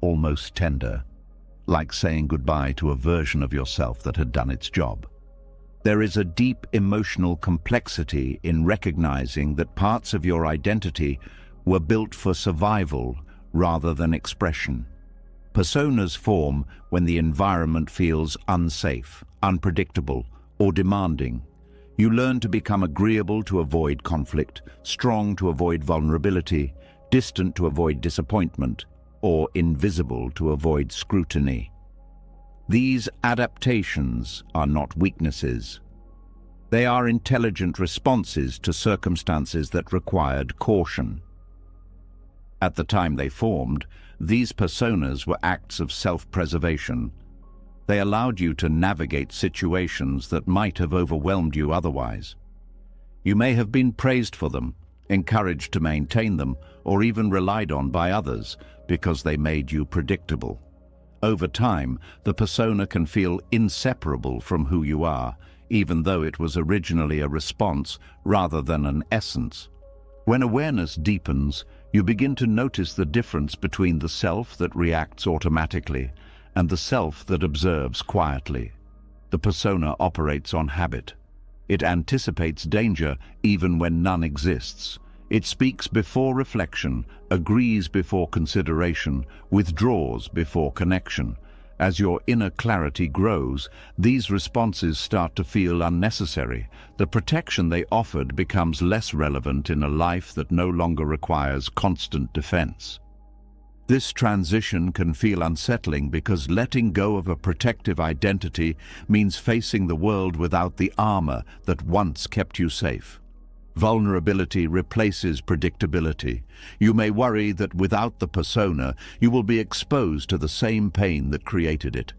almost tender, like saying goodbye to a version of yourself that had done its job. There is a deep emotional complexity in recognizing that parts of your identity were built for survival rather than expression. Personas form when the environment feels unsafe, unpredictable, or demanding. You learn to become agreeable to avoid conflict, strong to avoid vulnerability, distant to avoid disappointment, or invisible to avoid scrutiny. These adaptations are not weaknesses. They are intelligent responses to circumstances that required caution. At the time they formed, these personas were acts of self-preservation. They allowed you to navigate situations that might have overwhelmed you otherwise. You may have been praised for them, encouraged to maintain them, or even relied on by others because they made you predictable. Over time, the persona can feel inseparable from who you are, even though it was originally a response rather than an essence. When awareness deepens, you begin to notice the difference between the self that reacts automatically and the self that observes quietly. The persona operates on habit. It anticipates danger even when none exists. It speaks before reflection, agrees before consideration, withdraws before connection. As your inner clarity grows, these responses start to feel unnecessary. The protection they offered becomes less relevant in a life that no longer requires constant defense. This transition can feel unsettling because letting go of a protective identity means facing the world without the armor that once kept you safe. Vulnerability replaces predictability. You may worry that without the persona, you will be exposed to the same pain that created it.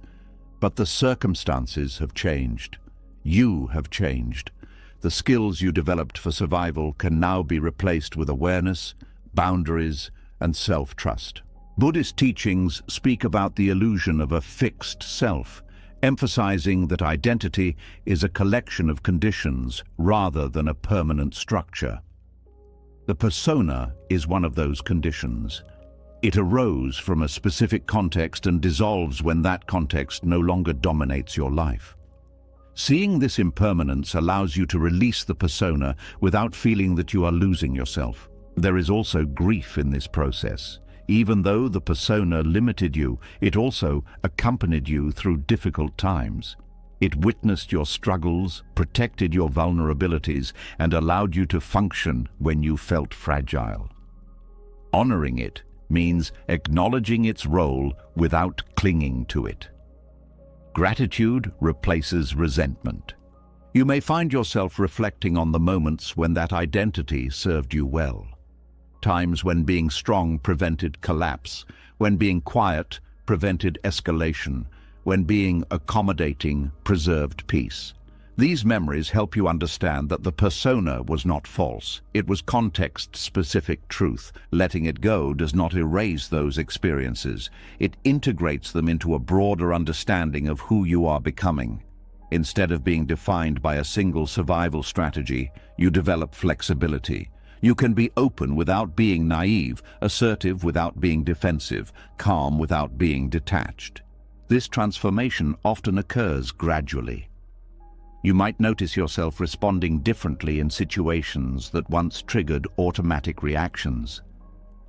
But the circumstances have changed. You have changed. The skills you developed for survival can now be replaced with awareness, boundaries, and self-trust. Buddhist teachings speak about the illusion of a fixed self, emphasizing that identity is a collection of conditions rather than a permanent structure. The persona is one of those conditions. It arose from a specific context and dissolves when that context no longer dominates your life. Seeing this impermanence allows you to release the persona without feeling that you are losing yourself. There is also grief in this process. Even though the persona limited you, it also accompanied you through difficult times. It witnessed your struggles, protected your vulnerabilities, and allowed you to function when you felt fragile. Honoring it means acknowledging its role without clinging to it. Gratitude replaces resentment. You may find yourself reflecting on the moments when that identity served you well. Times when being strong prevented collapse, when being quiet prevented escalation, when being accommodating preserved peace. These memories help you understand that the persona was not false. It was context-specific truth. Letting it go does not erase those experiences. It integrates them into a broader understanding of who you are becoming. Instead of being defined by a single survival strategy, you develop flexibility. You can be open without being naive, assertive without being defensive, calm without being detached. This transformation often occurs gradually. You might notice yourself responding differently in situations that once triggered automatic reactions.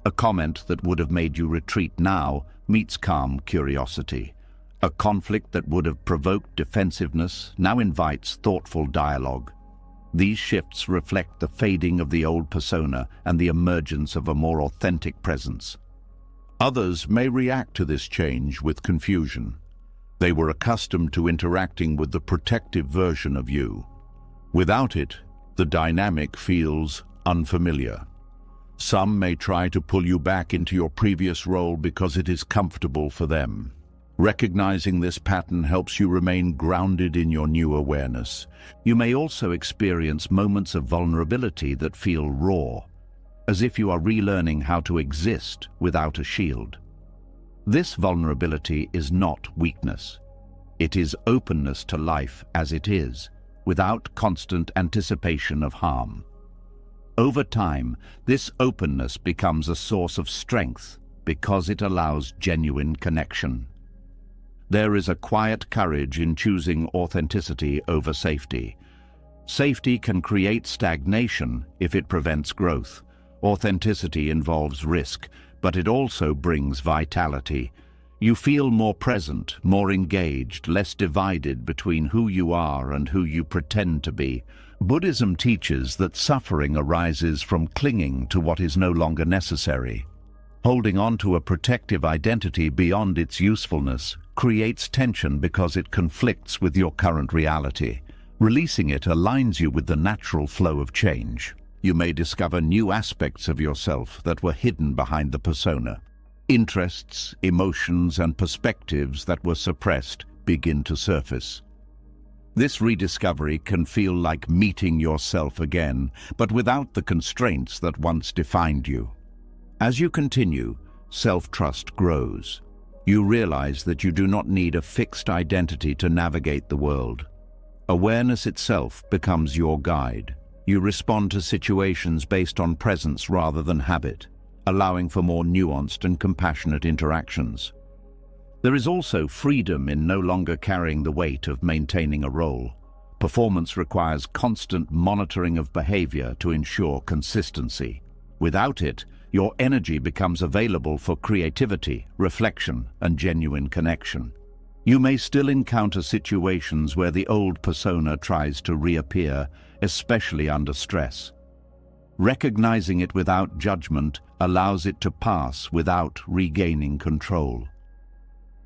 A comment that would have made you retreat now meets calm curiosity. A conflict that would have provoked defensiveness now invites thoughtful dialogue. These shifts reflect the fading of the old persona and the emergence of a more authentic presence. Others may react to this change with confusion. They were accustomed to interacting with the protective version of you. Without it, the dynamic feels unfamiliar. Some may try to pull you back into your previous role because it is comfortable for them. Recognizing this pattern helps you remain grounded in your new awareness. You may also experience moments of vulnerability that feel raw, as if you are relearning how to exist without a shield. This vulnerability is not weakness. It is openness to life as it is, without constant anticipation of harm. Over time, this openness becomes a source of strength because it allows genuine connection. There is a quiet courage in choosing authenticity over safety. Safety can create stagnation if it prevents growth. Authenticity involves risk, but it also brings vitality. You feel more present, more engaged, less divided between who you are and who you pretend to be. Buddhism teaches that suffering arises from clinging to what is no longer necessary. Holding on to a protective identity beyond its usefulness creates tension because it conflicts with your current reality. Releasing it aligns you with the natural flow of change. You may discover new aspects of yourself that were hidden behind the persona. Interests, emotions, and perspectives that were suppressed begin to surface. This rediscovery can feel like meeting yourself again, but without the constraints that once defined you. As you continue, self-trust grows. You realize that you do not need a fixed identity to navigate the world. Awareness itself becomes your guide. You respond to situations based on presence rather than habit, allowing for more nuanced and compassionate interactions. There is also freedom in no longer carrying the weight of maintaining a role. Performance requires constant monitoring of behavior to ensure consistency. Without it, your energy becomes available for creativity, reflection, and genuine connection. You may still encounter situations where the old persona tries to reappear, especially under stress. Recognizing it without judgment allows it to pass without regaining control.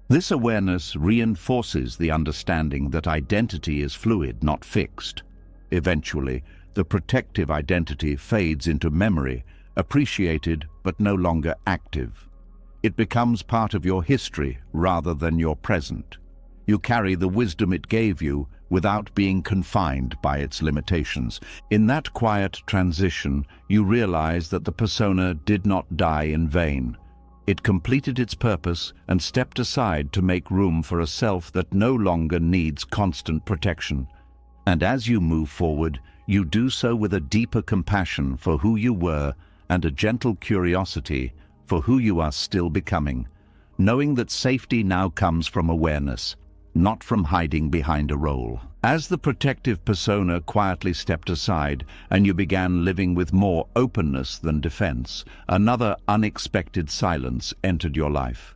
This awareness reinforces the understanding that identity is fluid, not fixed. Eventually, the protective identity fades into memory, appreciated but no longer active. It becomes part of your history rather than your present. You carry the wisdom it gave you without being confined by its limitations. In that quiet transition, you realize that the persona did not die in vain. It completed its purpose and stepped aside to make room for a self that no longer needs constant protection. And as you move forward, you do so with a deeper compassion for who you were and a gentle curiosity for who you are still becoming, knowing that safety now comes from awareness, not from hiding behind a role. As the protective persona quietly stepped aside and you began living with more openness than defense, another unexpected silence entered your life.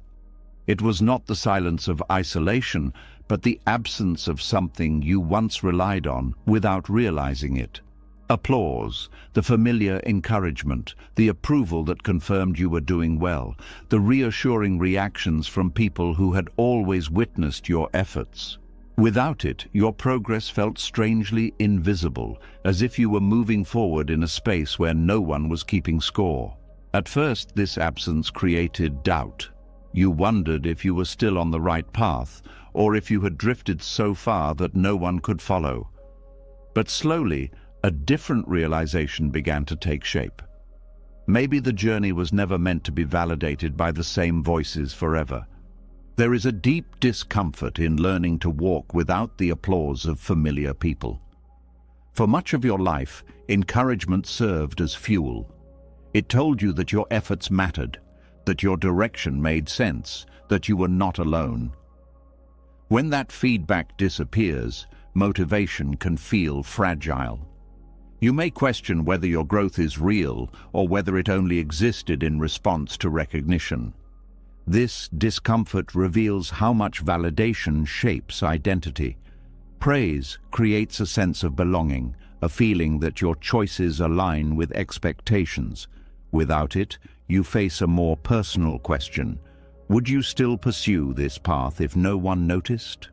It was not the silence of isolation, but the absence of something you once relied on without realizing it. Applause, the familiar encouragement, the approval that confirmed you were doing well, the reassuring reactions from people who had always witnessed your efforts. Without it, your progress felt strangely invisible, as if you were moving forward in a space where no one was keeping score. At first, this absence created doubt. You wondered if you were still on the right path, or if you had drifted so far that no one could follow. But slowly, a different realization began to take shape. Maybe the journey was never meant to be validated by the same voices forever. There is a deep discomfort in learning to walk without the applause of familiar people. For much of your life, encouragement served as fuel. It told you that your efforts mattered, that your direction made sense, that you were not alone. When that feedback disappears, motivation can feel fragile. You may question whether your growth is real or whether it only existed in response to recognition. This discomfort reveals how much validation shapes identity. Praise creates a sense of belonging, a feeling that your choices align with expectations. Without it, you face a more personal question. Would you still pursue this path if no one noticed?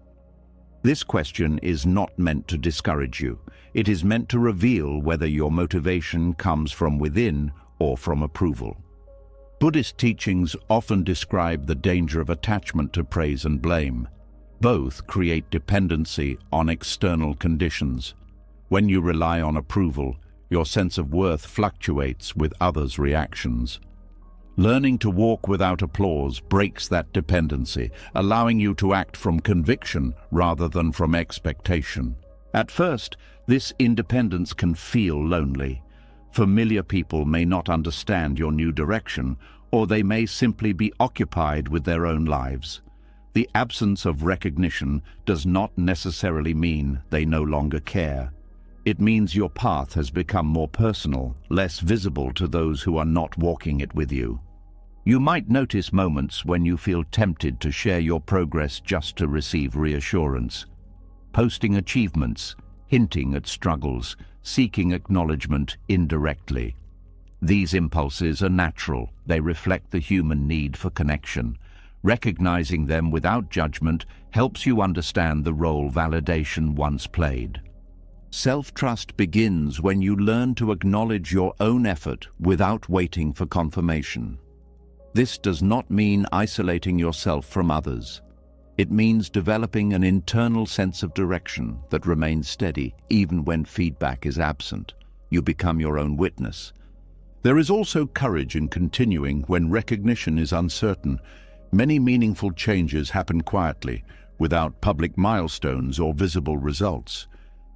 This question is not meant to discourage you. It is meant to reveal whether your motivation comes from within or from approval. Buddhist teachings often describe the danger of attachment to praise and blame. Both create dependency on external conditions. When you rely on approval, your sense of worth fluctuates with others' reactions. Learning to walk without applause breaks that dependency, allowing you to act from conviction rather than from expectation. At first, this independence can feel lonely. Familiar people may not understand your new direction, or they may simply be occupied with their own lives. The absence of recognition does not necessarily mean they no longer care. It means your path has become more personal, less visible to those who are not walking it with you. You might notice moments when you feel tempted to share your progress just to receive reassurance. Posting achievements, hinting at struggles, seeking acknowledgement indirectly. These impulses are natural. They reflect the human need for connection. Recognizing them without judgment helps you understand the role validation once played. Self-trust begins when you learn to acknowledge your own effort without waiting for confirmation. This does not mean isolating yourself from others. It means developing an internal sense of direction that remains steady even when feedback is absent. You become your own witness. There is also courage in continuing when recognition is uncertain. Many meaningful changes happen quietly, without public milestones or visible results.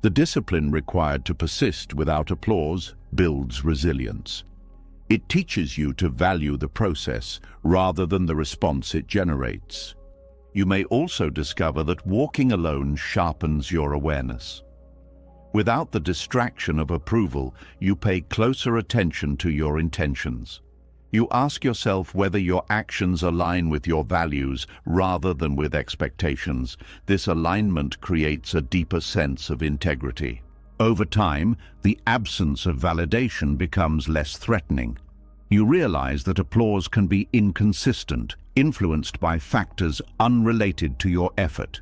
The discipline required to persist without applause builds resilience. It teaches you to value the process rather than the response it generates. You may also discover that walking alone sharpens your awareness. Without the distraction of approval, you pay closer attention to your intentions. You ask yourself whether your actions align with your values rather than with expectations. This alignment creates a deeper sense of integrity. Over time, the absence of validation becomes less threatening. You realize that applause can be inconsistent, influenced by factors unrelated to your effort.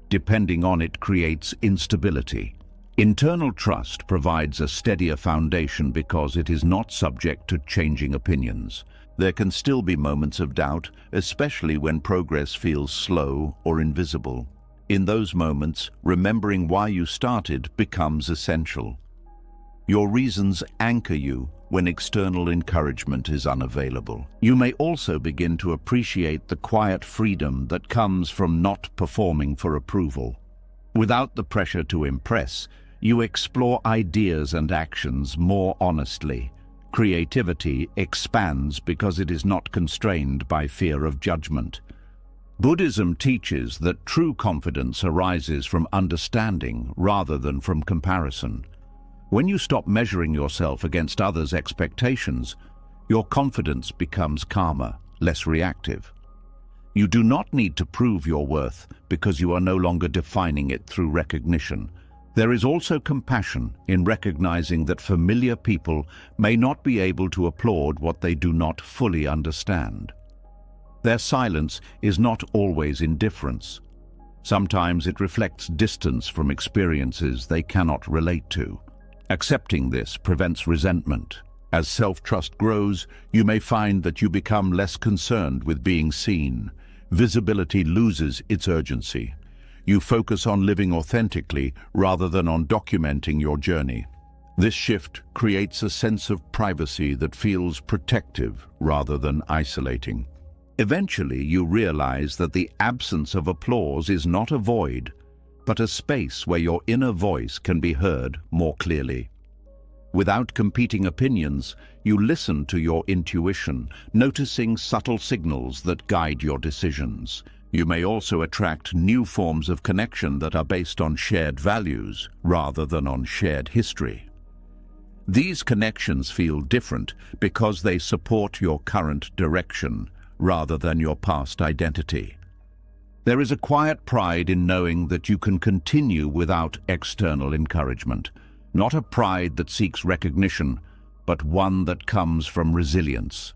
Depending on it creates instability. Internal trust provides a steadier foundation because it is not subject to changing opinions. There can still be moments of doubt, especially when progress feels slow or invisible. In those moments, remembering why you started becomes essential. Your reasons anchor you when external encouragement is unavailable. You may also begin to appreciate the quiet freedom that comes from not performing for approval. Without the pressure to impress, you explore ideas and actions more honestly. Creativity expands because it is not constrained by fear of judgment. Buddhism teaches that true confidence arises from understanding rather than from comparison. When you stop measuring yourself against others' expectations, your confidence becomes calmer, less reactive. You do not need to prove your worth because you are no longer defining it through recognition. There is also compassion in recognizing that familiar people may not be able to applaud what they do not fully understand. Their silence is not always indifference. Sometimes it reflects distance from experiences they cannot relate to. Accepting this prevents resentment. As self-trust grows, you may find that you become less concerned with being seen. Visibility loses its urgency. You focus on living authentically rather than on documenting your journey. This shift creates a sense of privacy that feels protective rather than isolating. Eventually, you realize that the absence of applause is not a void, but a space where your inner voice can be heard more clearly. Without competing opinions, you listen to your intuition, noticing subtle signals that guide your decisions. You may also attract new forms of connection that are based on shared values rather than on shared history. These connections feel different because they support your current direction rather than your past identity. There is a quiet pride in knowing that you can continue without external encouragement. Not a pride that seeks recognition, but one that comes from resilience.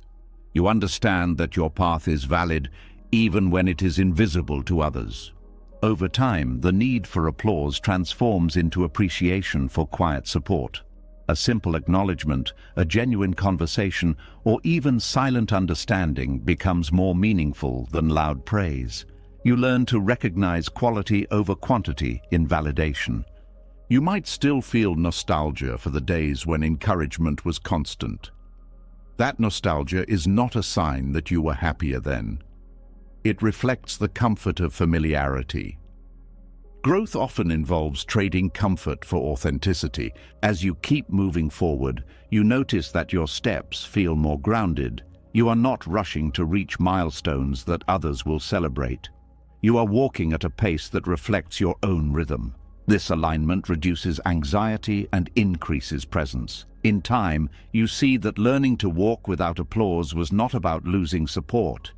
You understand that your path is valid even when it is invisible to others. Over time, the need for applause transforms into appreciation for quiet support. A simple acknowledgement, a genuine conversation, or even silent understanding becomes more meaningful than loud praise. You learn to recognize quality over quantity in validation. You might still feel nostalgia for the days when encouragement was constant. That nostalgia is not a sign that you were happier then. It reflects the comfort of familiarity. Growth often involves trading comfort for authenticity. As you keep moving forward, you notice that your steps feel more grounded. You are not rushing to reach milestones that others will celebrate. You are walking at a pace that reflects your own rhythm. This alignment reduces anxiety and increases presence. In time, you see that learning to walk without applause was not about losing support.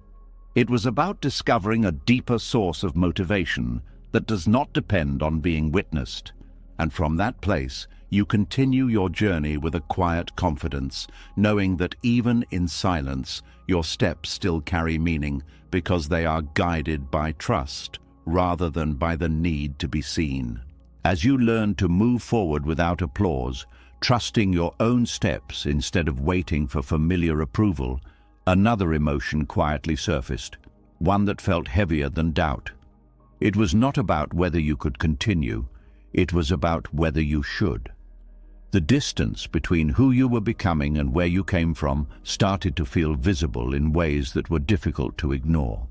It was about discovering a deeper source of motivation that does not depend on being witnessed. And from that place, you continue your journey with a quiet confidence, knowing that even in silence, your steps still carry meaning because they are guided by trust rather than by the need to be seen. As you learn to move forward without applause, trusting your own steps instead of waiting for familiar approval, another emotion quietly surfaced, one that felt heavier than doubt. It was not about whether you could continue, it was about whether you should. The distance between who you were becoming and where you came from started to feel visible in ways that were difficult to ignore.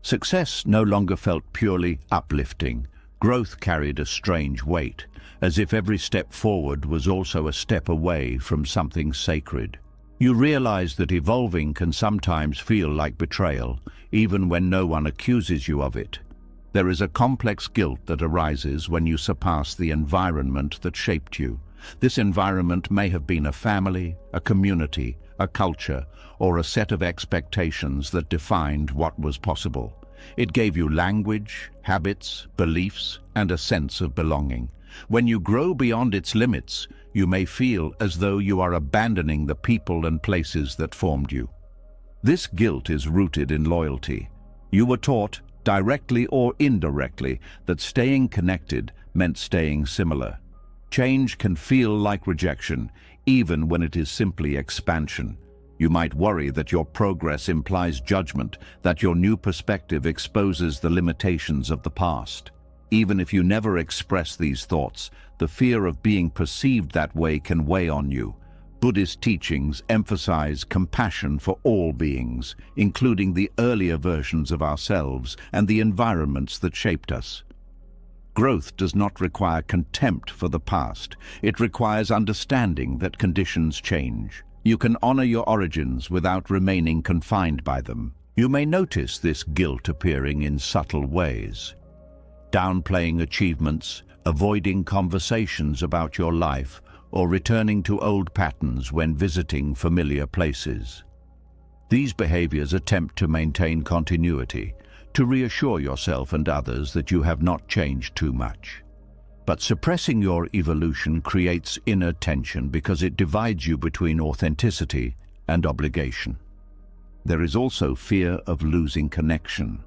Success no longer felt purely uplifting. Growth carried a strange weight, as if every step forward was also a step away from something sacred. You realize that evolving can sometimes feel like betrayal, even when no one accuses you of it. There is a complex guilt that arises when you surpass the environment that shaped you. This environment may have been a family, a community, a culture, or a set of expectations that defined what was possible. It gave you language, habits, beliefs, and a sense of belonging. When you grow beyond its limits, you may feel as though you are abandoning the people and places that formed you. This guilt is rooted in loyalty. You were taught, directly or indirectly, that staying connected meant staying similar. Change can feel like rejection, even when it is simply expansion. You might worry that your progress implies judgment, that your new perspective exposes the limitations of the past. Even if you never express these thoughts, the fear of being perceived that way can weigh on you. Buddhist teachings emphasize compassion for all beings, including the earlier versions of ourselves and the environments that shaped us. Growth does not require contempt for the past. It requires understanding that conditions change. You can honor your origins without remaining confined by them. You may notice this guilt appearing in subtle ways. Downplaying achievements, avoiding conversations about your life, or returning to old patterns when visiting familiar places. These behaviors attempt to maintain continuity, to reassure yourself and others that you have not changed too much. But suppressing your evolution creates inner tension because it divides you between authenticity and obligation. There is also fear of losing connection.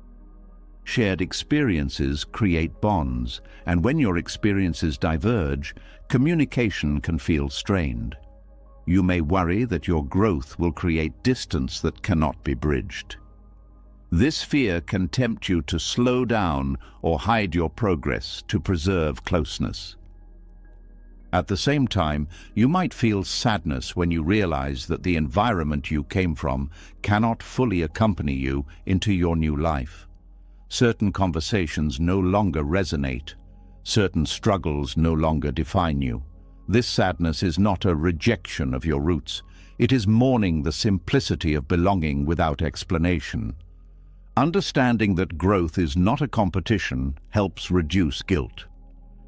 Shared experiences create bonds, and when your experiences diverge, communication can feel strained. You may worry that your growth will create distance that cannot be bridged. This fear can tempt you to slow down or hide your progress to preserve closeness. At the same time, you might feel sadness when you realize that the environment you came from cannot fully accompany you into your new life. Certain conversations no longer resonate. Certain struggles no longer define you. This sadness is not a rejection of your roots. It is mourning the simplicity of belonging without explanation. Understanding that growth is not a competition helps reduce guilt.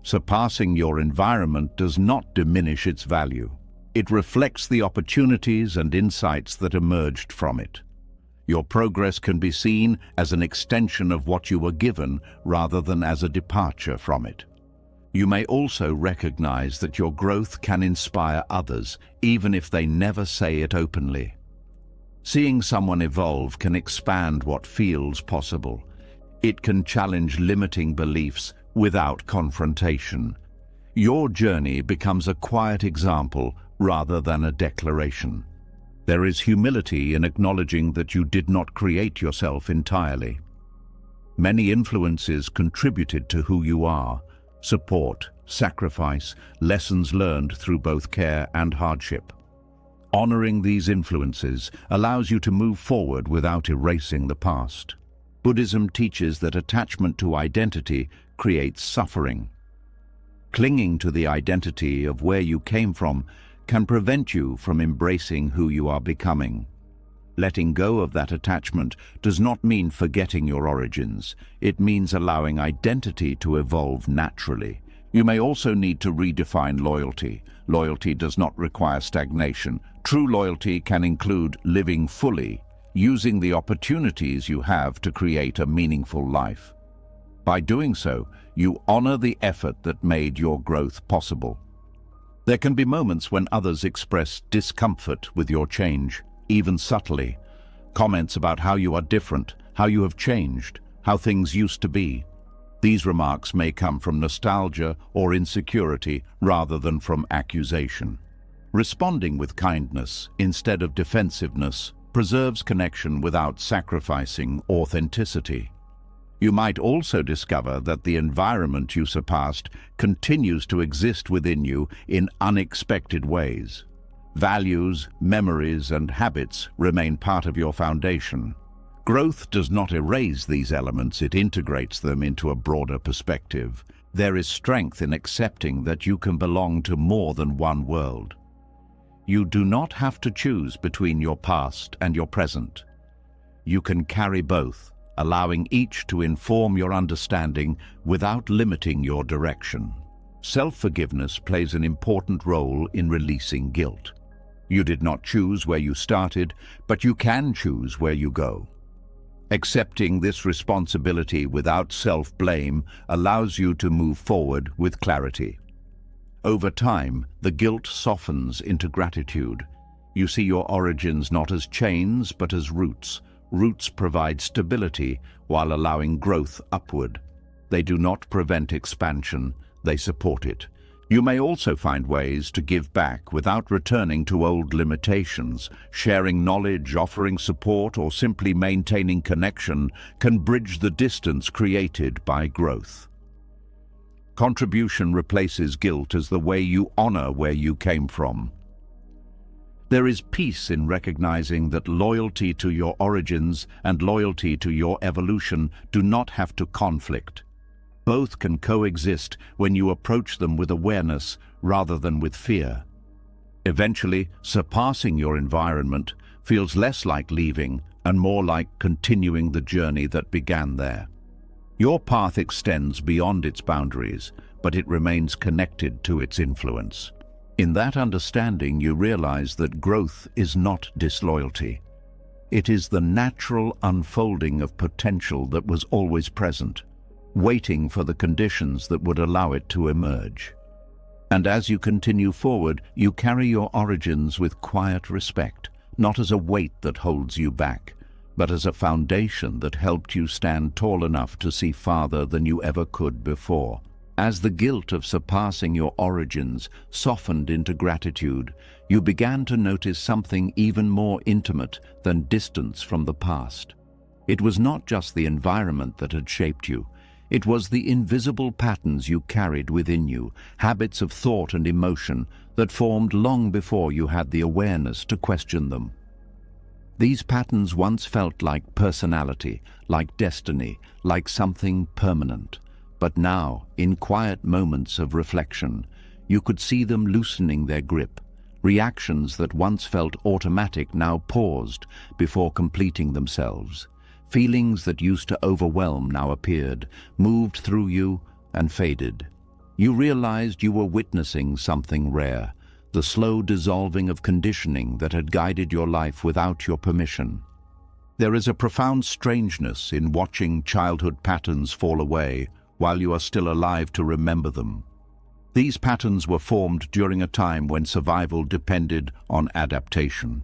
Surpassing your environment does not diminish its value. It reflects the opportunities and insights that emerged from it. Your progress can be seen as an extension of what you were given rather than as a departure from it. You may also recognize that your growth can inspire others, even if they never say it openly. Seeing someone evolve can expand what feels possible. It can challenge limiting beliefs without confrontation. Your journey becomes a quiet example rather than a declaration. There is humility in acknowledging that you did not create yourself entirely. Many influences contributed to who you are: support, sacrifice, lessons learned through both care and hardship. Honoring these influences allows you to move forward without erasing the past. Buddhism teaches that attachment to identity creates suffering. Clinging to the identity of where you came from can prevent you from embracing who you are becoming. Letting go of that attachment does not mean forgetting your origins. It means allowing identity to evolve naturally. You may also need to redefine loyalty. Loyalty does not require stagnation. True loyalty can include living fully, using the opportunities you have to create a meaningful life. By doing so, you honor the effort that made your growth possible. There can be moments when others express discomfort with your change, even subtly. Comments about how you are different, how you have changed, how things used to be. These remarks may come from nostalgia or insecurity rather than from accusation. Responding with kindness instead of defensiveness preserves connection without sacrificing authenticity. You might also discover that the environment you surpassed continues to exist within you in unexpected ways. Values, memories, and habits remain part of your foundation. Growth does not erase these elements, it integrates them into a broader perspective. There is strength in accepting that you can belong to more than one world. You do not have to choose between your past and your present. You can carry both, allowing each to inform your understanding without limiting your direction. Self-forgiveness plays an important role in releasing guilt. You did not choose where you started, but you can choose where you go. Accepting this responsibility without self-blame allows you to move forward with clarity. Over time, the guilt softens into gratitude. You see your origins not as chains, but as roots. Roots provide stability while allowing growth upward. They do not prevent expansion, they support it. You may also find ways to give back without returning to old limitations. Sharing knowledge, offering support, or simply maintaining connection can bridge the distance created by growth. Contribution replaces guilt as the way you honor where you came from. There is peace in recognizing that loyalty to your origins and loyalty to your evolution do not have to conflict. Both can coexist when you approach them with awareness rather than with fear. Eventually, surpassing your environment, feels less like leaving and more like continuing the journey that began there. Your path extends beyond its boundaries, but it remains connected to its influence. In that understanding, you realize that growth is not disloyalty. It is the natural unfolding of potential that was always present, waiting for the conditions that would allow it to emerge. And as you continue forward, you carry your origins with quiet respect, not as a weight that holds you back, but as a foundation that helped you stand tall enough to see farther than you ever could before. As the guilt of surpassing your origins softened into gratitude, you began to notice something even more intimate than distance from the past. It was not just the environment that had shaped you. It was the invisible patterns you carried within you, habits of thought and emotion that formed long before you had the awareness to question them. These patterns once felt like personality, like destiny, like something permanent. But now, in quiet moments of reflection, you could see them loosening their grip. Reactions that once felt automatic now paused before completing themselves. Feelings that used to overwhelm now appeared, moved through you, and faded. You realized you were witnessing something rare, the slow dissolving of conditioning that had guided your life without your permission. There is a profound strangeness in watching childhood patterns fall away while you are still alive to remember them. These patterns were formed during a time when survival depended on adaptation.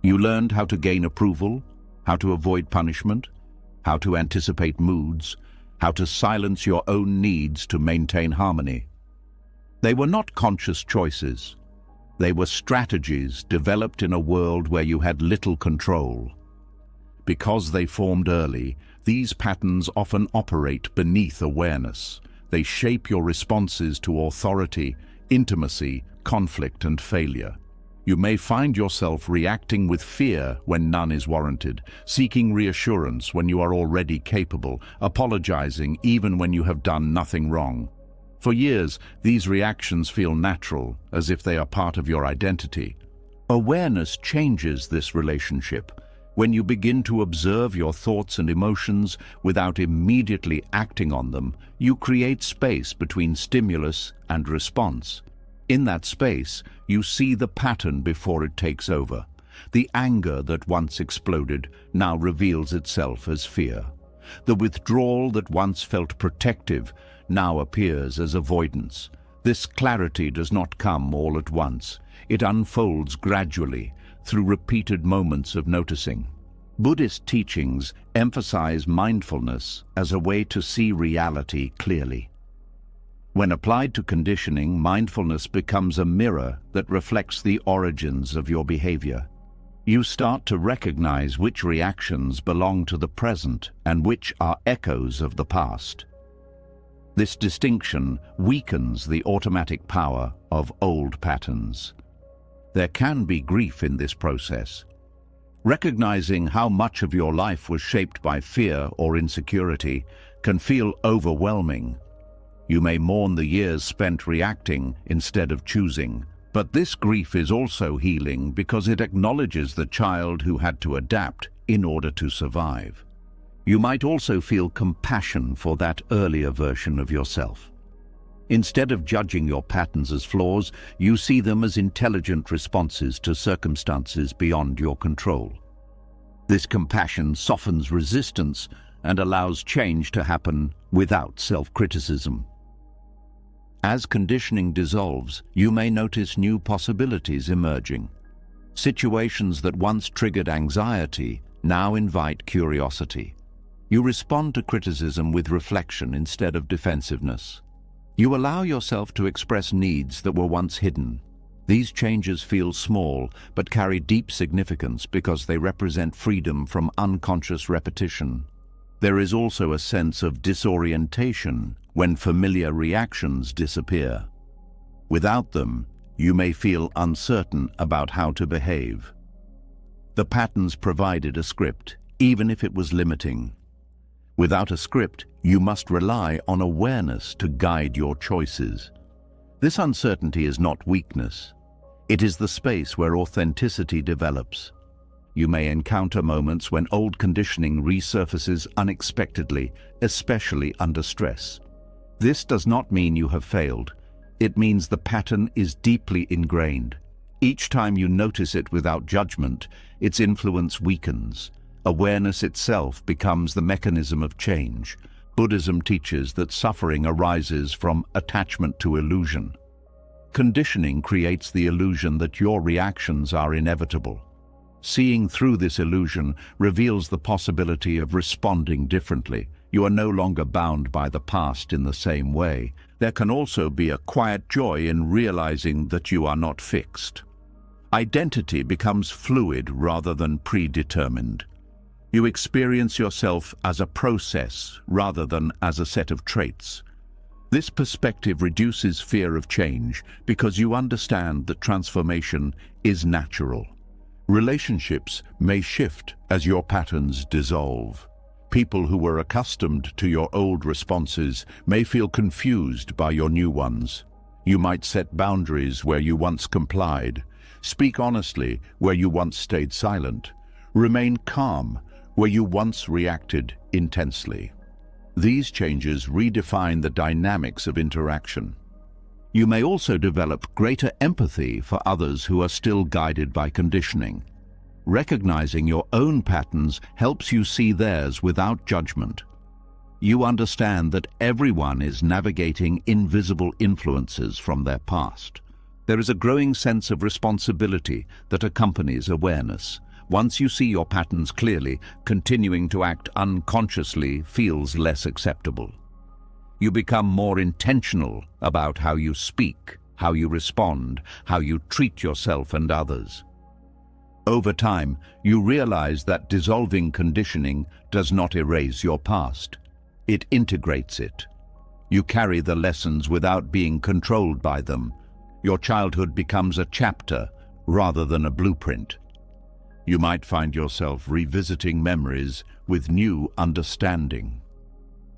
You learned how to gain approval, how to avoid punishment, how to anticipate moods, how to silence your own needs to maintain harmony. They were not conscious choices. They were strategies developed in a world where you had little control. Because they formed early, these patterns often operate beneath awareness. They shape your responses to authority, intimacy, conflict, and failure. You may find yourself reacting with fear when none is warranted, seeking reassurance when you are already capable, apologizing even when you have done nothing wrong. For years, these reactions feel natural, as if they are part of your identity. Awareness changes this relationship. When you begin to observe your thoughts and emotions without immediately acting on them, you create space between stimulus and response. In that space, you see the pattern before it takes over. The anger that once exploded now reveals itself as fear. The withdrawal that once felt protective now appears as avoidance. This clarity does not come all at once. It unfolds gradually, through repeated moments of noticing. Buddhist teachings emphasize mindfulness as a way to see reality clearly. When applied to conditioning, mindfulness becomes a mirror that reflects the origins of your behavior. You start to recognize which reactions belong to the present and which are echoes of the past. This distinction weakens the automatic power of old patterns. There can be grief in this process. Recognizing how much of your life was shaped by fear or insecurity can feel overwhelming. You may mourn the years spent reacting instead of choosing. But this grief is also healing because it acknowledges the child who had to adapt in order to survive. You might also feel compassion for that earlier version of yourself. Instead of judging your patterns as flaws, you see them as intelligent responses to circumstances beyond your control. This compassion softens resistance and allows change to happen without self-criticism. As conditioning dissolves, you may notice new possibilities emerging. Situations that once triggered anxiety now invite curiosity. You respond to criticism with reflection instead of defensiveness. You allow yourself to express needs that were once hidden. These changes feel small but carry deep significance because they represent freedom from unconscious repetition. There is also a sense of disorientation when familiar reactions disappear. Without them, you may feel uncertain about how to behave. The patterns provided a script, even if it was limiting. Without a script, you must rely on awareness to guide your choices. This uncertainty is not weakness. It is the space where authenticity develops. You may encounter moments when old conditioning resurfaces unexpectedly, especially under stress. This does not mean you have failed. It means the pattern is deeply ingrained. Each time you notice it without judgment, its influence weakens. Awareness itself becomes the mechanism of change. Buddhism teaches that suffering arises from attachment to illusion. Conditioning creates the illusion that your reactions are inevitable. Seeing through this illusion reveals the possibility of responding differently. You are no longer bound by the past in the same way. There can also be a quiet joy in realizing that you are not fixed. Identity becomes fluid rather than predetermined. You experience yourself as a process rather than as a set of traits. This perspective reduces fear of change because you understand that transformation is natural. Relationships may shift as your patterns dissolve. People who were accustomed to your old responses may feel confused by your new ones. You might set boundaries where you once complied, speak honestly where you once stayed silent, remain calm where you once reacted intensely. These changes redefine the dynamics of interaction. You may also develop greater empathy for others who are still guided by conditioning. Recognizing your own patterns helps you see theirs without judgment. You understand that everyone is navigating invisible influences from their past. There is a growing sense of responsibility that accompanies awareness. Once you see your patterns clearly, continuing to act unconsciously feels less acceptable. You become more intentional about how you speak, how you respond, how you treat yourself and others. Over time, you realize that dissolving conditioning does not erase your past. It integrates it. You carry the lessons without being controlled by them. Your childhood becomes a chapter rather than a blueprint. You might find yourself revisiting memories with new understanding.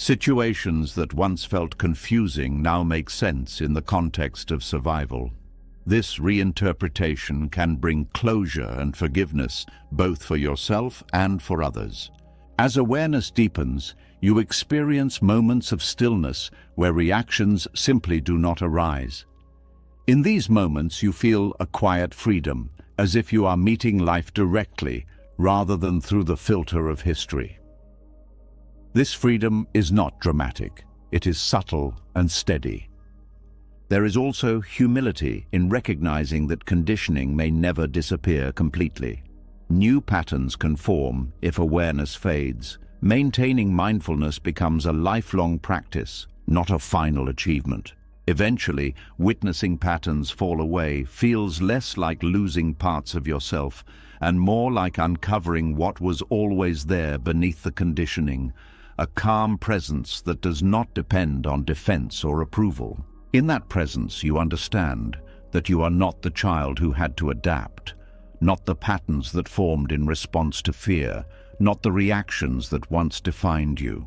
Situations that once felt confusing now make sense in the context of survival. This reinterpretation can bring closure and forgiveness both for yourself and for others. As awareness deepens, you experience moments of stillness where reactions simply do not arise. In these moments, you feel a quiet freedom, as if you are meeting life directly rather than through the filter of history. This freedom is not dramatic. It is subtle and steady. There is also humility in recognizing that conditioning may never disappear completely. New patterns can form if awareness fades. Maintaining mindfulness becomes a lifelong practice, not a final achievement. Eventually, witnessing patterns fall away feels less like losing parts of yourself and more like uncovering what was always there beneath the conditioning, a calm presence that does not depend on defense or approval. In that presence, you understand that you are not the child who had to adapt, not the patterns that formed in response to fear, not the reactions that once defined you.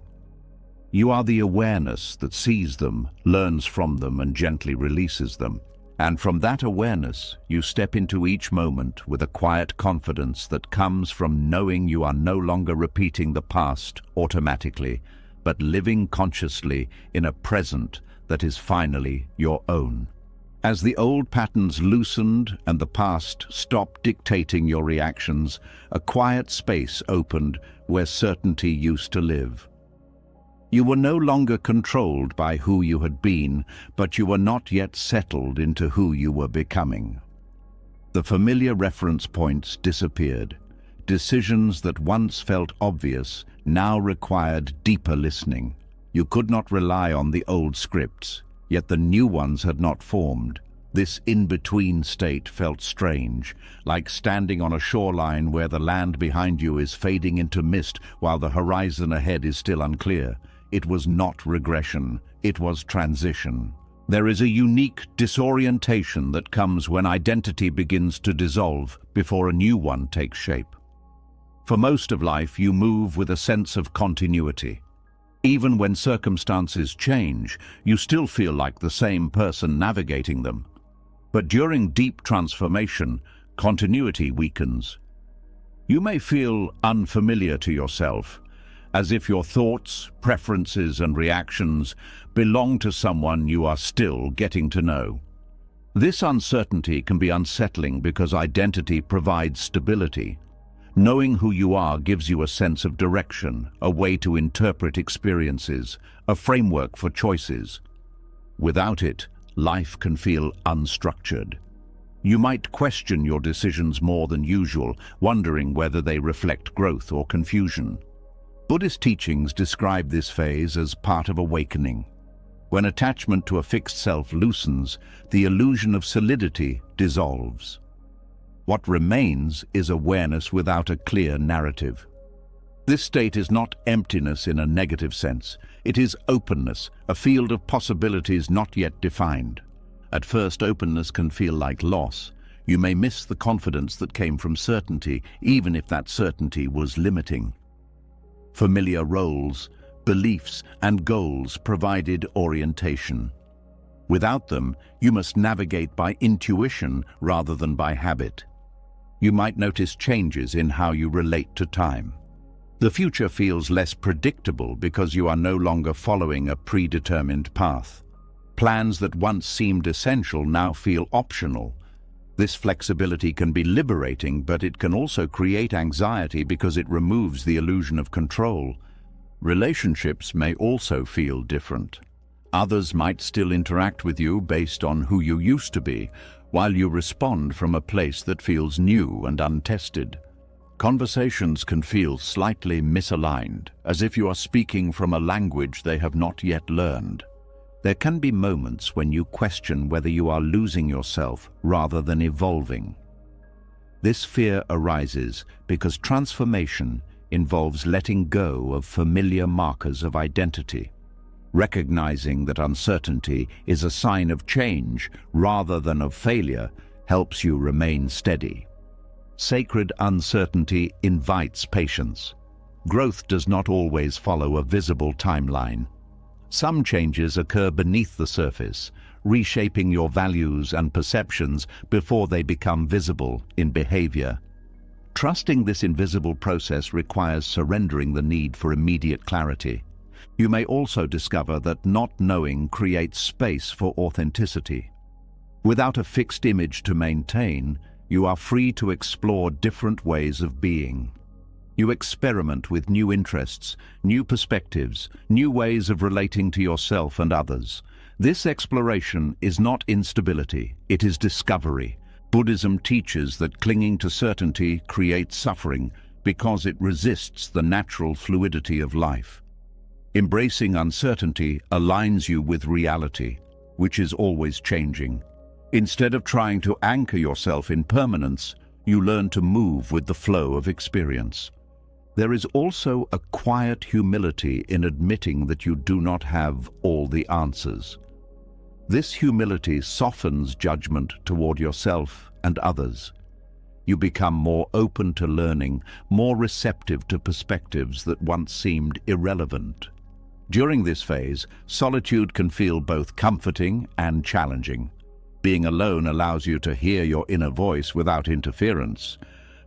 You are the awareness that sees them, learns from them, and gently releases them. And from that awareness, you step into each moment with a quiet confidence that comes from knowing you are no longer repeating the past automatically, but living consciously in a present that is finally your own. As the old patterns loosened and the past stopped dictating your reactions, a quiet space opened where certainty used to live. You were no longer controlled by who you had been, but you were not yet settled into who you were becoming. The familiar reference points disappeared. Decisions that once felt obvious now required deeper listening. You could not rely on the old scripts, yet the new ones had not formed. This in-between state felt strange, like standing on a shoreline where the land behind you is fading into mist while the horizon ahead is still unclear. It was not regression, it was transition. There is a unique disorientation that comes when identity begins to dissolve before a new one takes shape. For most of life, you move with a sense of continuity. Even when circumstances change, you still feel like the same person navigating them. But during deep transformation, continuity weakens. You may feel unfamiliar to yourself, as if your thoughts, preferences, and reactions belong to someone you are still getting to know. This uncertainty can be unsettling because identity provides stability. Knowing who you are gives you a sense of direction, a way to interpret experiences, a framework for choices. Without it, life can feel unstructured. You might question your decisions more than usual, wondering whether they reflect growth or confusion. Buddhist teachings describe this phase as part of awakening. When attachment to a fixed self loosens, the illusion of solidity dissolves. What remains is awareness without a clear narrative. This state is not emptiness in a negative sense. It is openness, a field of possibilities not yet defined. At first, openness can feel like loss. You may miss the confidence that came from certainty, even if that certainty was limiting. Familiar roles, beliefs, and goals provided orientation. Without them, you must navigate by intuition rather than by habit. You might notice changes in how you relate to time. The future feels less predictable because you are no longer following a predetermined path. Plans that once seemed essential now feel optional. This flexibility can be liberating, but it can also create anxiety because it removes the illusion of control. Relationships may also feel different. Others might still interact with you based on who you used to be, while you respond from a place that feels new and untested. Conversations can feel slightly misaligned, as if you are speaking from a language they have not yet learned. There can be moments when you question whether you are losing yourself rather than evolving. This fear arises because transformation involves letting go of familiar markers of identity. Recognizing that uncertainty is a sign of change rather than of failure helps you remain steady. Sacred uncertainty invites patience. Growth does not always follow a visible timeline. Some changes occur beneath the surface, reshaping your values and perceptions before they become visible in behavior. Trusting this invisible process requires surrendering the need for immediate clarity. You may also discover that not knowing creates space for authenticity. Without a fixed image to maintain, you are free to explore different ways of being. You experiment with new interests, new perspectives, new ways of relating to yourself and others. This exploration is not instability, it is discovery. Buddhism teaches that clinging to certainty creates suffering because it resists the natural fluidity of life. Embracing uncertainty aligns you with reality, which is always changing. Instead of trying to anchor yourself in permanence, you learn to move with the flow of experience. There is also a quiet humility in admitting that you do not have all the answers. This humility softens judgment toward yourself and others. You become more open to learning, more receptive to perspectives that once seemed irrelevant. During this phase, solitude can feel both comforting and challenging. Being alone allows you to hear your inner voice without interference,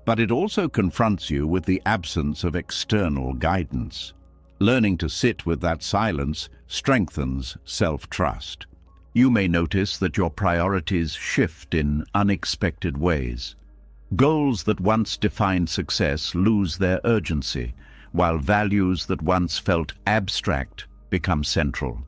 but it also confronts you with the absence of external guidance. Learning to sit with that silence strengthens self-trust. You may notice that your priorities shift in unexpected ways. Goals that once defined success lose their urgency, while values that once felt abstract become central.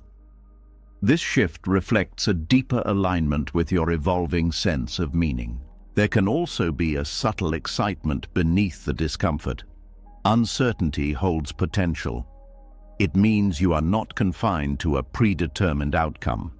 This shift reflects a deeper alignment with your evolving sense of meaning. There can also be a subtle excitement beneath the discomfort. Uncertainty holds potential. It means you are not confined to a predetermined outcome.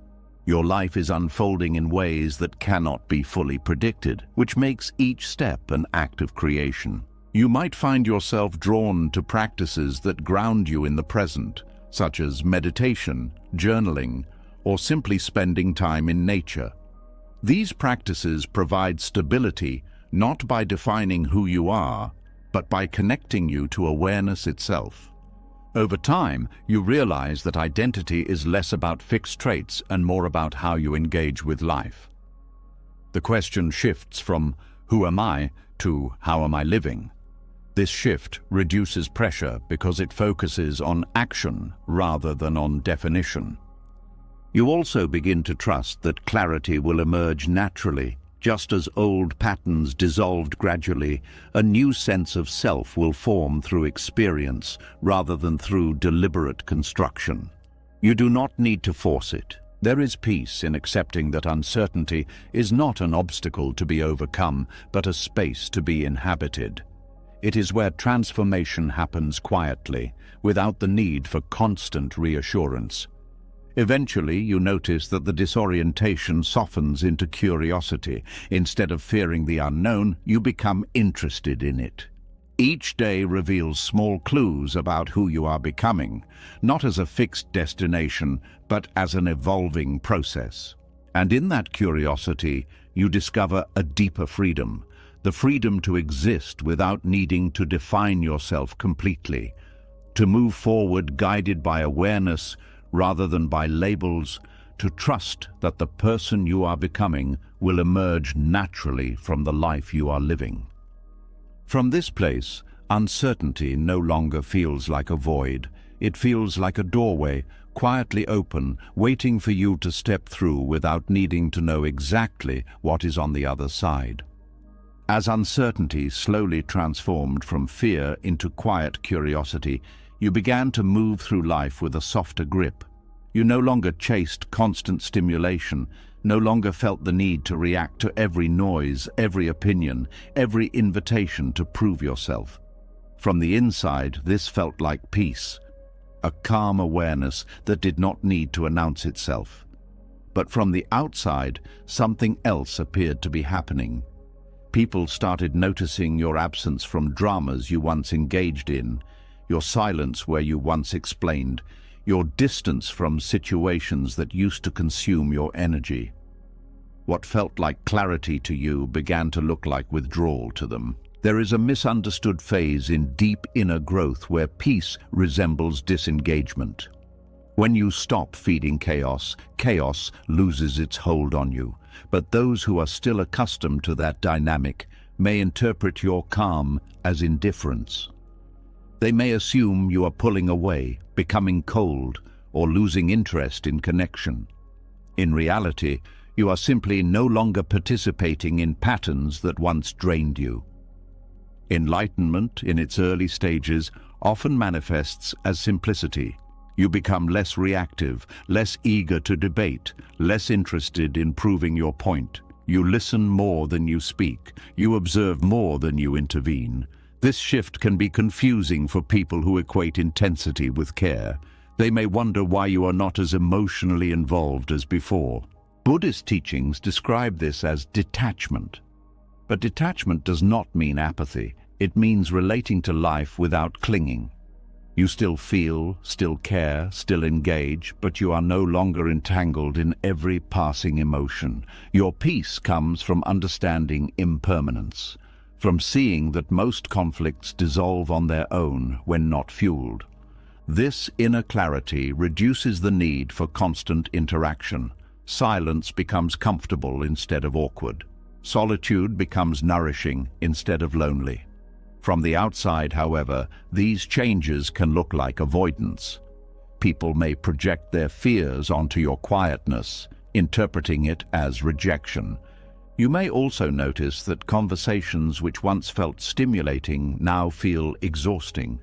Your life is unfolding in ways that cannot be fully predicted, which makes each step an act of creation. You might find yourself drawn to practices that ground you in the present, such as meditation, journaling, or simply spending time in nature. These practices provide stability not by defining who you are, but by connecting you to awareness itself. Over time, you realize that identity is less about fixed traits and more about how you engage with life. The question shifts from "who am I?" to "how am I living?" This shift reduces pressure because it focuses on action rather than on definition. You also begin to trust that clarity will emerge naturally. Just as old patterns dissolved gradually, a new sense of self will form through experience rather than through deliberate construction. You do not need to force it. There is peace in accepting that uncertainty is not an obstacle to be overcome, but a space to be inhabited. It is where transformation happens quietly, without the need for constant reassurance. Eventually, you notice that the disorientation softens into curiosity. Instead of fearing the unknown, you become interested in it. Each day reveals small clues about who you are becoming, not as a fixed destination, but as an evolving process. And in that curiosity, you discover a deeper freedom, the freedom to exist without needing to define yourself completely, to move forward guided by awareness rather than by labels, to trust that the person you are becoming will emerge naturally from the life you are living. From this place, uncertainty no longer feels like a void. It feels like a doorway, quietly open, waiting for you to step through without needing to know exactly what is on the other side. As uncertainty slowly transformed from fear into quiet curiosity, you began to move through life with a softer grip. You no longer chased constant stimulation, no longer felt the need to react to every noise, every opinion, every invitation to prove yourself. From the inside, this felt like peace, a calm awareness that did not need to announce itself. But from the outside, something else appeared to be happening. People started noticing your absence from dramas you once engaged in, your silence where you once explained, your distance from situations that used to consume your energy. What felt like clarity to you began to look like withdrawal to them. There is a misunderstood phase in deep inner growth where peace resembles disengagement. When you stop feeding chaos, chaos loses its hold on you. But those who are still accustomed to that dynamic may interpret your calm as indifference. They may assume you are pulling away, becoming cold, or losing interest in connection. In reality, you are simply no longer participating in patterns that once drained you. Enlightenment, in its early stages, often manifests as simplicity. You become less reactive, less eager to debate, less interested in proving your point. You listen more than you speak. You observe more than you intervene. This shift can be confusing for people who equate intensity with care. They may wonder why you are not as emotionally involved as before. Buddhist teachings describe this as detachment. But detachment does not mean apathy. It means relating to life without clinging. You still feel, still care, still engage, but you are no longer entangled in every passing emotion. Your peace comes from understanding impermanence, from seeing that most conflicts dissolve on their own when not fueled. This inner clarity reduces the need for constant interaction. Silence becomes comfortable instead of awkward. Solitude becomes nourishing instead of lonely. From the outside, however, these changes can look like avoidance. People may project their fears onto your quietness, interpreting it as rejection. You may also notice that conversations which once felt stimulating now feel exhausting.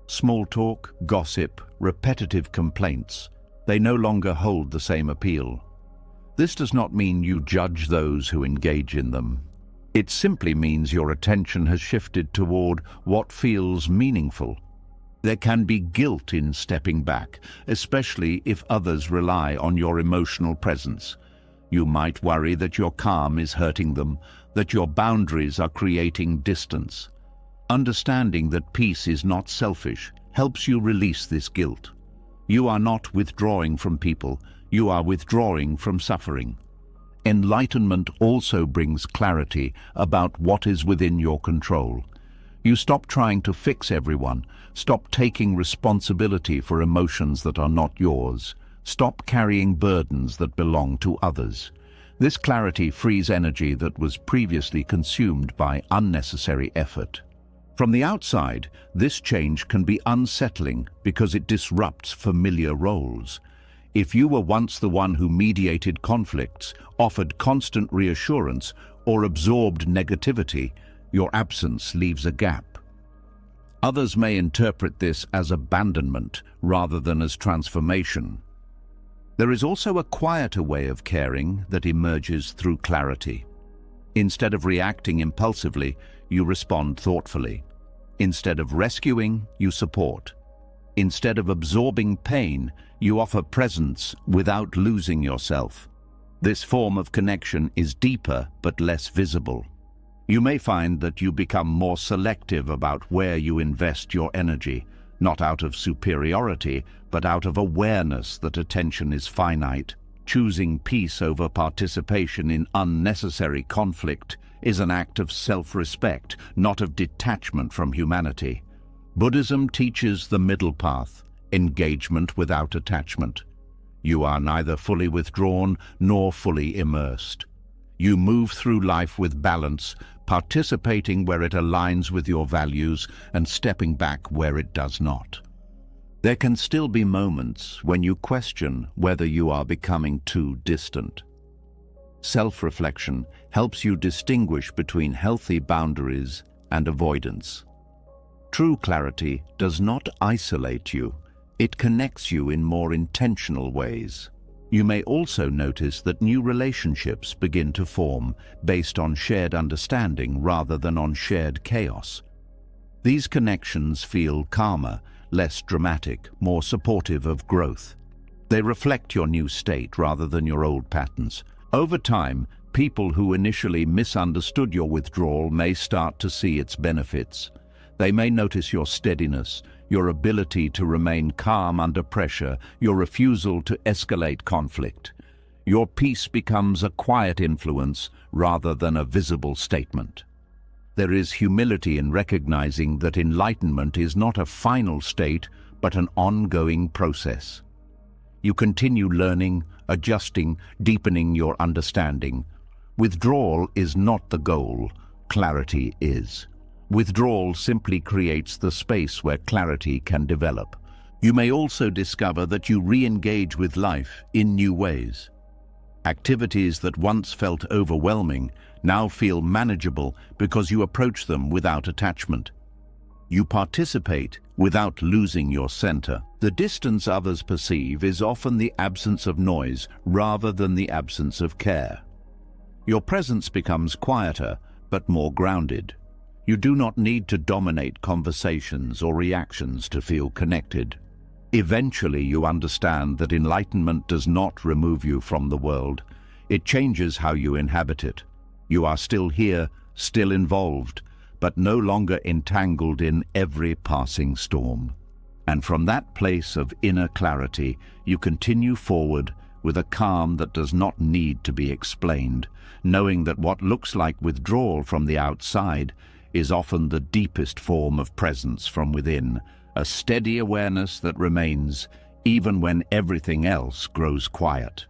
Small talk, gossip, repetitive complaints, they no longer hold the same appeal. This does not mean you judge those who engage in them. It simply means your attention has shifted toward what feels meaningful. There can be guilt in stepping back, especially if others rely on your emotional presence. You might worry that your calm is hurting them, that your boundaries are creating distance. Understanding that peace is not selfish helps you release this guilt. You are not withdrawing from people, you are withdrawing from suffering. Enlightenment also brings clarity about what is within your control. You stop trying to fix everyone, stop taking responsibility for emotions that are not yours, stop carrying burdens that belong to others. This clarity frees energy that was previously consumed by unnecessary effort. From the outside, this change can be unsettling because it disrupts familiar roles. If you were once the one who mediated conflicts, offered constant reassurance, or absorbed negativity, your absence leaves a gap. Others may interpret this as abandonment rather than as transformation. There is also a quieter way of caring that emerges through clarity. Instead of reacting impulsively, you respond thoughtfully. Instead of rescuing, you support. Instead of absorbing pain, you offer presence without losing yourself. This form of connection is deeper but less visible. You may find that you become more selective about where you invest your energy, not out of superiority, but out of awareness that attention is finite. Choosing peace over participation in unnecessary conflict is an act of self-respect, not of detachment from humanity. Buddhism teaches the middle path, engagement without attachment. You are neither fully withdrawn nor fully immersed. You move through life with balance, participating where it aligns with your values and stepping back where it does not. There can still be moments when you question whether you are becoming too distant. Self-reflection helps you distinguish between healthy boundaries and avoidance. True clarity does not isolate you. It connects you in more intentional ways. You may also notice that new relationships begin to form based on shared understanding rather than on shared chaos. These connections feel calmer, less dramatic, more supportive of growth. They reflect your new state rather than your old patterns. Over time, people who initially misunderstood your withdrawal may start to see its benefits. They may notice your steadiness, your ability to remain calm under pressure, your refusal to escalate conflict. Your peace becomes a quiet influence rather than a visible statement. There is humility in recognizing that enlightenment is not a final state, but an ongoing process. You continue learning, adjusting, deepening your understanding. Withdrawal is not the goal, clarity is. Withdrawal simply creates the space where clarity can develop. You may also discover that you re-engage with life in new ways. Activities that once felt overwhelming now feel manageable because you approach them without attachment. You participate without losing your center. The distance others perceive is often the absence of noise rather than the absence of care. Your presence becomes quieter but more grounded. You do not need to dominate conversations or reactions to feel connected. Eventually, you understand that enlightenment does not remove you from the world. It changes how you inhabit it. You are still here, still involved, but no longer entangled in every passing storm. And from that place of inner clarity, you continue forward with a calm that does not need to be explained, knowing that what looks like withdrawal from the outside is often the deepest form of presence from within, a steady awareness that remains even when everything else grows quiet.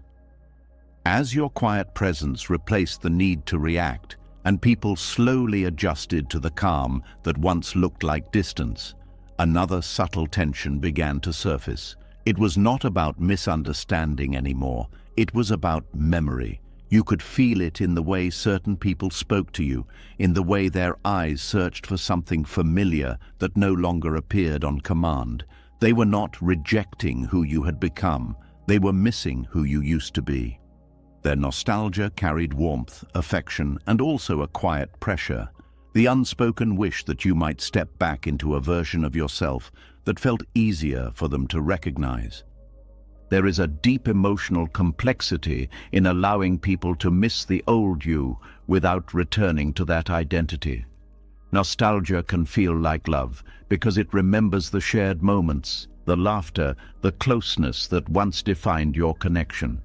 As your quiet presence replaced the need to react, and people slowly adjusted to the calm that once looked like distance, another subtle tension began to surface. It was not about misunderstanding anymore, it was about memory. You could feel it in the way certain people spoke to you, in the way their eyes searched for something familiar that no longer appeared on command. They were not rejecting who you had become, they were missing who you used to be. Their nostalgia carried warmth, affection, and also a quiet pressure, the unspoken wish that you might step back into a version of yourself that felt easier for them to recognize. There is a deep emotional complexity in allowing people to miss the old you without returning to that identity. Nostalgia can feel like love because it remembers the shared moments, the laughter, the closeness that once defined your connection.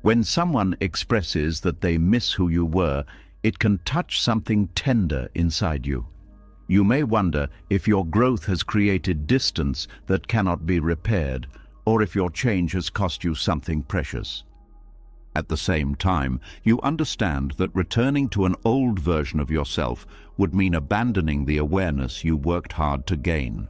When someone expresses that they miss who you were, it can touch something tender inside you. You may wonder if your growth has created distance that cannot be repaired, or if your change has cost you something precious. At the same time, you understand that returning to an old version of yourself would mean abandoning the awareness you worked hard to gain.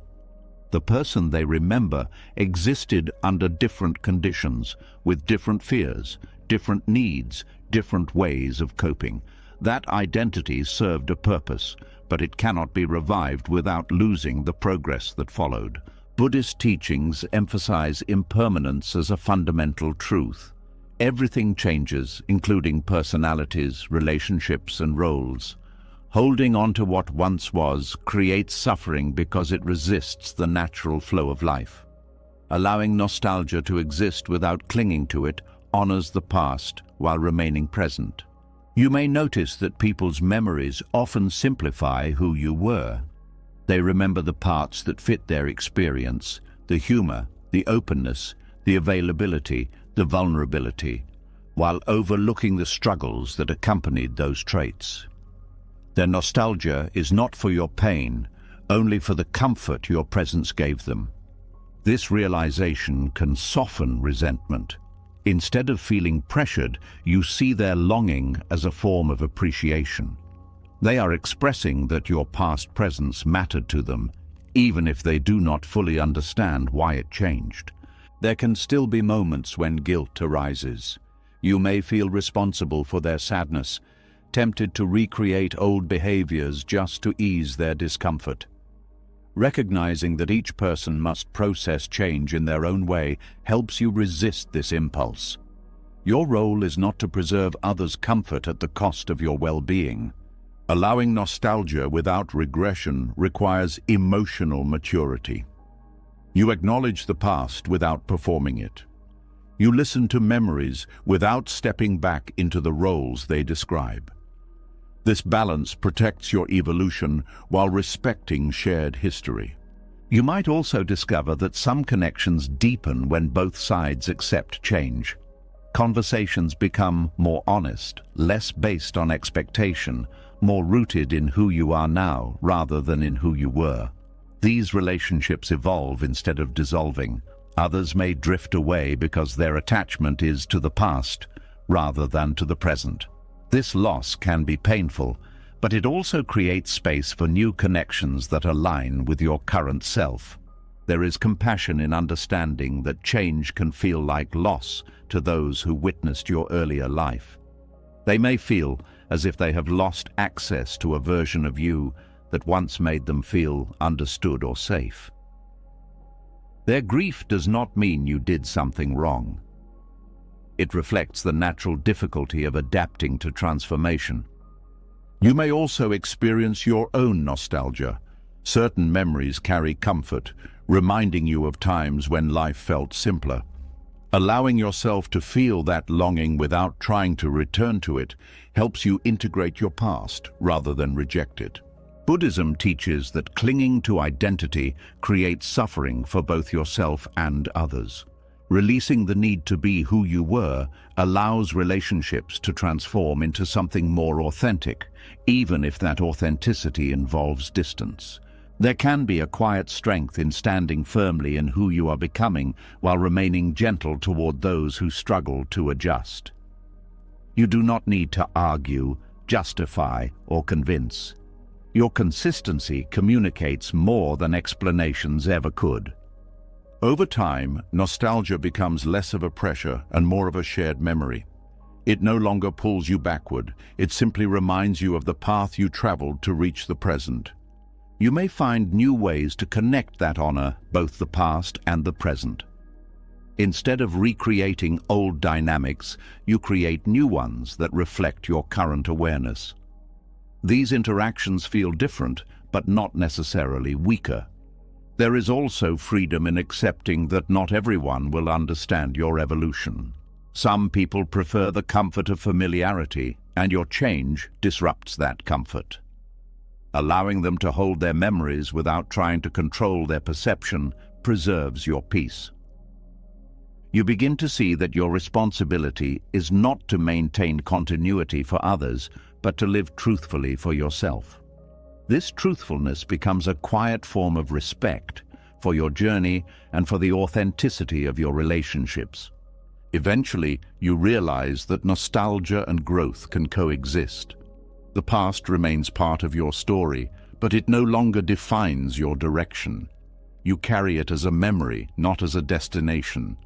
The person they remember existed under different conditions, with different fears, different needs, different ways of coping. That identity served a purpose, but it cannot be revived without losing the progress that followed. Buddhist teachings emphasize impermanence as a fundamental truth. Everything changes, including personalities, relationships, and roles. Holding on to what once was creates suffering because it resists the natural flow of life. Allowing nostalgia to exist without clinging to it honors the past while remaining present. You may notice that people's memories often simplify who you were. They remember the parts that fit their experience, the humor, the openness, the availability, the vulnerability, while overlooking the struggles that accompanied those traits. Their nostalgia is not for your pain, only for the comfort your presence gave them. This realization can soften resentment. Instead of feeling pressured, you see their longing as a form of appreciation. They are expressing that your past presence mattered to them, even if they do not fully understand why it changed. There can still be moments when guilt arises. You may feel responsible for their sadness, tempted to recreate old behaviors just to ease their discomfort. Recognizing that each person must process change in their own way helps you resist this impulse. Your role is not to preserve others' comfort at the cost of your well-being. Allowing nostalgia without regression requires emotional maturity. You acknowledge the past without performing it. You listen to memories without stepping back into the roles they describe. This balance protects your evolution while respecting shared history. You might also discover that some connections deepen when both sides accept change. Conversations become more honest, less based on expectation, more rooted in who you are now rather than in who you were. These relationships evolve instead of dissolving. Others may drift away because their attachment is to the past rather than to the present. This loss can be painful, but it also creates space for new connections that align with your current self. There is compassion in understanding that change can feel like loss to those who witnessed your earlier life. They may feel as if they have lost access to a version of you that once made them feel understood or safe. Their grief does not mean you did something wrong. It reflects the natural difficulty of adapting to transformation. You may also experience your own nostalgia. Certain memories carry comfort, reminding you of times when life felt simpler. Allowing yourself to feel that longing without trying to return to it helps you integrate your past rather than reject it. Buddhism teaches that clinging to identity creates suffering for both yourself and others. Releasing the need to be who you were allows relationships to transform into something more authentic, even if that authenticity involves distance. There can be a quiet strength in standing firmly in who you are becoming while remaining gentle toward those who struggle to adjust. You do not need to argue, justify, or convince. Your consistency communicates more than explanations ever could. Over time, nostalgia becomes less of a pressure and more of a shared memory. It no longer pulls you backward, it simply reminds you of the path you traveled to reach the present. You may find new ways to connect that honor, both the past and the present. Instead of recreating old dynamics, you create new ones that reflect your current awareness. These interactions feel different, but not necessarily weaker. There is also freedom in accepting that not everyone will understand your evolution. Some people prefer the comfort of familiarity, and your change disrupts that comfort. Allowing them to hold their memories without trying to control their perception preserves your peace. You begin to see that your responsibility is not to maintain continuity for others, but to live truthfully for yourself. This truthfulness becomes a quiet form of respect for your journey and for the authenticity of your relationships. Eventually, you realize that nostalgia and growth can coexist. The past remains part of your story, but it no longer defines your direction. You carry it as a memory, not as a destination.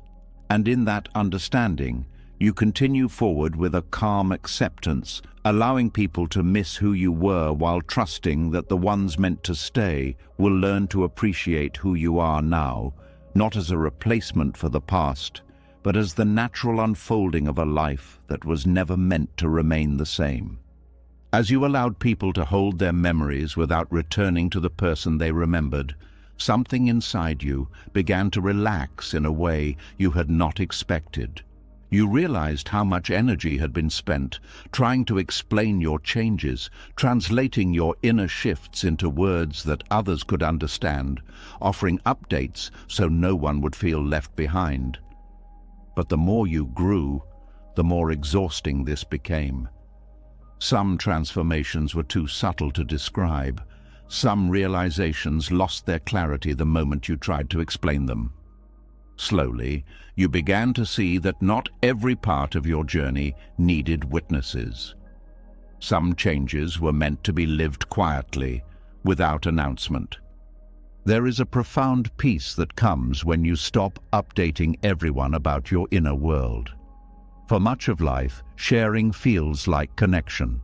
And in that understanding, you continue forward with a calm acceptance, allowing people to miss who you were while trusting that the ones meant to stay will learn to appreciate who you are now, not as a replacement for the past, but as the natural unfolding of a life that was never meant to remain the same. As you allowed people to hold their memories without returning to the person they remembered, something inside you began to relax in a way you had not expected. You realized how much energy had been spent trying to explain your changes, translating your inner shifts into words that others could understand, offering updates so no one would feel left behind. But the more you grew, the more exhausting this became. Some transformations were too subtle to describe. Some realizations lost their clarity the moment you tried to explain them. Slowly, you began to see that not every part of your journey needed witnesses. Some changes were meant to be lived quietly, without announcement. There is a profound peace that comes when you stop updating everyone about your inner world. For much of life, sharing feels like connection.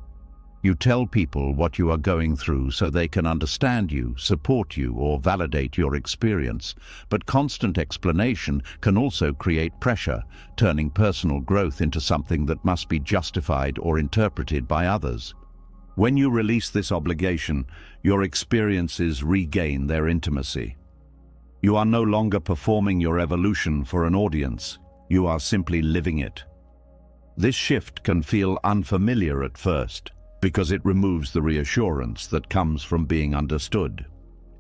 You tell people what you are going through so they can understand you, support you, or validate your experience. But constant explanation can also create pressure, turning personal growth into something that must be justified or interpreted by others. When you release this obligation, your experiences regain their intimacy. You are no longer performing your evolution for an audience. You are simply living it. This shift can feel unfamiliar at first, because it removes the reassurance that comes from being understood.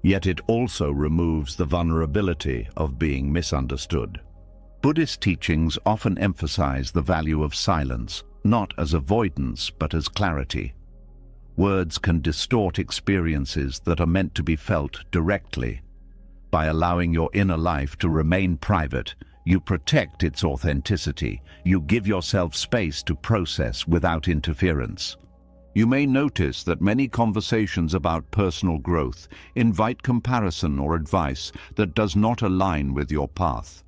Yet it also removes the vulnerability of being misunderstood. Buddhist teachings often emphasize the value of silence, not as avoidance but as clarity. Words can distort experiences that are meant to be felt directly. By allowing your inner life to remain private, you protect its authenticity. You give yourself space to process without interference. You may notice that many conversations about personal growth invite comparison or advice that does not align with your path.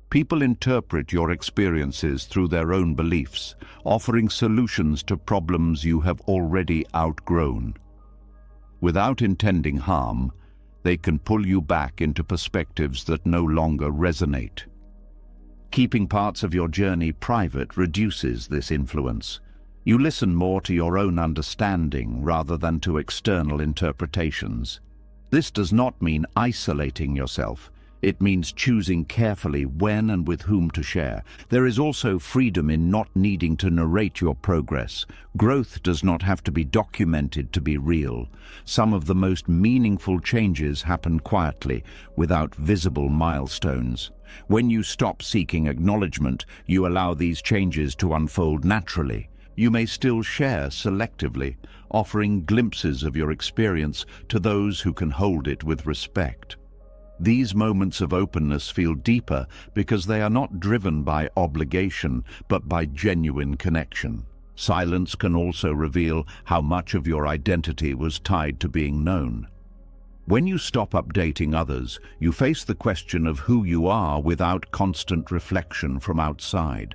People interpret your experiences through their own beliefs, offering solutions to problems you have already outgrown. Without intending harm, they can pull you back into perspectives that no longer resonate. Keeping parts of your journey private reduces this influence. You listen more to your own understanding rather than to external interpretations. This does not mean isolating yourself. It means choosing carefully when and with whom to share. There is also freedom in not needing to narrate your progress. Growth does not have to be documented to be real. Some of the most meaningful changes happen quietly, without visible milestones. When you stop seeking acknowledgement, you allow these changes to unfold naturally. You may still share selectively, offering glimpses of your experience to those who can hold it with respect. These moments of openness feel deeper because they are not driven by obligation, but by genuine connection. Silence can also reveal how much of your identity was tied to being known. When you stop updating others, you face the question of who you are without constant reflection from outside.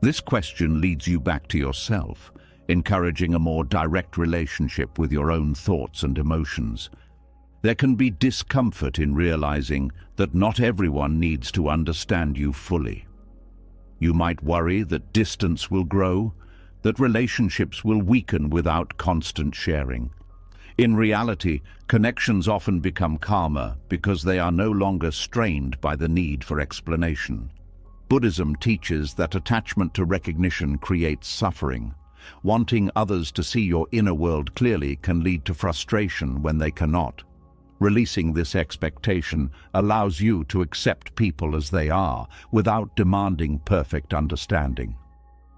This question leads you back to yourself, encouraging a more direct relationship with your own thoughts and emotions. There can be discomfort in realizing that not everyone needs to understand you fully. You might worry that distance will grow, that relationships will weaken without constant sharing. In reality, connections often become calmer because they are no longer strained by the need for explanation. Buddhism teaches that attachment to recognition creates suffering. Wanting others to see your inner world clearly can lead to frustration when they cannot. Releasing this expectation allows you to accept people as they are, without demanding perfect understanding.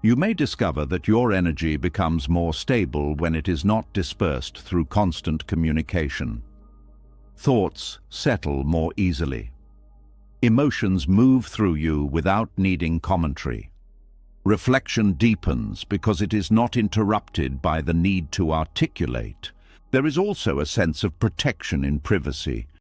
You may discover that your energy becomes more stable when it is not dispersed through constant communication. Thoughts settle more easily. Emotions move through you without needing commentary. Reflection deepens because it is not interrupted by the need to articulate. There is also a sense of protection in privacy.